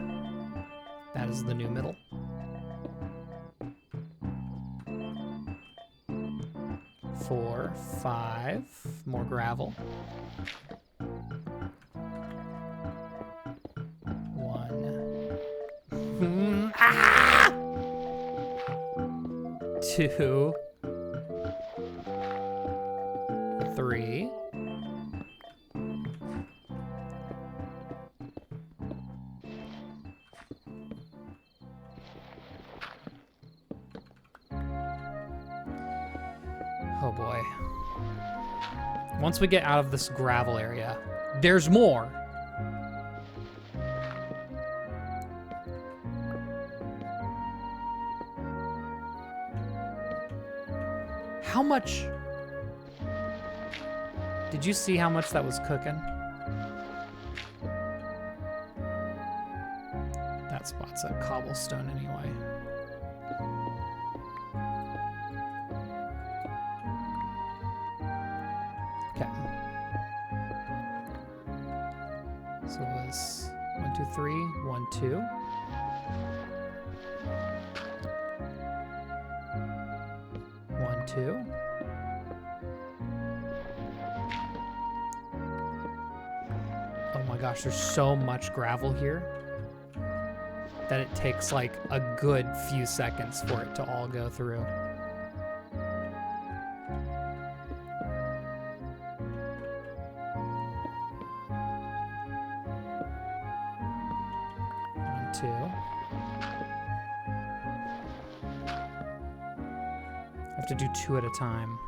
That is the new middle. 4, 5. More gravel. 1. Ah! 2. 3. Oh boy. Once we get out of this gravel area, there's more. How much? Did you see how much that was cooking? That spot's a cobblestone anyway. Okay. So it was 1, 2, 3, 1, 2. 1, 2. Oh my gosh, there's so much gravel here that it takes like a good few seconds for it to all go through. One, 2. I have to do 2 at a time.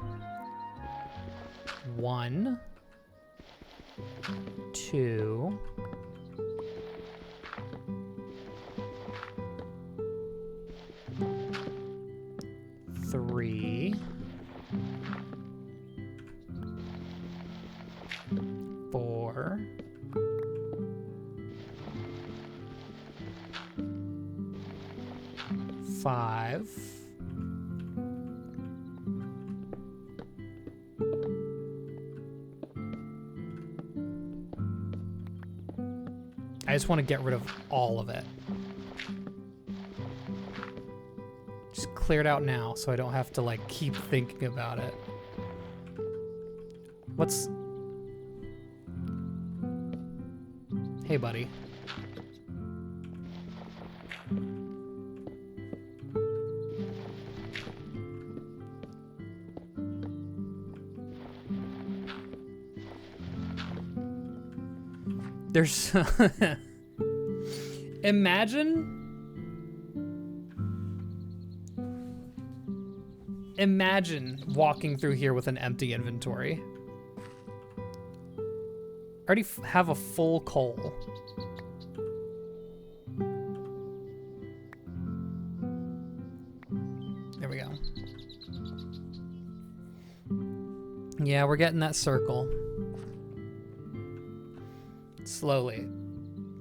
1, 2. 3. 4. 5. 6. I just want to get rid of all of it. Just clear it out now so I don't have to like keep thinking about it. What's... Hey, buddy. There's... Imagine walking through here with an empty inventory. I already have a full coal. There we go. Yeah, we're getting that circle. Slowly,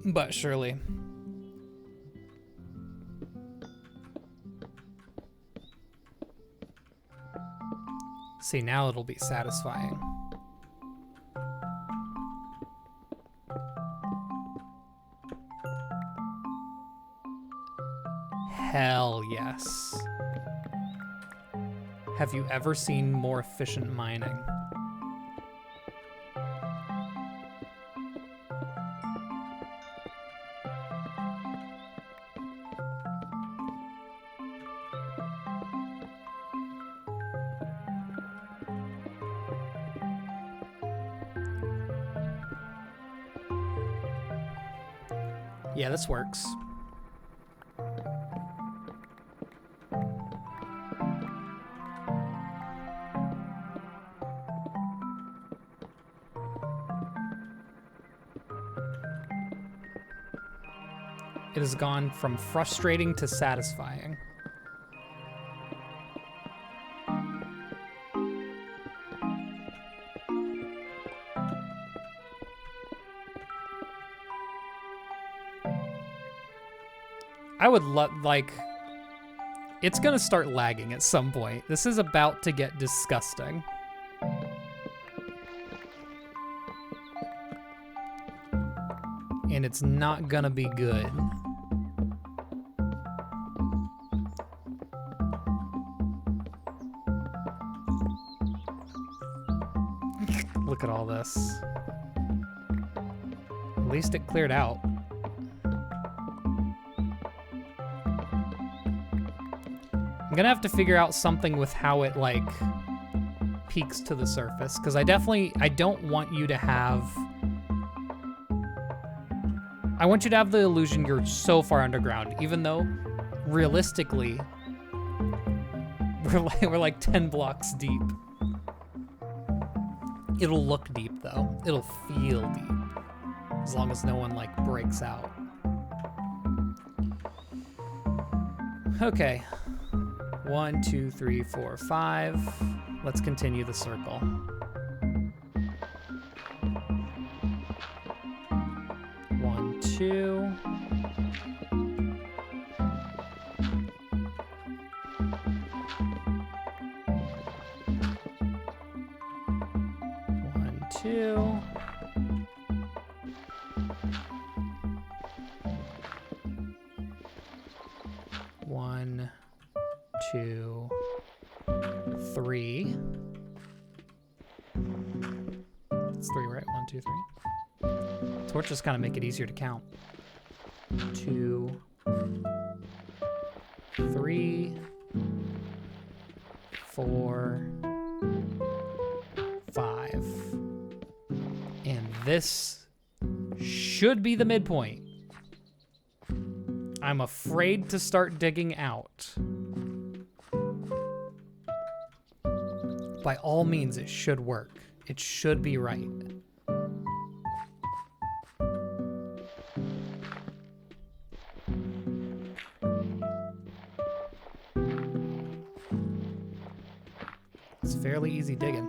but surely. See, now it'll be satisfying. Hell yes. Have you ever seen more efficient mining? Yeah, this works. It has gone from frustrating to satisfying. I would like, it's gonna start lagging at some point. This is about to get disgusting. And it's not gonna be good. Look at all this. At least it cleared out. I'm gonna have to figure out something with how it like peaks to the surface, because I don't want you to have, I want you to have the illusion you're so far underground, even though realistically we're like 10 blocks deep. It'll look deep though. It'll feel deep, as long as no one like breaks out. Okay. 1, 2, 3, 4, 5. Let's continue the circle. One, two. One, two. One, 2, 3. It's 3, right? 1, 2, 3. Torches kind of make it easier to count. 2, 3, 4, 5. And this should be the midpoint. I'm afraid to start digging out. By all means, it should work. It should be right. It's fairly easy digging.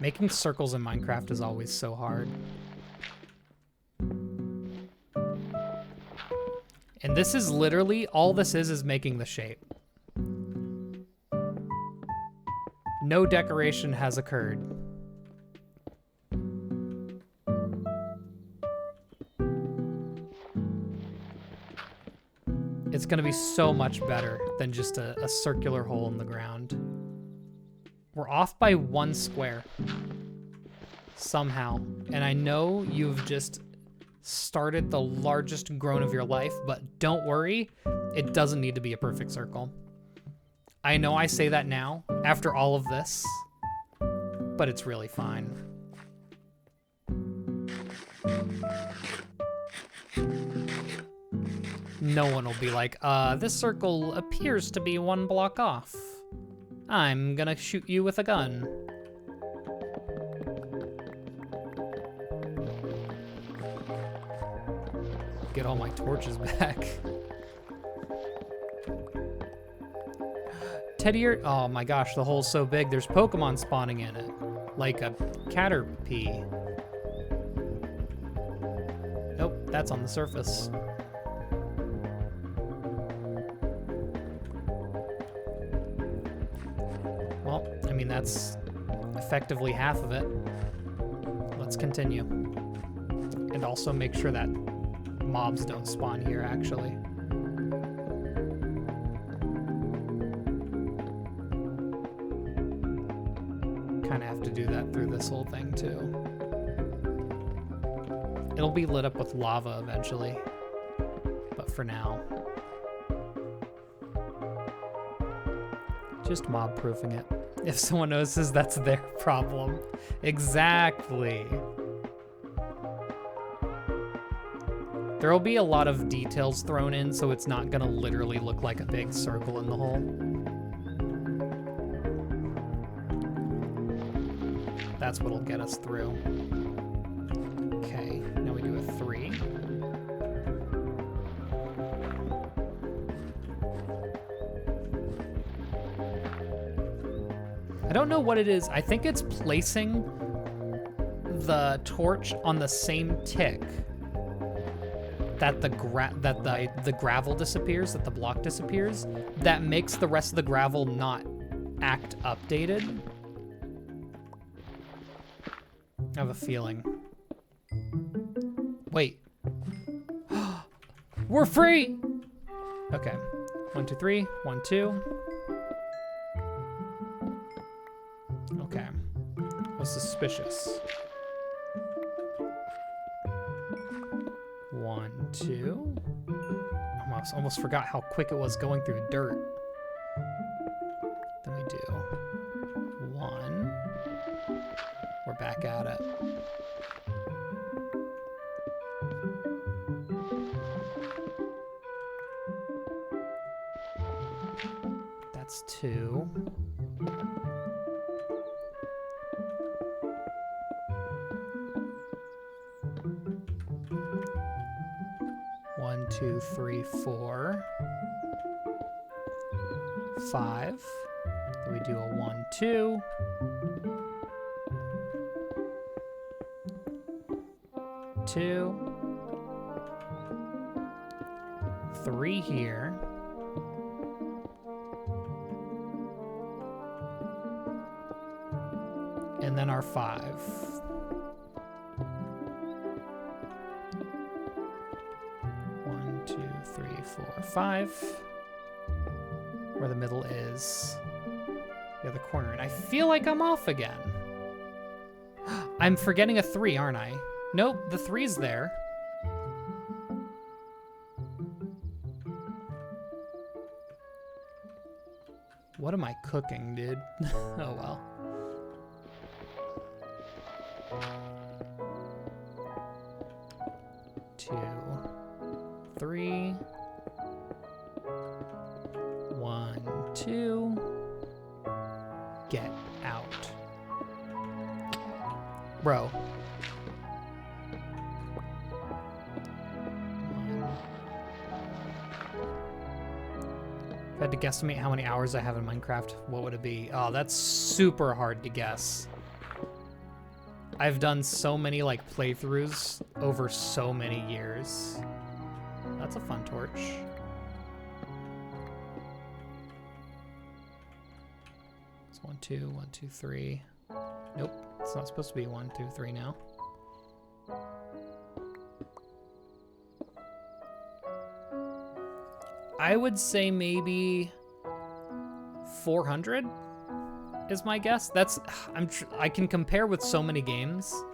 Making circles in Minecraft is always so hard. And this is literally, all this is making the shape. No decoration has occurred. It's gonna be so much better than just a circular hole in the ground. We're off by 1 square. Somehow. And I know you've just started the largest groan of your life, but don't worry, it doesn't need to be a perfect circle. I know I say that now, after all of this, but it's really fine. No one will be like, this circle appears to be 1 block off. I'm gonna shoot you with a gun. Get all my torches back. Teddy, oh my gosh, the hole's so big, there's Pokemon spawning in it. Like a Caterpie. Nope, that's on the surface. Well, I mean, that's effectively half of it. Let's continue. And also make sure that mobs don't spawn here, actually. Kind of have to do that through this whole thing, too. It'll be lit up with lava eventually, but for now, just mob-proofing it. If someone notices, that's their problem. Exactly. There'll be a lot of details thrown in, so it's not gonna literally look like a big circle in the hole. That's what'll get us through. Okay, now we do a 3. I don't know what it is. I think it's placing the torch on the same tick that the gravel disappears, that the block disappears, that makes the rest of the gravel not act updated. I have a feeling. Wait. We're free! Okay. 1, 2, 3. 1, 2. Okay. I was suspicious. 1, 2. Almost forgot how quick it was going through dirt. Then we do 1. We're back at it. That's 2. One, 2, 3, 4. 5. Then we do a 1, 2. 2. 3 here. And then our 5. 1, 2, 3, 4, 5. Where the middle is the other corner. And I feel like I'm off again. I'm forgetting a 3, aren't I? Nope, the 3's there. What am I cooking, dude? Oh well. Two, 3. 1, 2. Get out. Bro. 1. If I had to guesstimate how many hours I have in Minecraft, what would it be? Oh, that's super hard to guess. I've done so many like playthroughs over so many years. That's a fun torch. It's 1, 2, 1, 2, 3. Nope, it's not supposed to be 1, 2, 3 now. I would say maybe 400 is my guess. That's I can compare with so many games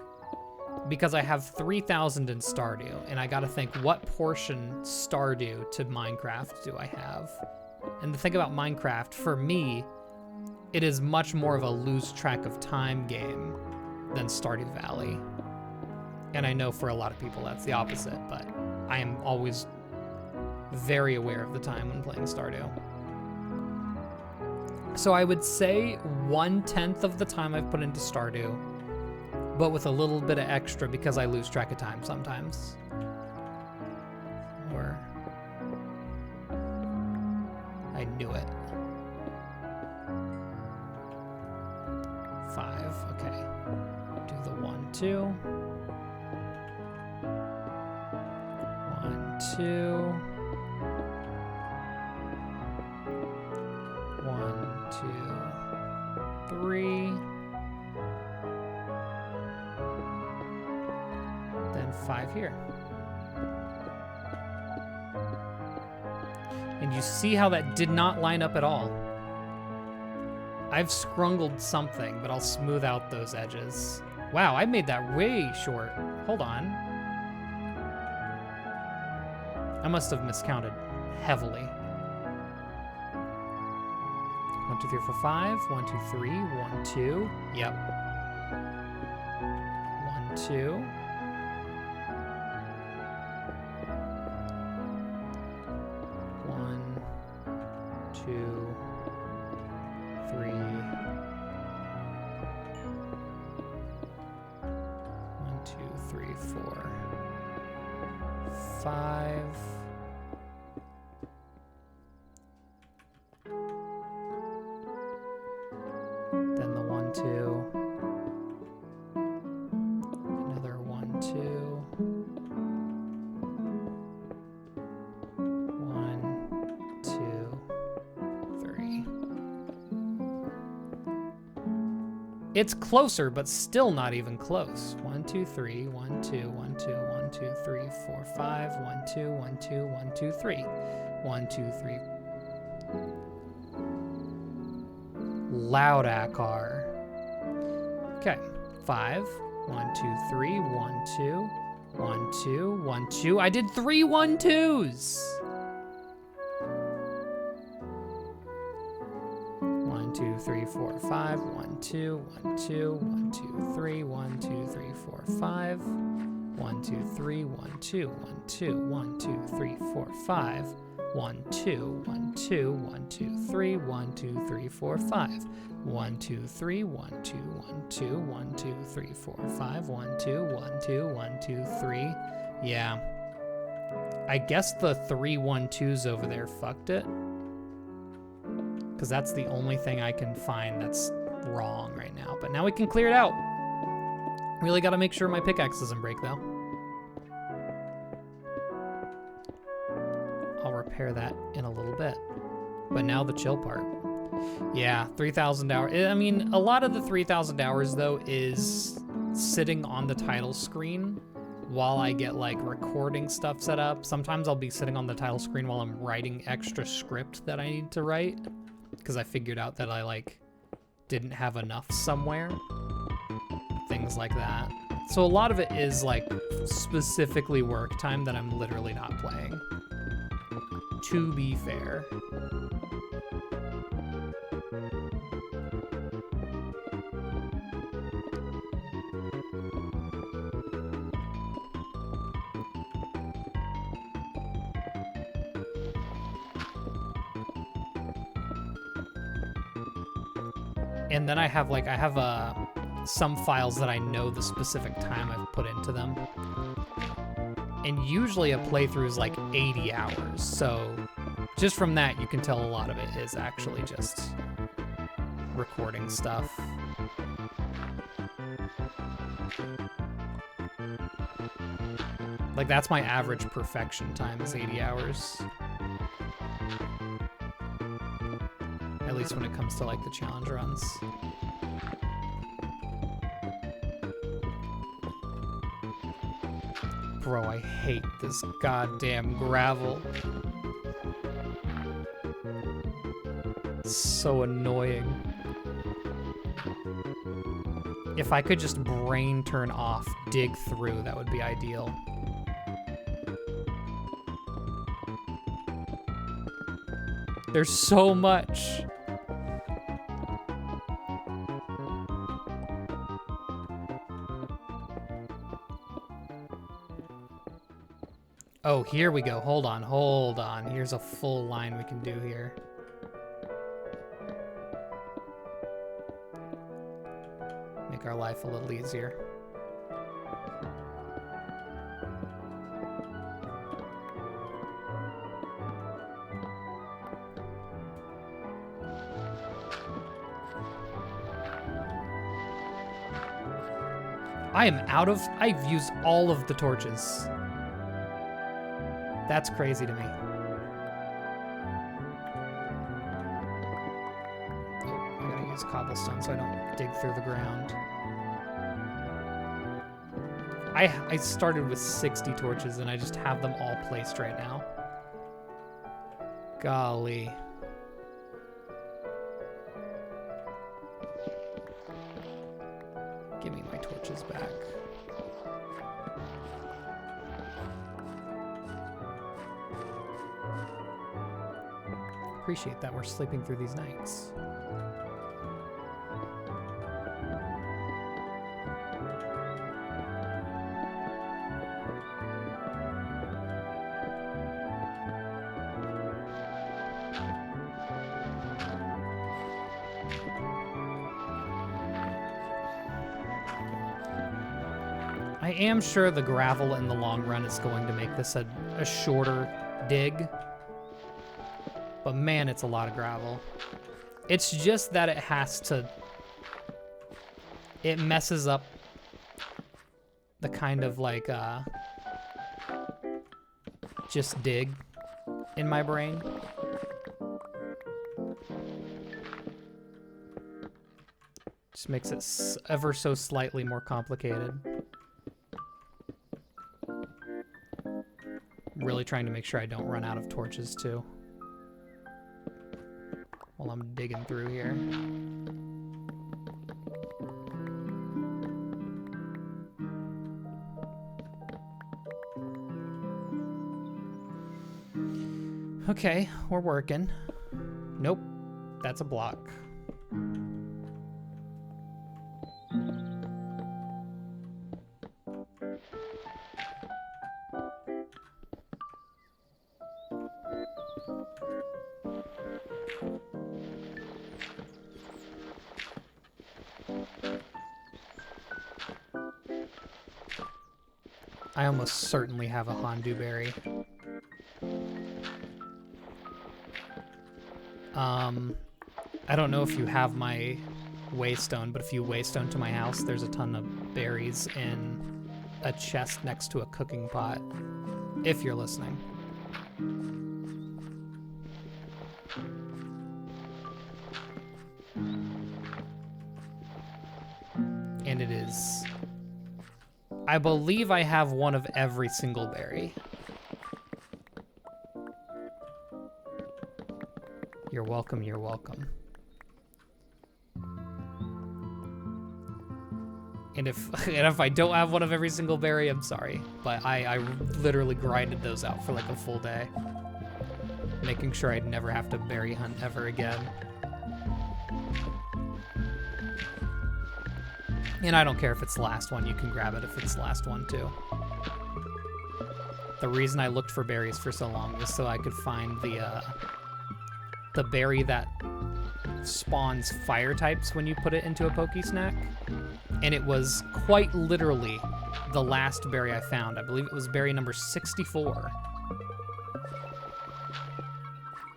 because I have 3,000 in Stardew, and I gotta think what portion Stardew to Minecraft do I have? And the thing about Minecraft, for me, it is much more of a lose track of time game than Stardew Valley. And I know for a lot of people that's the opposite, but I am always very aware of the time when playing Stardew. So I would say 1/10 of the time I've put into Stardew, but with a little bit of extra because I lose track of time sometimes. Or I knew it. 5, okay. Do the 1, 2. 1, 2. 1, 2, 3. Then 5 here. And you see how that did not line up at all. I've scrungled something, but I'll smooth out those edges. Wow, I made that way short. Hold on. I must have miscounted heavily. 1, 2, 3, 4, 5. 1, 2, 3. 1, 2. Yep. 1, 2. 1, 2, 3. 1, 2, 3, 4, 5. Then the 1, 2. Another 1, 2. 1, 2, 3. It's closer, but still not even close. 1, 2, 3. 1, 2, 1, 2, 1, 2, 3, 4, 5. 1, 2, 1, 2, 1, 2, 3. 1, 2, 3. Loud Akar. Okay, 5. 1, 2, 3. 1, 2. 1, 2. 1, 2. I did 3 1, 2s. 1, 2, 3, 4, 5. 1, 2. 1, 2. 1, 2, 3. 1, 2, 3, 4, 5. 1, 2, 3. 1, 2. 1, 2. 1, 2, 3, 4, 5. 1, 2, 1, 2, 1, 2, 3, 1, 2, 3, 4, 5. 1, 2, 3, 1, 2, 1, 2, 1, 2, 3, 4, 5. 1, 2, 1, 2, 1, 2, 3. Yeah. I guess the 3 1, 2s over there fucked it. Because that's the only thing I can find that's wrong right now. But now we can clear it out. Really got to make sure my pickaxe doesn't break, though. I'll repair that in a little bit. But now the chill part. Yeah, 3,000 hours. I mean, a lot of the 3,000 hours, though, is sitting on the title screen while I get, like, recording stuff set up. Sometimes I'll be sitting on the title screen while I'm writing extra script that I need to write. Because I figured out that I, like, didn't have enough somewhere. Things like that. So a lot of it is, like, specifically work time that I'm literally not playing. To be fair. And then I have some files that I know the specific time I've put into them. And usually a playthrough is like 80 hours. So just from that, you can tell a lot of it is actually just recording stuff. Like, that's my average perfection time is 80 hours. At least when it comes to, like, the challenge runs. Bro, I hate this goddamn gravel. It's so annoying. If I could just brain turn off, dig through, that would be ideal. There's so much. Oh, here we go. Hold on, hold on. Here's a full line we can do here. Make our life a little easier. I've used all of the torches. That's crazy to me. Oh, I gotta use cobblestone so I don't dig through the ground. I started with 60 torches and I just have them all placed right now. Golly. Give me my torches back. Appreciate that we're sleeping through these nights. I am sure the gravel in the long run is going to make this a shorter dig. But man, it's a lot of gravel. It's just that it has to... It messes up the kind of like, just dig in my brain. Just makes it ever so slightly more complicated. Really trying to make sure I don't run out of torches too. While I'm digging through here. Okay, we're working. Nope, that's a block. I almost certainly have a Hondu berry. I don't know if you have my waystone, but if you waystone to my house, there's a ton of berries in a chest next to a cooking pot, if you're listening. And it is... I believe I have one of every single berry. You're welcome, you're welcome. And if I don't have one of every single berry, I'm sorry. But I literally grinded those out for like a full day. Making sure I'd never have to berry hunt ever again. And I don't care if it's the last one, you can grab it if it's the last one too. The reason I looked for berries for so long was so I could find the berry that spawns fire types when you put it into a Poke Snack. And it was quite literally the last berry I found. I believe it was berry number 64.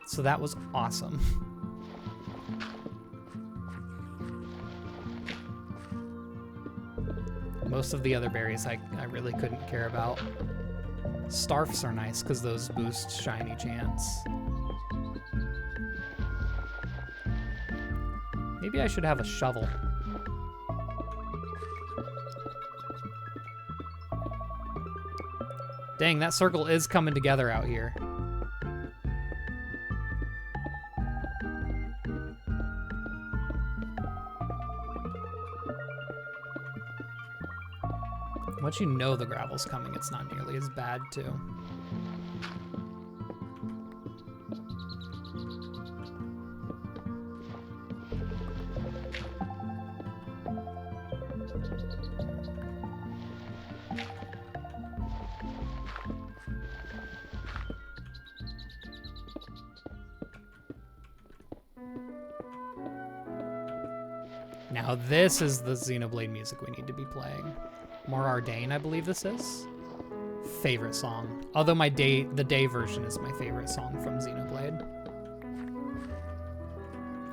So that was awesome. Most of the other berries I really couldn't care about. Starfs are nice because those boost shiny chance. Maybe I should have a shovel. Dang, that circle is coming together out here. Once you know the gravel's coming, it's not nearly as bad, too. Now this is the Xenoblade music we need to be playing. More Ardain, I believe this is. Favorite song. Although the day version is my favorite song from Xenoblade.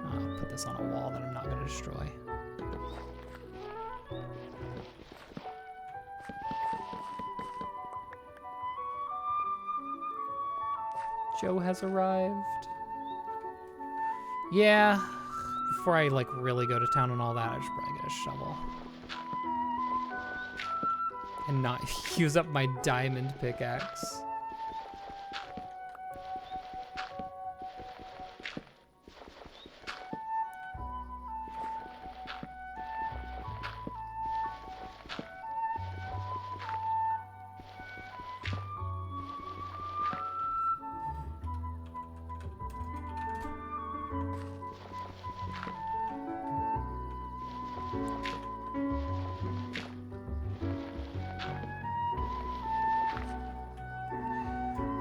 I'll put this on a wall that I'm not going to destroy. Joe has arrived. Yeah, before I like really go to town and all that, I should probably get a shovel. And not use up my diamond pickaxe.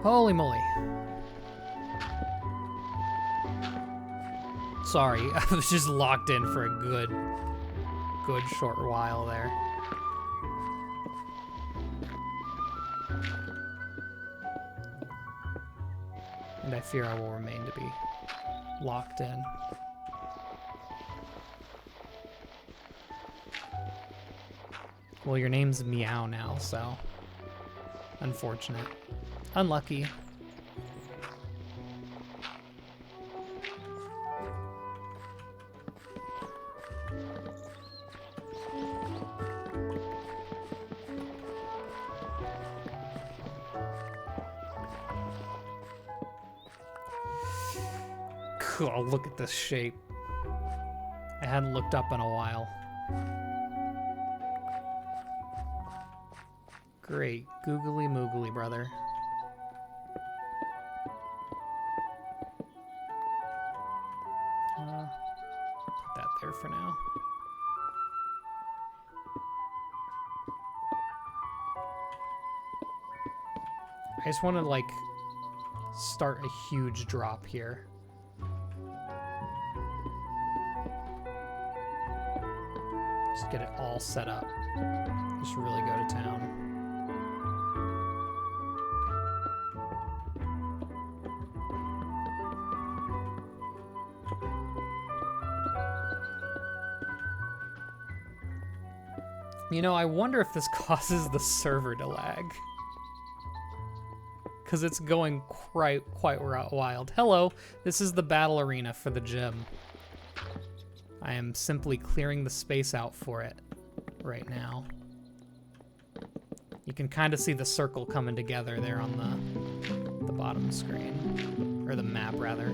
Holy moly. Sorry, I was just locked in for a good short while there. And I fear I will remain to be locked in. Well, your name's Meow now, so unfortunate. Unlucky. Cool, look at this shape. I hadn't looked up in a while. Great, googly moogly, brother. Put that there for now. I just want to like start a huge drop here. Just get it all set up. Just really go to town. You know, I wonder if this causes the server to lag. Because it's going quite wild. Hello, this is the battle arena for the gym. I am simply clearing the space out for it right now. You can kind of see the circle coming together there on the bottom screen. Or the map, rather.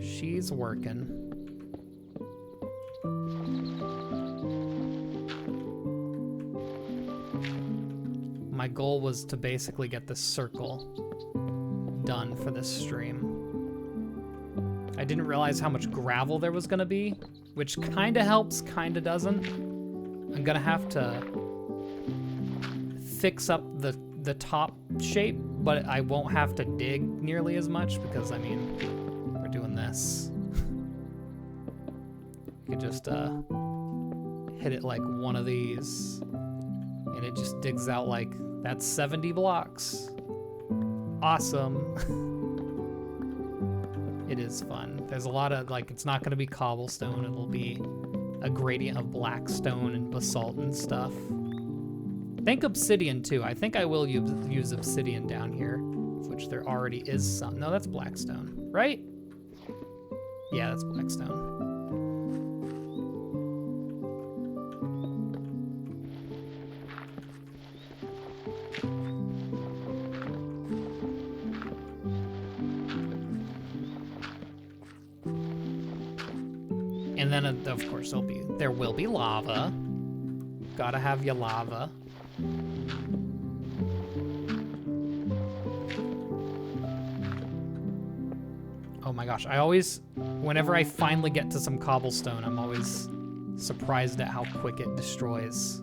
She's working. My goal was to basically get this circle done for this stream. I didn't realize how much gravel there was gonna be, which kinda helps, kinda doesn't. I'm gonna have to fix up the top shape, but I won't have to dig nearly as much because, I mean, we're doing this. You could just hit it like one of these, and it just digs out like, that's 70 blocks. Awesome. It is fun. There's a lot of, like, it's not going to be cobblestone. It'll be a gradient of black stone and basalt and stuff. Think obsidian, too. I think I will use obsidian down here, which there already is some. No, that's blackstone, right? Yeah, that's blackstone. And then, of course, there will be lava. Gotta have your lava. Oh my gosh, whenever I finally get to some cobblestone, I'm always surprised at how quick it destroys.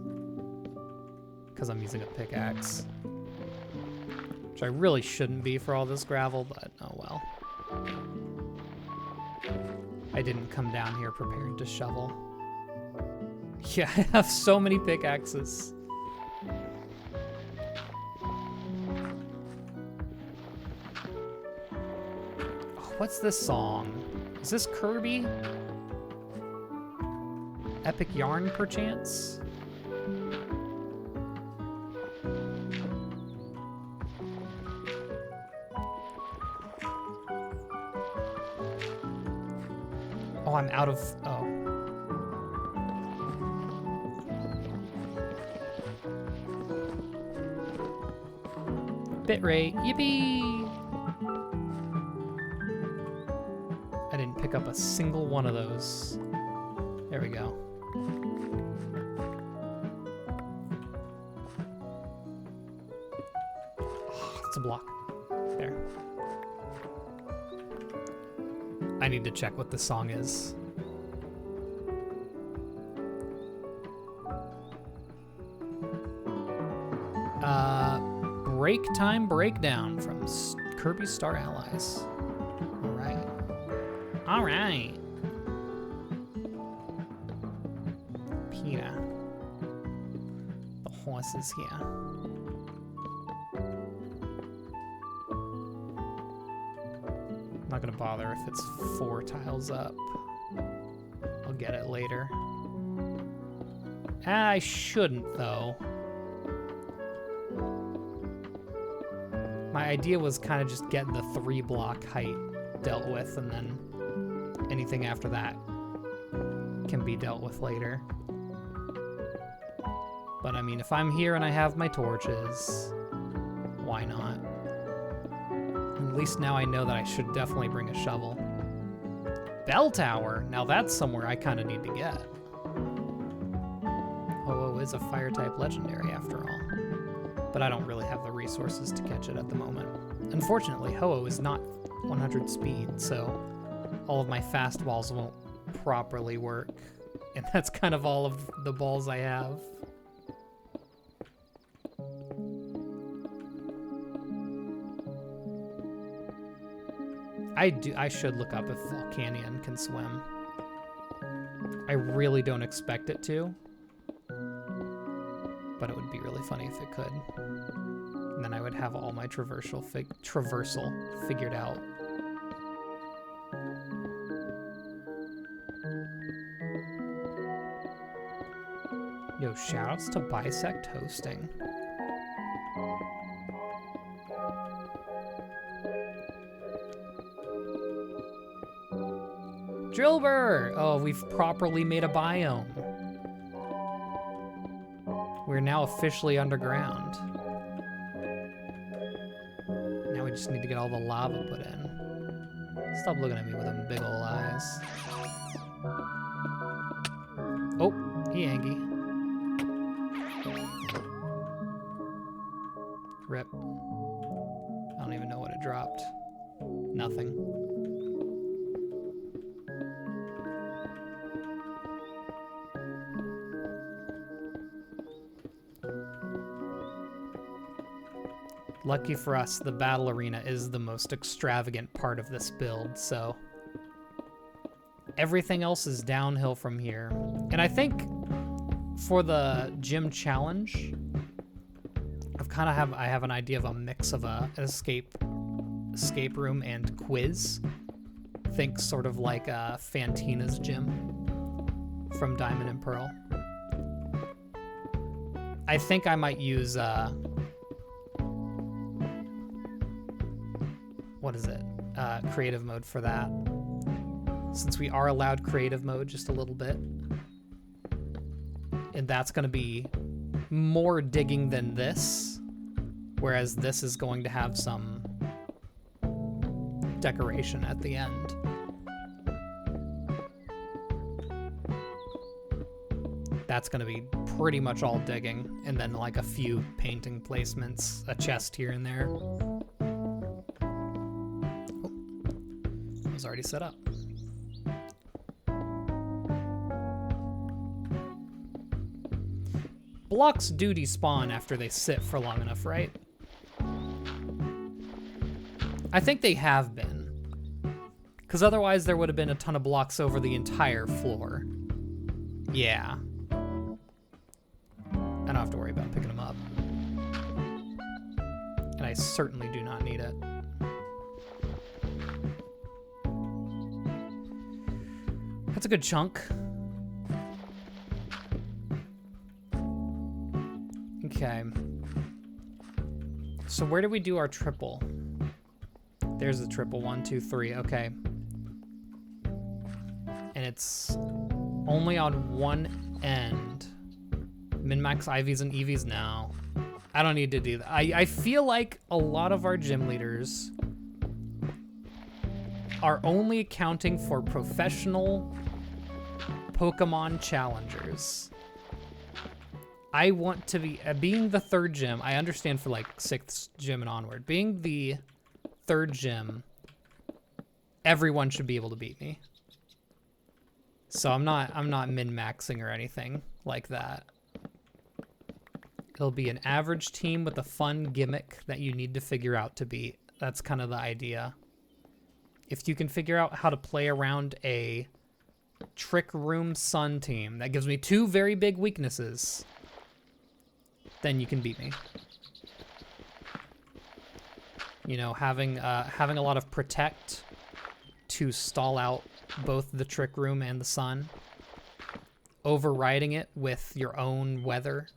Because I'm using a pickaxe. Which I really shouldn't be for all this gravel, but oh well. I didn't come down here prepared to shovel. Yeah, I have so many pickaxes. Oh, what's this song? Is this Kirby? Epic Yarn, perchance? Oh, I'm out of... Oh. Bitrate. Yippee! I didn't pick up a single one of those. There we go. Oh, it's a block. There. I need to check what the song is. Break Time Breakdown from Kirby Star Allies. All right. All right. Pina. The horse is here. Not gonna bother if it's 4 tiles up. I'll get it later. I shouldn't, though. My idea was kind of just getting the 3-block height dealt with, and then anything after that can be dealt with later. But I mean, if I'm here and I have my torches, why not? At least now I know that I should definitely bring a shovel. Bell Tower! Now that's somewhere I kind of need to get. Ho-Oh is a fire-type legendary after all. But I don't really have the resources to catch it at the moment. Unfortunately, Ho-Oh is not 100 speed, so all of my fast balls won't properly work. And that's kind of all of the balls I have. I should look up if Volcanion can swim. I really don't expect it to. But it would be really funny if it could. And then I would have all my traversal figured out. Yo, shoutouts to Bisect Hosting. Drilbur! Oh, we've properly made a biome. We're now officially underground. Now we just need to get all the lava put in. Stop looking at me with them big ol' eyes. Oh, he Angie. Rip. I don't even know what it dropped. Nothing. Lucky for us, the battle arena is the most extravagant part of this build, so everything else is downhill from here. And I think for the gym challenge, I have an idea of a mix of an escape room and quiz. Think sort of like Fantina's gym from Diamond and Pearl. I think I might use, what is it? Creative mode for that. Since we are allowed creative mode just a little bit. And that's going to be more digging than this. Whereas this is going to have some decoration at the end. That's going to be pretty much all digging, and then like a few painting placements, a chest here and there. Oh, it was already set up. Blocks do despawn after they sit for long enough, right? I think they have been. Because otherwise there would have been a ton of blocks over the entire floor. Yeah. I don't have to worry about picking them up. And I certainly do not need it. That's a good chunk. Okay. So where do we do our triple? There's the triple. 1, 2, 3. Okay. And it's only on one end. Min-max IVs and EVs? No. I don't need to do that. I feel like a lot of our gym leaders are only accounting for professional Pokemon challengers. I want to be, being the third gym, I understand for like 6th gym and onward. Being the third gym, everyone should be able to beat me. So I'm not min-maxing or anything like that. It'll be an average team with a fun gimmick that you need to figure out to beat. That's kind of the idea. If you can figure out how to play around a Trick Room Sun team that gives me 2 very big weaknesses, then you can beat me. You know, having a lot of Protect to stall out both the Trick Room and the Sun. Overriding it with your own weather.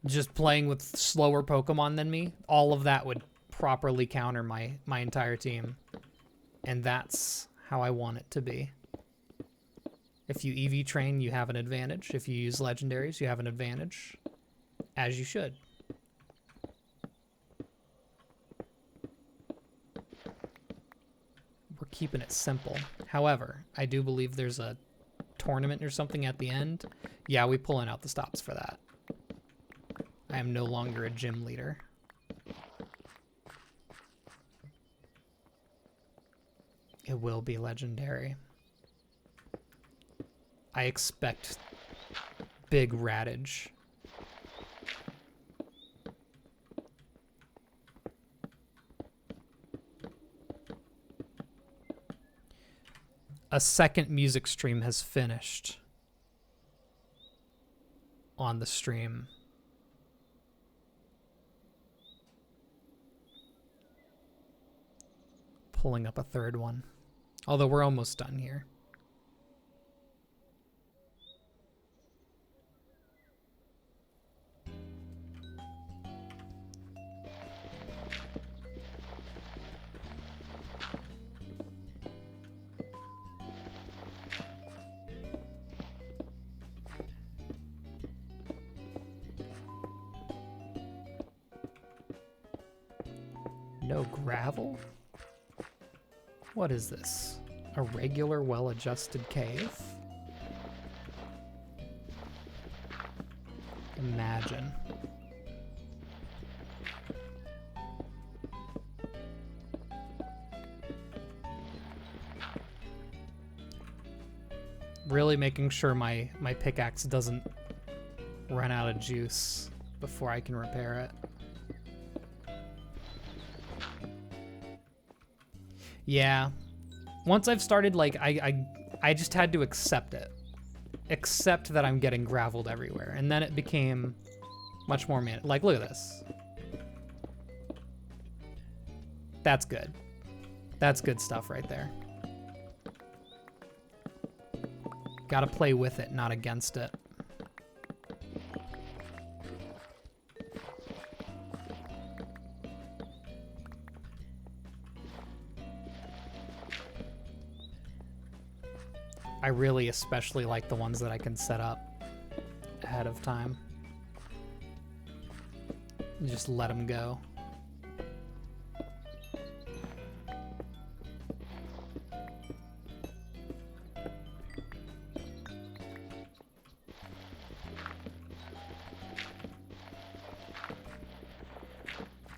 Just playing with slower Pokemon than me. All of that would properly counter my entire team. And that's how I want it to be. If you EV train, you have an advantage. If you use legendaries, you have an advantage. As you should. We're keeping it simple. However, I do believe there's a tournament or something at the end. Yeah, we pulling out the stops for that. I am no longer a gym leader. It will be legendary. I expect big Radage. A second music stream has finished on the stream. Pulling up a third one. Although we're almost done here. No gravel? What is this? A regular, well-adjusted cave? Imagine. Really making sure my pickaxe doesn't run out of juice before I can repair it. Yeah. Once I've started, like, I just had to accept it. Accept that I'm getting graveled everywhere. And then it became much more like, look at this. That's good. That's good stuff right there. Gotta play with it, not against it. I really especially like the ones that I can set up ahead of time. And just let them go.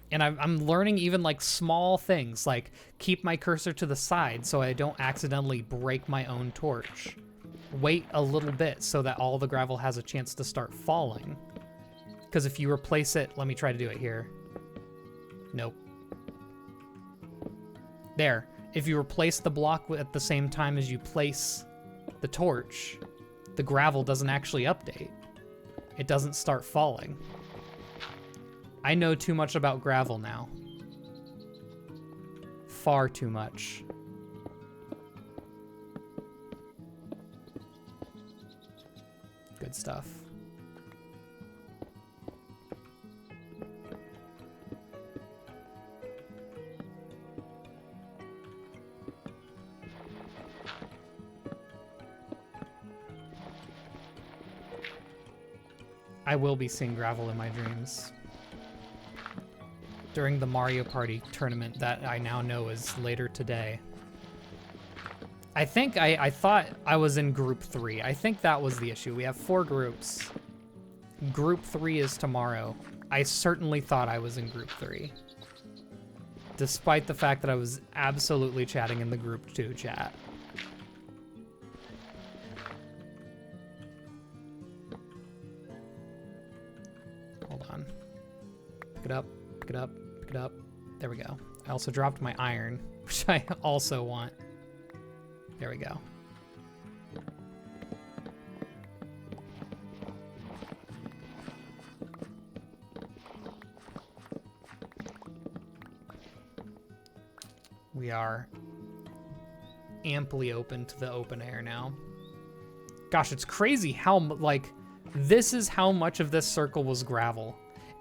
And I'm learning even like small things, like keep my cursor to the side so I don't accidentally break my own torch. Wait a little bit so that all the gravel has a chance to start falling. Because if you replace it, let me try to do it here. Nope. There. If you replace the block at the same time as you place the torch, the gravel doesn't actually update. It doesn't start falling. I know too much about gravel now. Far too much. Good stuff. I will be seeing gravel in my dreams. During the Mario Party tournament that I now know is later today. I think I thought I was in group 3. I think that was the issue. We have 4 groups. Group 3 is tomorrow. I certainly thought I was in group 3. Despite the fact that I was absolutely chatting in the group 2 chat. Hold on. Pick it up, pick it up. Pick it up. There we go. I also dropped my iron, which I also want. There we go. We are amply open to the open air now. Gosh, it's crazy how, like, this is how much of this circle was gravel.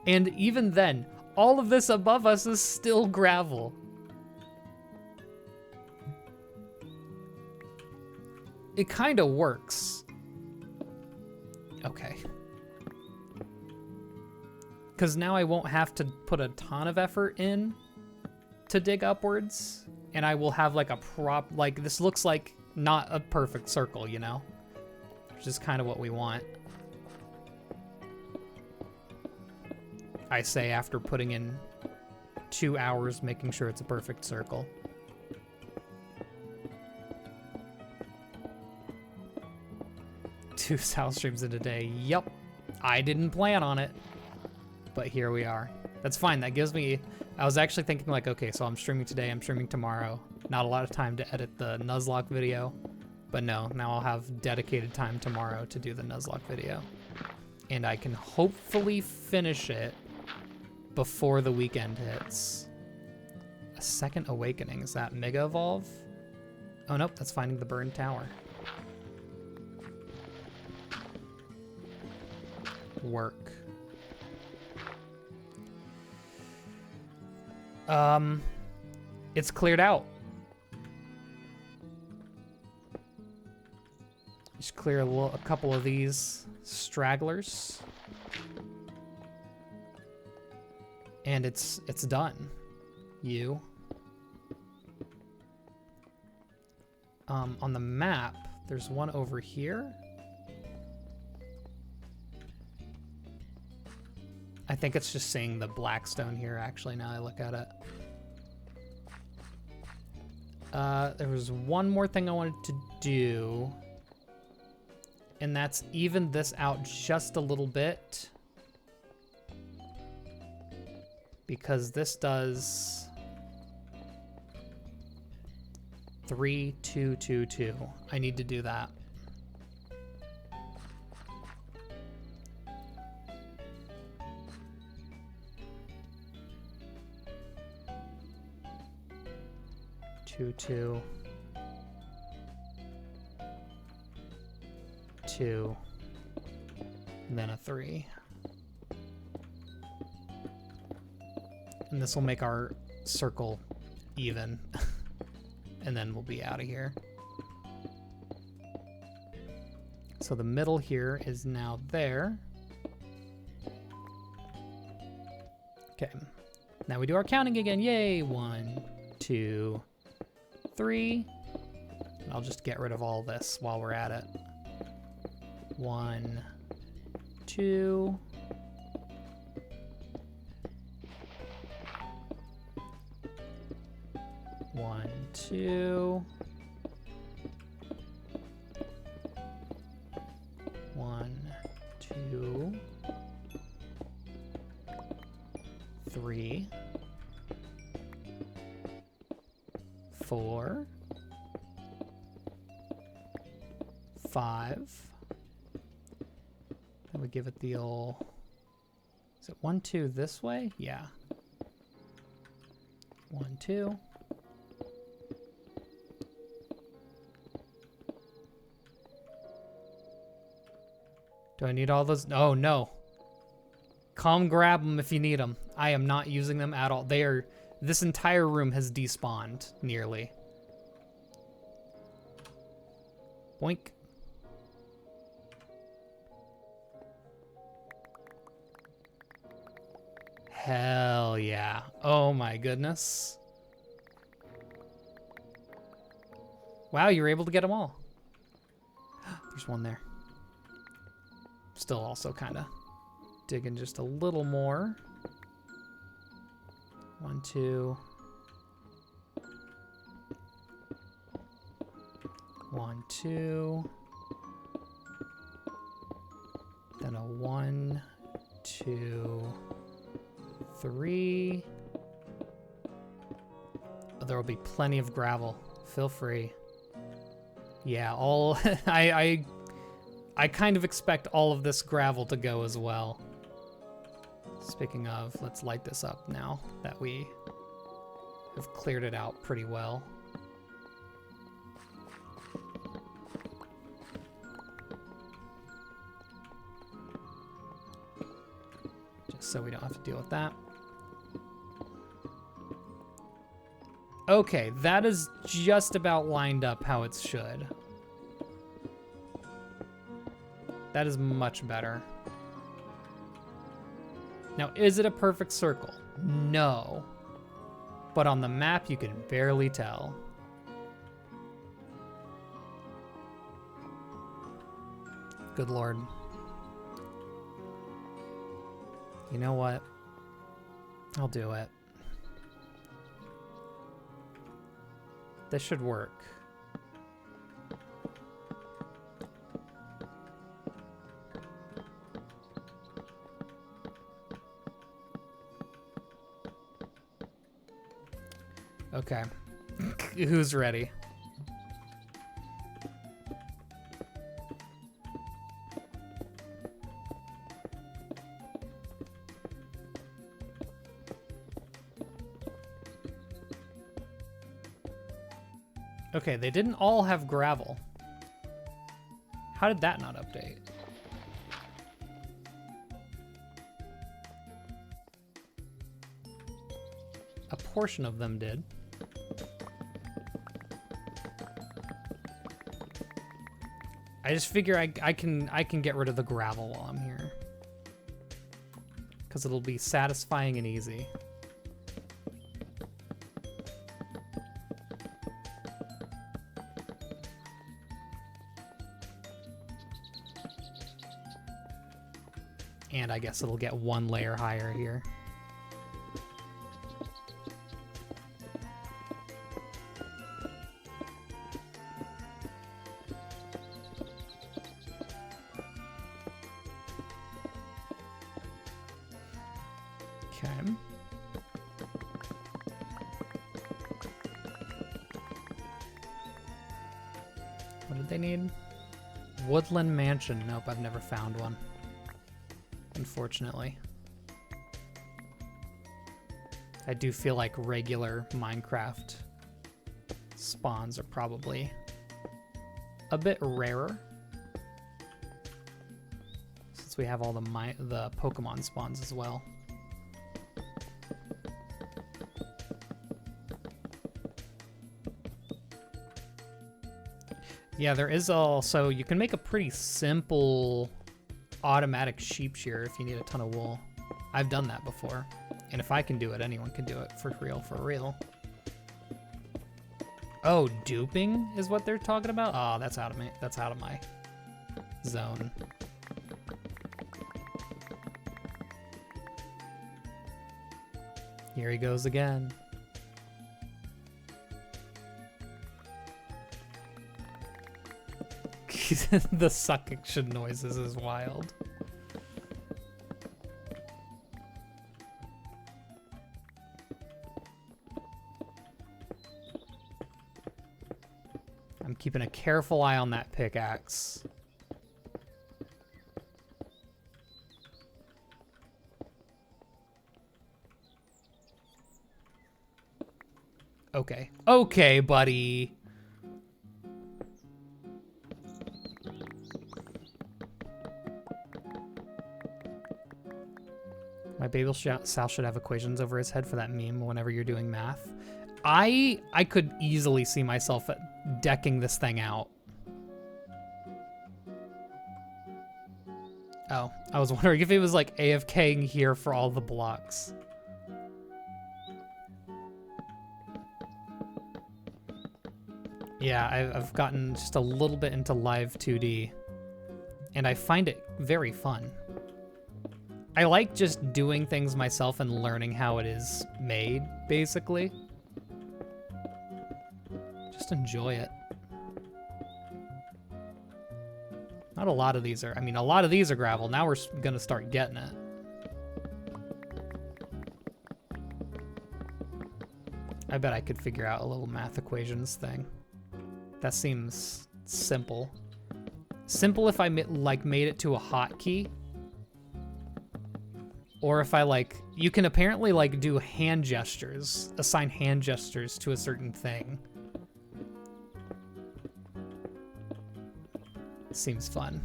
And even then, all of this above us is still gravel. It kind of works. Okay. Because now I won't have to put a ton of effort in to dig upwards. And I will have like a like this looks like not a perfect circle, you know? Which is kind of what we want. I say after putting in 2 hours making sure it's a perfect circle. Two South streams in a day. Yep. I didn't plan on it. But here we are. That's fine. That gives me... I was actually thinking like, okay, so I'm streaming today, I'm streaming tomorrow. Not a lot of time to edit the Nuzlocke video. But no, now I'll have dedicated time tomorrow to do the Nuzlocke video. And I can hopefully finish it before the weekend hits. A second awakening. Is that Mega Evolve? Oh, nope. That's finding the burned tower. Work. It's cleared out. Just clear a couple of these stragglers. And it's done. You. On the map, there's one over here. I think it's just saying the black stone here, actually, now I look at it. There was one more thing I wanted to do. And that's even this out just a little bit. Because this does 3, 2, 2, 2. I need to do that. 2, 2, 2, and then a 3. And this will make our circle even. And then we'll be out of here. So the middle here is now there. Okay. Now we do our counting again. Yay! 1, 2, 3. And I'll just get rid of all this while we're at it. 1, 2. 1, 2. 1, 2. 3. 4. 5. Then we give it the old... Is it 1, 2 this way? Yeah. 1, 2. Do I need all those? Oh, no. Come grab them if you need them. I am not using them at all. They are... This entire room has despawned, nearly. Boink. Hell yeah. Oh my goodness. Wow, you were able to get them all. There's one there. Still also kind of digging just a little more. 1, 2. 1, 2. Then a 1, 2, 3. Oh, there will be plenty of gravel. Feel free. Yeah, all I kind of expect all of this gravel to go as well. Speaking of, let's light this up now that we have cleared it out pretty well. Just so we don't have to deal with that. Okay, that is just about lined up how it should. That is much better. Now, is it a perfect circle? No. But on the map, you can barely tell. Good Lord. You know what? I'll do it. This should work. Okay. Who's ready? Okay, they didn't all have gravel. How did that not update? A portion of them did. I just figure I can get rid of the gravel while I'm here. Because it'll be satisfying and easy. And I guess it'll get one layer higher here. Okay. What did they need? Woodland Mansion. Nope, I've never found one. Unfortunately. I do feel like regular Minecraft spawns are probably a bit rarer. Since we have all the Pokemon spawns as well. Yeah, there is also, you can make a pretty simple automatic sheep shearer if you need a ton of wool. I've done that before. And if I can do it, anyone can do it for real, for real. Oh, duping is what they're talking about? Oh, that's out of me. That's out of my zone. Here he goes again. The suction noises is wild. I'm keeping a careful eye on that pickaxe. Okay. Okay, buddy. My baby Sal should have equations over his head for that meme whenever you're doing math. I could easily see myself decking this thing out. Oh, I was wondering if it was like AFKing here for all the blocks. Yeah, I've gotten just a little bit into live 2D, and I find it very fun. I like just doing things myself and learning how it is made, basically. Just enjoy it. Not a lot of these are, I mean, a lot of these are gravel. Now we're gonna start getting it. I bet I could figure out a little math equations thing. That seems simple. Simple if I made it to a hotkey. Or if I you can apparently do hand gestures, assign hand gestures to a certain thing. Seems fun.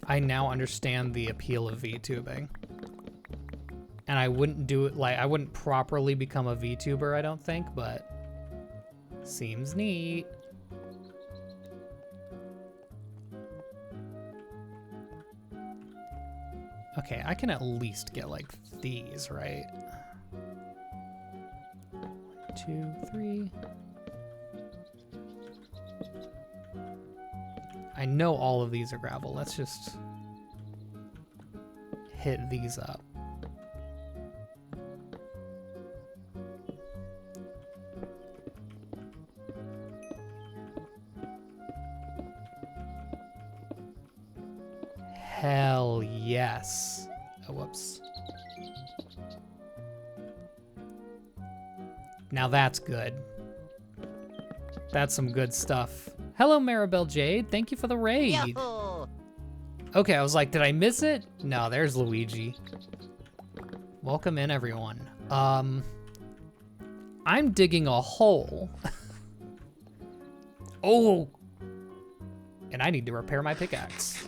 I now understand the appeal of VTubing. And I wouldn't do it I wouldn't properly become a VTuber, I don't think, but seems neat. Okay, I can at least get these, right? 1, 2, 3. I know all of these are gravel. Let's just hit these up. Hell yes. Oh, whoops. Now that's good. That's some good stuff. Hello, Maribel Jade. Thank you for the raid. Yahoo! Okay, I was like, did I miss it? No, there's Luigi. Welcome in, everyone. I'm digging a hole. Oh! And I need to repair my pickaxe.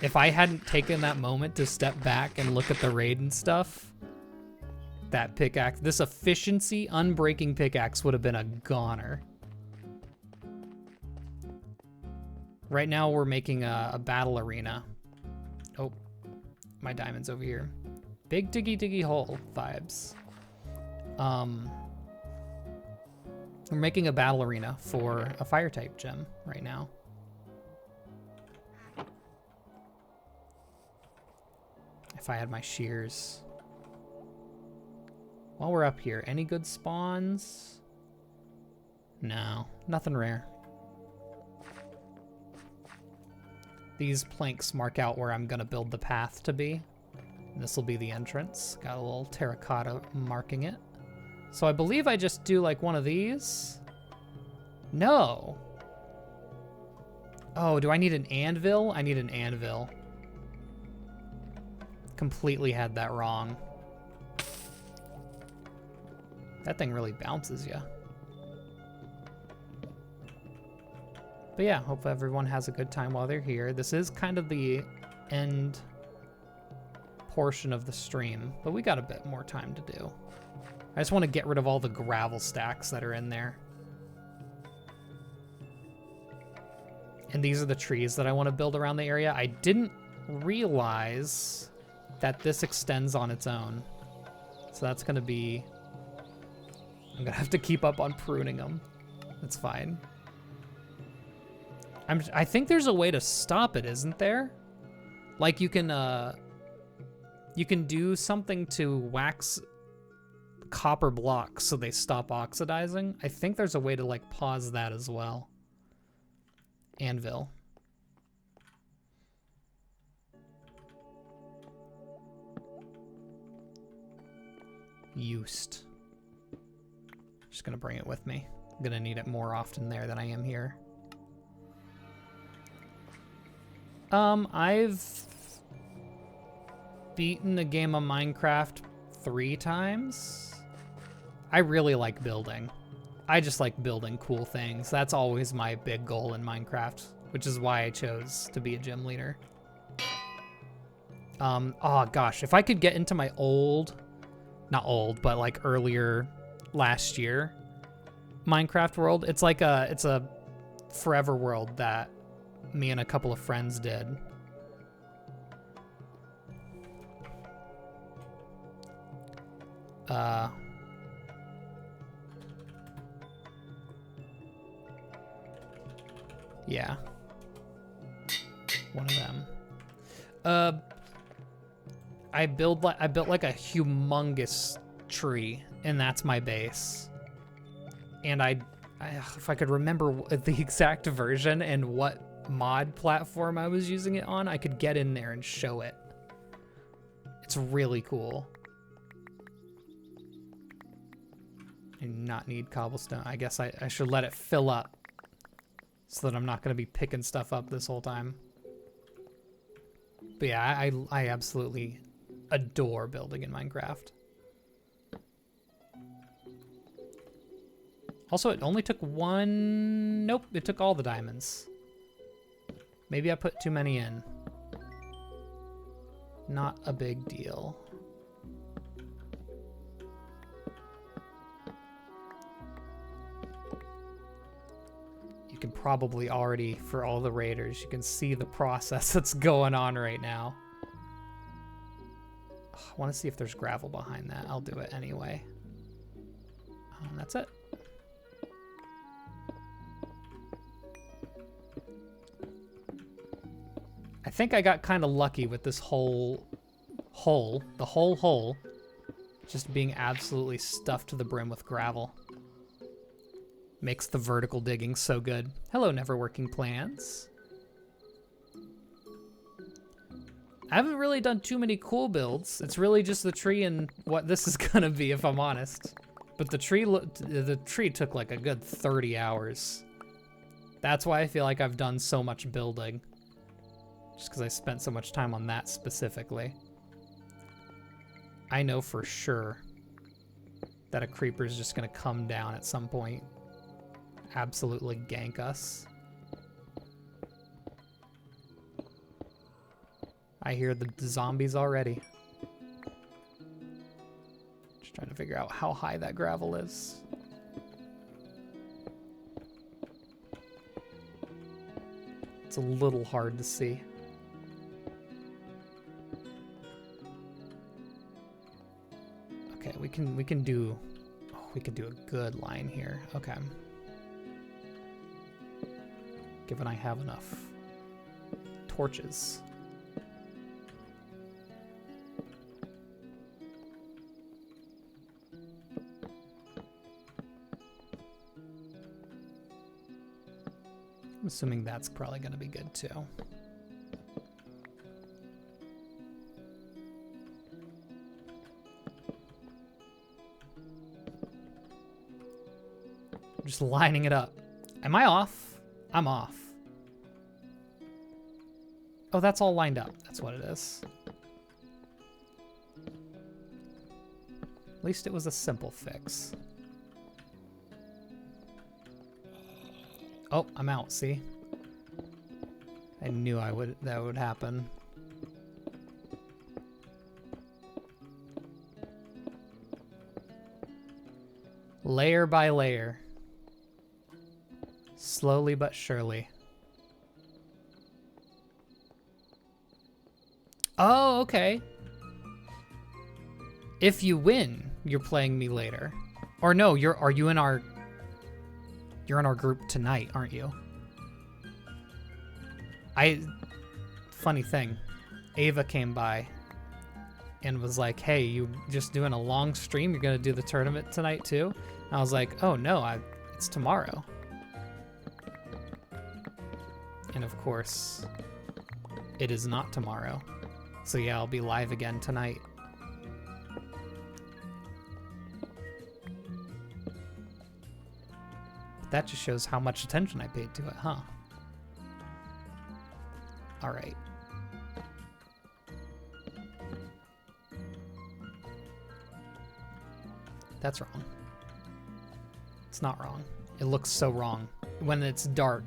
If I hadn't taken that moment to step back and look at the raid and stuff, that pickaxe, this efficiency unbreaking pickaxe would have been a goner. Right now we're making a battle arena. Oh, my diamond's over here. Big diggy diggy hole vibes. We're making a battle arena for a fire type gem right now. If I had my shears. While we're up here, any good spawns? No, nothing rare. These planks mark out where I'm gonna build the path to be. This will be the entrance. Got a little terracotta marking it. So I believe I just do one of these. No. Oh, do I need an anvil? I need an anvil. completely had that wrong. That thing really bounces you. But yeah, hope everyone has a good time while they're here. This is kind of the end portion of the stream, but we got a bit more time to do. I just want to get rid of all the gravel stacks that are in there. And these are the trees that I want to build around the area. I didn't realize that this extends on its own. So that's going to be... I'm going to have to keep up on pruning them. That's fine. I think there's a way to stop it, isn't there? Like you can do something to wax copper blocks so they stop oxidizing. I think there's a way to like pause that as well. Anvil. Used. Just gonna bring it with me. I'm gonna need it more often there than I am here. I've beaten a game of Minecraft 3 times. I really like building. I just like building cool things. That's always my big goal in Minecraft, which is why I chose to be a gym leader. Oh gosh, if I could get into my not old, but like earlier last year Minecraft world, it's a forever world that me and a couple of friends did. Yeah. One of them. I built like a humongous tree, and that's my base. And I if I could remember the exact version and what mod platform I was using it on, I could get in there and show it. It's really cool. I do not need cobblestone. I guess I should let it fill up so that I'm not going to be picking stuff up this whole time. But yeah, I absolutely adore building in Minecraft. Also, it only took one... Nope, it took all the diamonds. Maybe I put too many in. Not a big deal. You can probably already, for all the raiders, you can see the process that's going on right now. I want to see if there's gravel behind that. I'll do it anyway. That's it. I think I got kind of lucky with this whole hole, the whole hole, just being absolutely stuffed to the brim with gravel. Makes the vertical digging so good. Hello, never working plans. I haven't really done too many cool builds. It's really just the tree and what this is gonna be, if I'm honest. But the tree took like a good 30 hours. That's why I feel like I've done so much building. Just because I spent so much time on that specifically. I know for sure that a creeper is just gonna come down at some point. Absolutely gank us. I hear the zombies already. Just trying to figure out how high that gravel is. It's a little hard to see. Okay, we can do a good line here. Okay. Given I have enough torches. I'm assuming that's probably going to be good too. I'm just lining it up. Am I off? I'm off. Oh, that's all lined up. That's what it is. At least it was a simple fix. Oh, I'm out, see? I knew that would happen. Layer by layer. Slowly but surely. Oh, okay. If you win, you're playing me later. Or no, you're in our group tonight, aren't you? Funny thing, Ava came by and was like, hey, you just doing a long stream? You're gonna do the tournament tonight too? And I was like, oh no, it's tomorrow. And of course, it is not tomorrow. So yeah, I'll be live again tonight. But that just shows how much attention I paid to it, huh? All right. That's wrong. It's not wrong. It looks so wrong. When it's dark,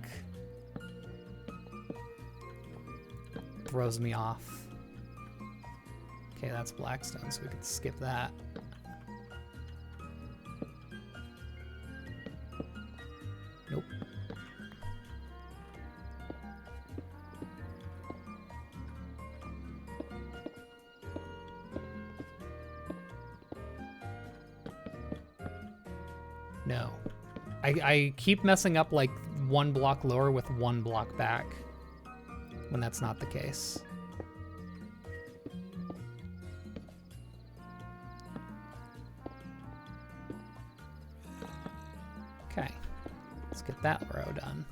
it throws me off. Okay, that's Blackstone, so we can skip that. Nope. No. I keep messing up like 1 block lower with 1 block back when that's not the case. Okay, let's get that row done.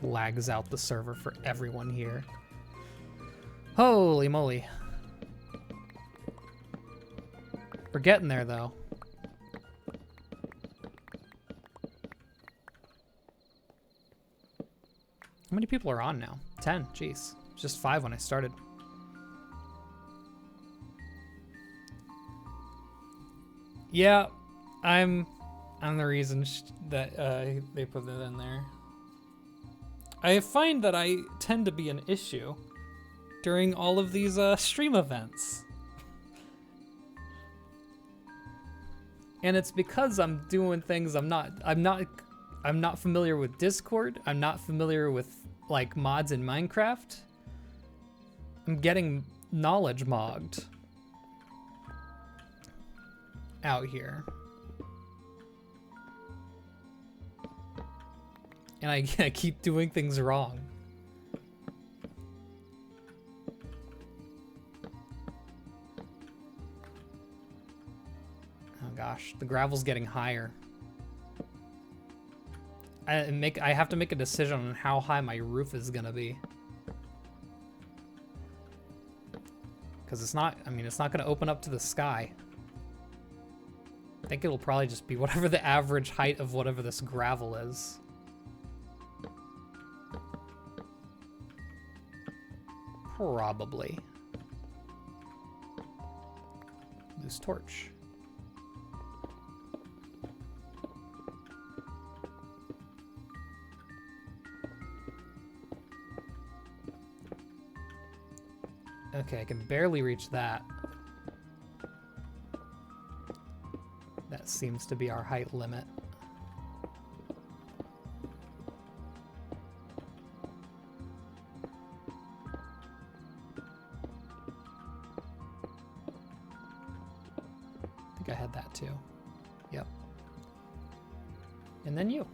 Lags out the server for everyone here. Holy moly. We're getting there though. How many people are on now? 10, jeez. Just 5 when I started. Yeah, I'm the reason that they put it in there. I find that I tend to be an issue during all of these stream events. And it's because I'm doing things I'm not familiar with Discord. I'm not familiar with like mods in Minecraft. I'm getting knowledge mogged out here. And I keep doing things wrong. Oh gosh, the gravel's getting higher. I have to make a decision on how high my roof is gonna be. Because it's not gonna open up to the sky. I think it'll probably just be whatever the average height of whatever this gravel is. Probably. Loose torch. Okay, I can barely reach that. That seems to be our height limit. I think I had that too. Yep. And then you.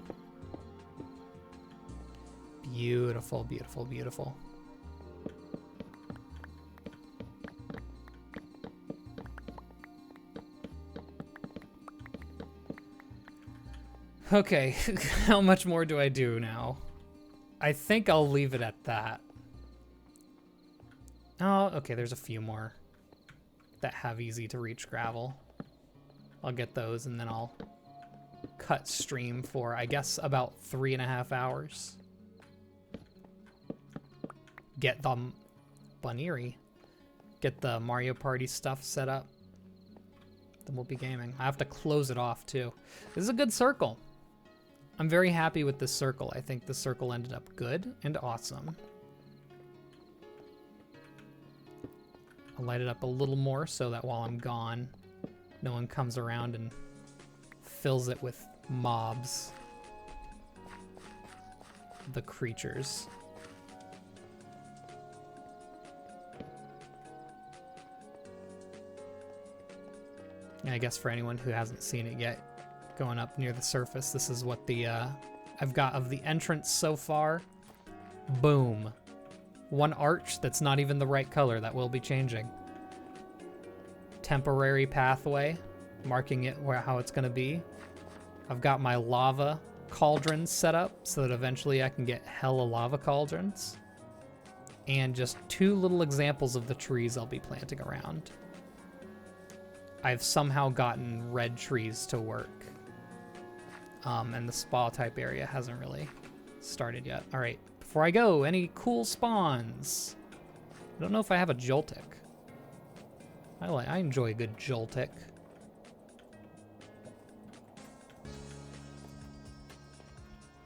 Beautiful, beautiful, beautiful. Okay, how much more do I do now? I think I'll leave it at that. Oh, okay, there's a few more that have easy to reach gravel. I'll get those and then I'll cut stream for, I guess, about 3.5 hours. Get the Bunnimon. Get the Mario Party stuff set up. Then we'll be gaming. I have to close it off too. This is a good circle. I'm very happy with this circle. I think the circle ended up good and awesome. I'll light it up a little more so that while I'm gone, no one comes around and fills it with mobs. The creatures. And I guess for anyone who hasn't seen it yet, going up near the surface, this is what the I've got of the entrance so far. Boom. One arch that's not even the right color that will be changing. Temporary pathway, marking it where how it's gonna be. I've got my lava cauldrons set up so that eventually I can get hella lava cauldrons. And just 2 little examples of the trees I'll be planting around. I've somehow gotten red trees to work. And the spa type area hasn't really started yet. All right, before I go, any cool spawns? I don't know if I have a Joltik. I enjoy a good Joltik.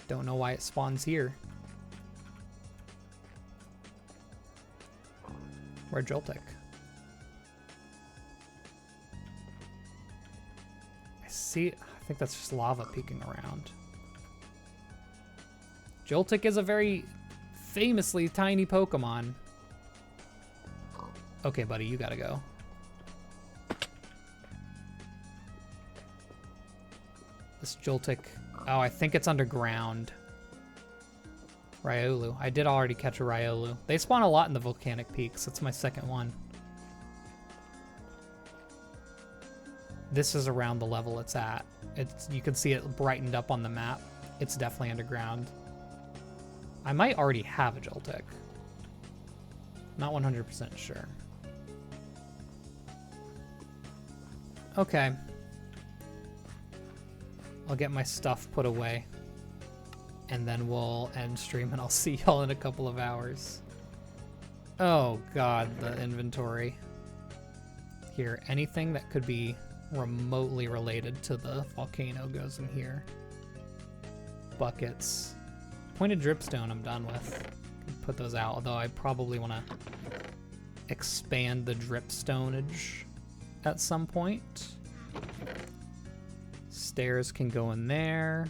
Don't know why it spawns here. Where Joltik? See, I think that's just lava peeking around. Joltik is a very famously tiny Pokemon. Okay, buddy, you gotta go. This Joltik, oh, I think it's underground. Riolu, I did already catch a Riolu. They spawn a lot in the volcanic peaks. That's my second one. This is around the level it's at. You can see it brightened up on the map. It's definitely underground. I might already have a Joltik. Not 100% sure. Okay. I'll get my stuff put away. And then we'll end stream and I'll see y'all in a couple of hours. Oh god, the inventory. Here, anything that could be remotely related to the volcano goes in here. Buckets. Pointed dripstone I'm done with. Put those out, although I probably want to expand the dripstonage at some point. Stairs can go in there.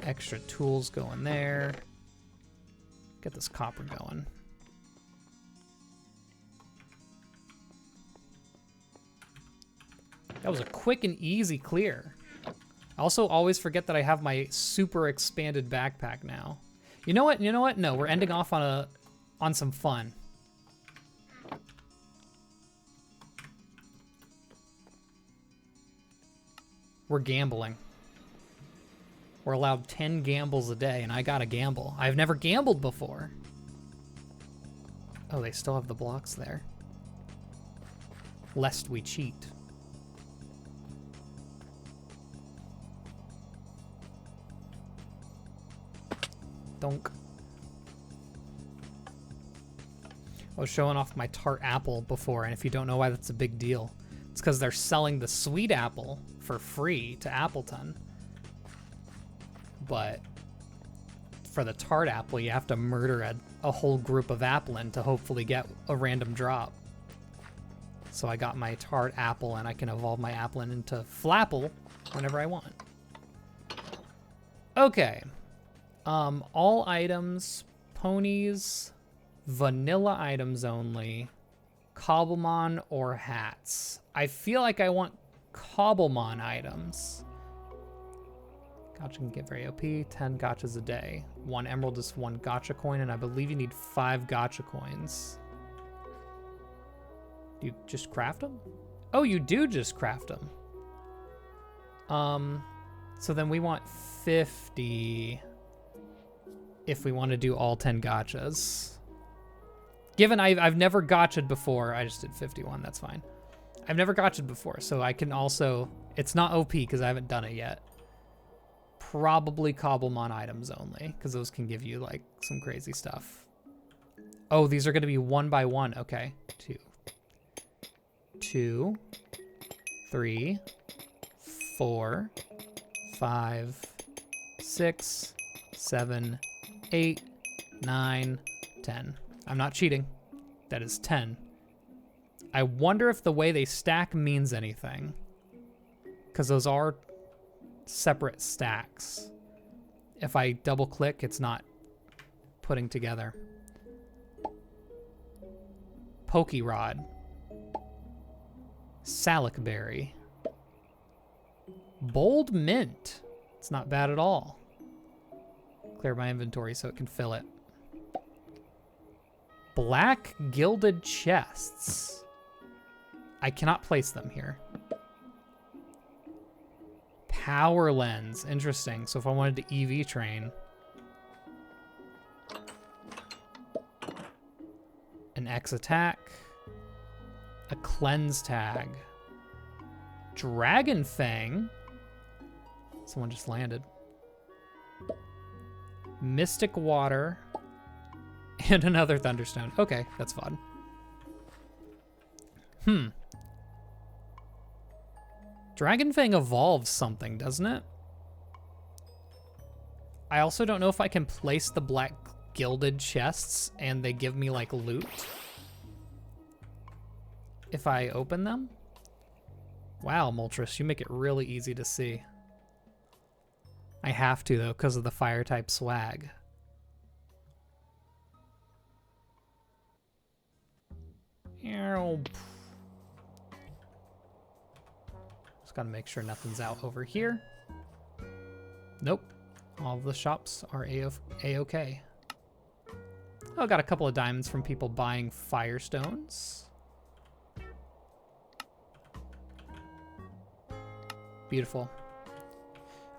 Extra tools go in there. Get this copper going. That was a quick and easy clear. I also always forget that I have my super expanded backpack now. You know what? You know what? No, we're ending off on some fun. We're gambling. We're allowed 10 gambles a day, and I gotta gamble. I've never gambled before. Oh, they still have the blocks there. Lest we cheat. Donk. I was showing off my tart apple before, and if you don't know why that's a big deal, it's because they're selling the sweet apple for free to Appleton. But for the tart apple, you have to murder a whole group of Applin to hopefully get a random drop. So I got my tart apple, and I can evolve my Applin into Flapple whenever I want. Okay. All items, ponies, vanilla items only, cobblemon or hats. I feel like I want cobblemon items. Gotcha can get very OP, 10 gotchas a day. 1 emerald is 1 gotcha coin, and I believe you need 5 gotcha coins. Do you just craft them? Oh, you do just craft them. So then we want 50 if we want to do all 10 gotchas. Given I've never gotcha'd before, I just did 51, that's fine. I've never gotcha'd before, so I can also, it's not OP because I haven't done it yet. Probably cobblemon items only, because those can give you like some crazy stuff. Oh, these are going to be 1 by 1. Okay. 2, 3, 4, 5, 6, 7, 8, 9, 10. I'm not cheating. That is 10. I wonder if the way they stack means anything, because those are separate stacks. If I double click, it's not putting together. Pokey Rod. Salic Berry. Bold Mint. It's not bad at all. Clear my inventory so it can fill it. Black Gilded Chests. I cannot place them here. Power Lens. Interesting. So if I wanted to EV train. An X attack. A cleanse tag. Dragon Fang. Someone just landed. Mystic Water. And another Thunderstone. Okay, that's fun. Dragon Fang evolves something, doesn't it? I also don't know if I can place the black gilded chests and they give me like loot if I open them. Wow, Moltres, you make it really easy to see. I have to though because of the fire type swag. Just gotta make sure nothing's out over here. Nope. All of the shops are A-okay. Oh, I got a couple of diamonds from people buying firestones. Beautiful.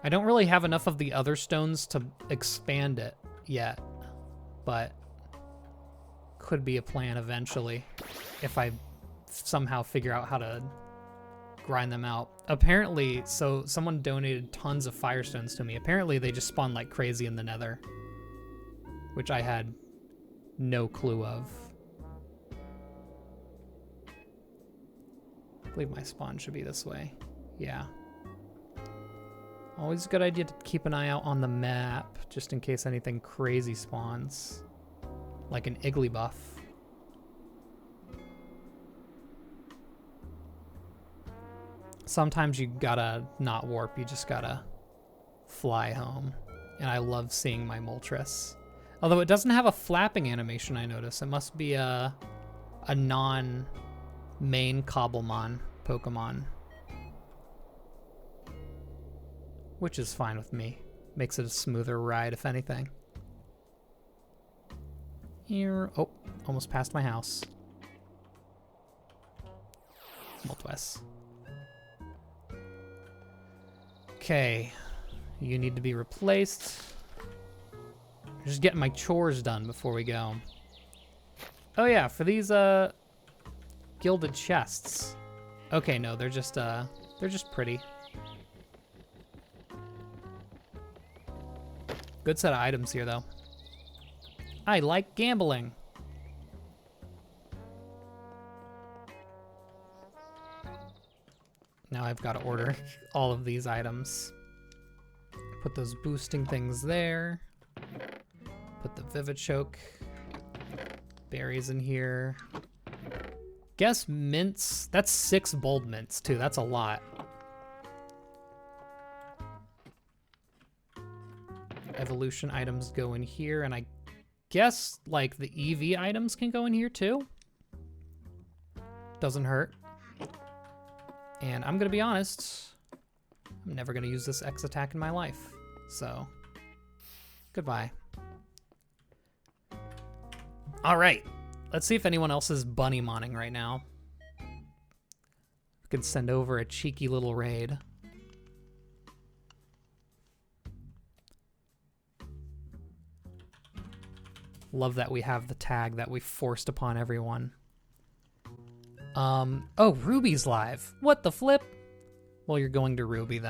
I don't really have enough of the other stones to expand it yet, but could be a plan eventually if I somehow figure out how to grind them out. Apparently, so someone donated tons of firestones to me. Apparently they just spawn like crazy in the nether, which I had no clue of. I believe my spawn should be this way. Yeah. Always a good idea to keep an eye out on the map, just in case anything crazy spawns. Like an Igglybuff. Sometimes you gotta not warp, you just gotta fly home. And I love seeing my Moltres. Although it doesn't have a flapping animation, I notice. It must be a non-main cobblemon Pokemon. Which is fine with me. Makes it a smoother ride, if anything. Here, oh, almost past my house. Moltres. Okay, you need to be replaced. Just getting my chores done before we go. Oh yeah, for these gilded chests. Okay, no, they're just pretty. Good set of items here though. I like gambling. Now I've got to order all of these items. Put those boosting things there. Put the Vivichoke berries in here. Guess mints. That's 6 bold mints too. That's a lot. Evolution items go in here, and I guess like the EV items can go in here too. Doesn't hurt. And I'm gonna be honest, I'm never gonna use this X attack in my life. So, goodbye. All right, let's see if anyone else is Bunnimoning right now. We can send over a cheeky little raid. Love that we have the tag that we forced upon everyone. Oh, Ruby's live. What the flip? Well, you're going to Ruby then.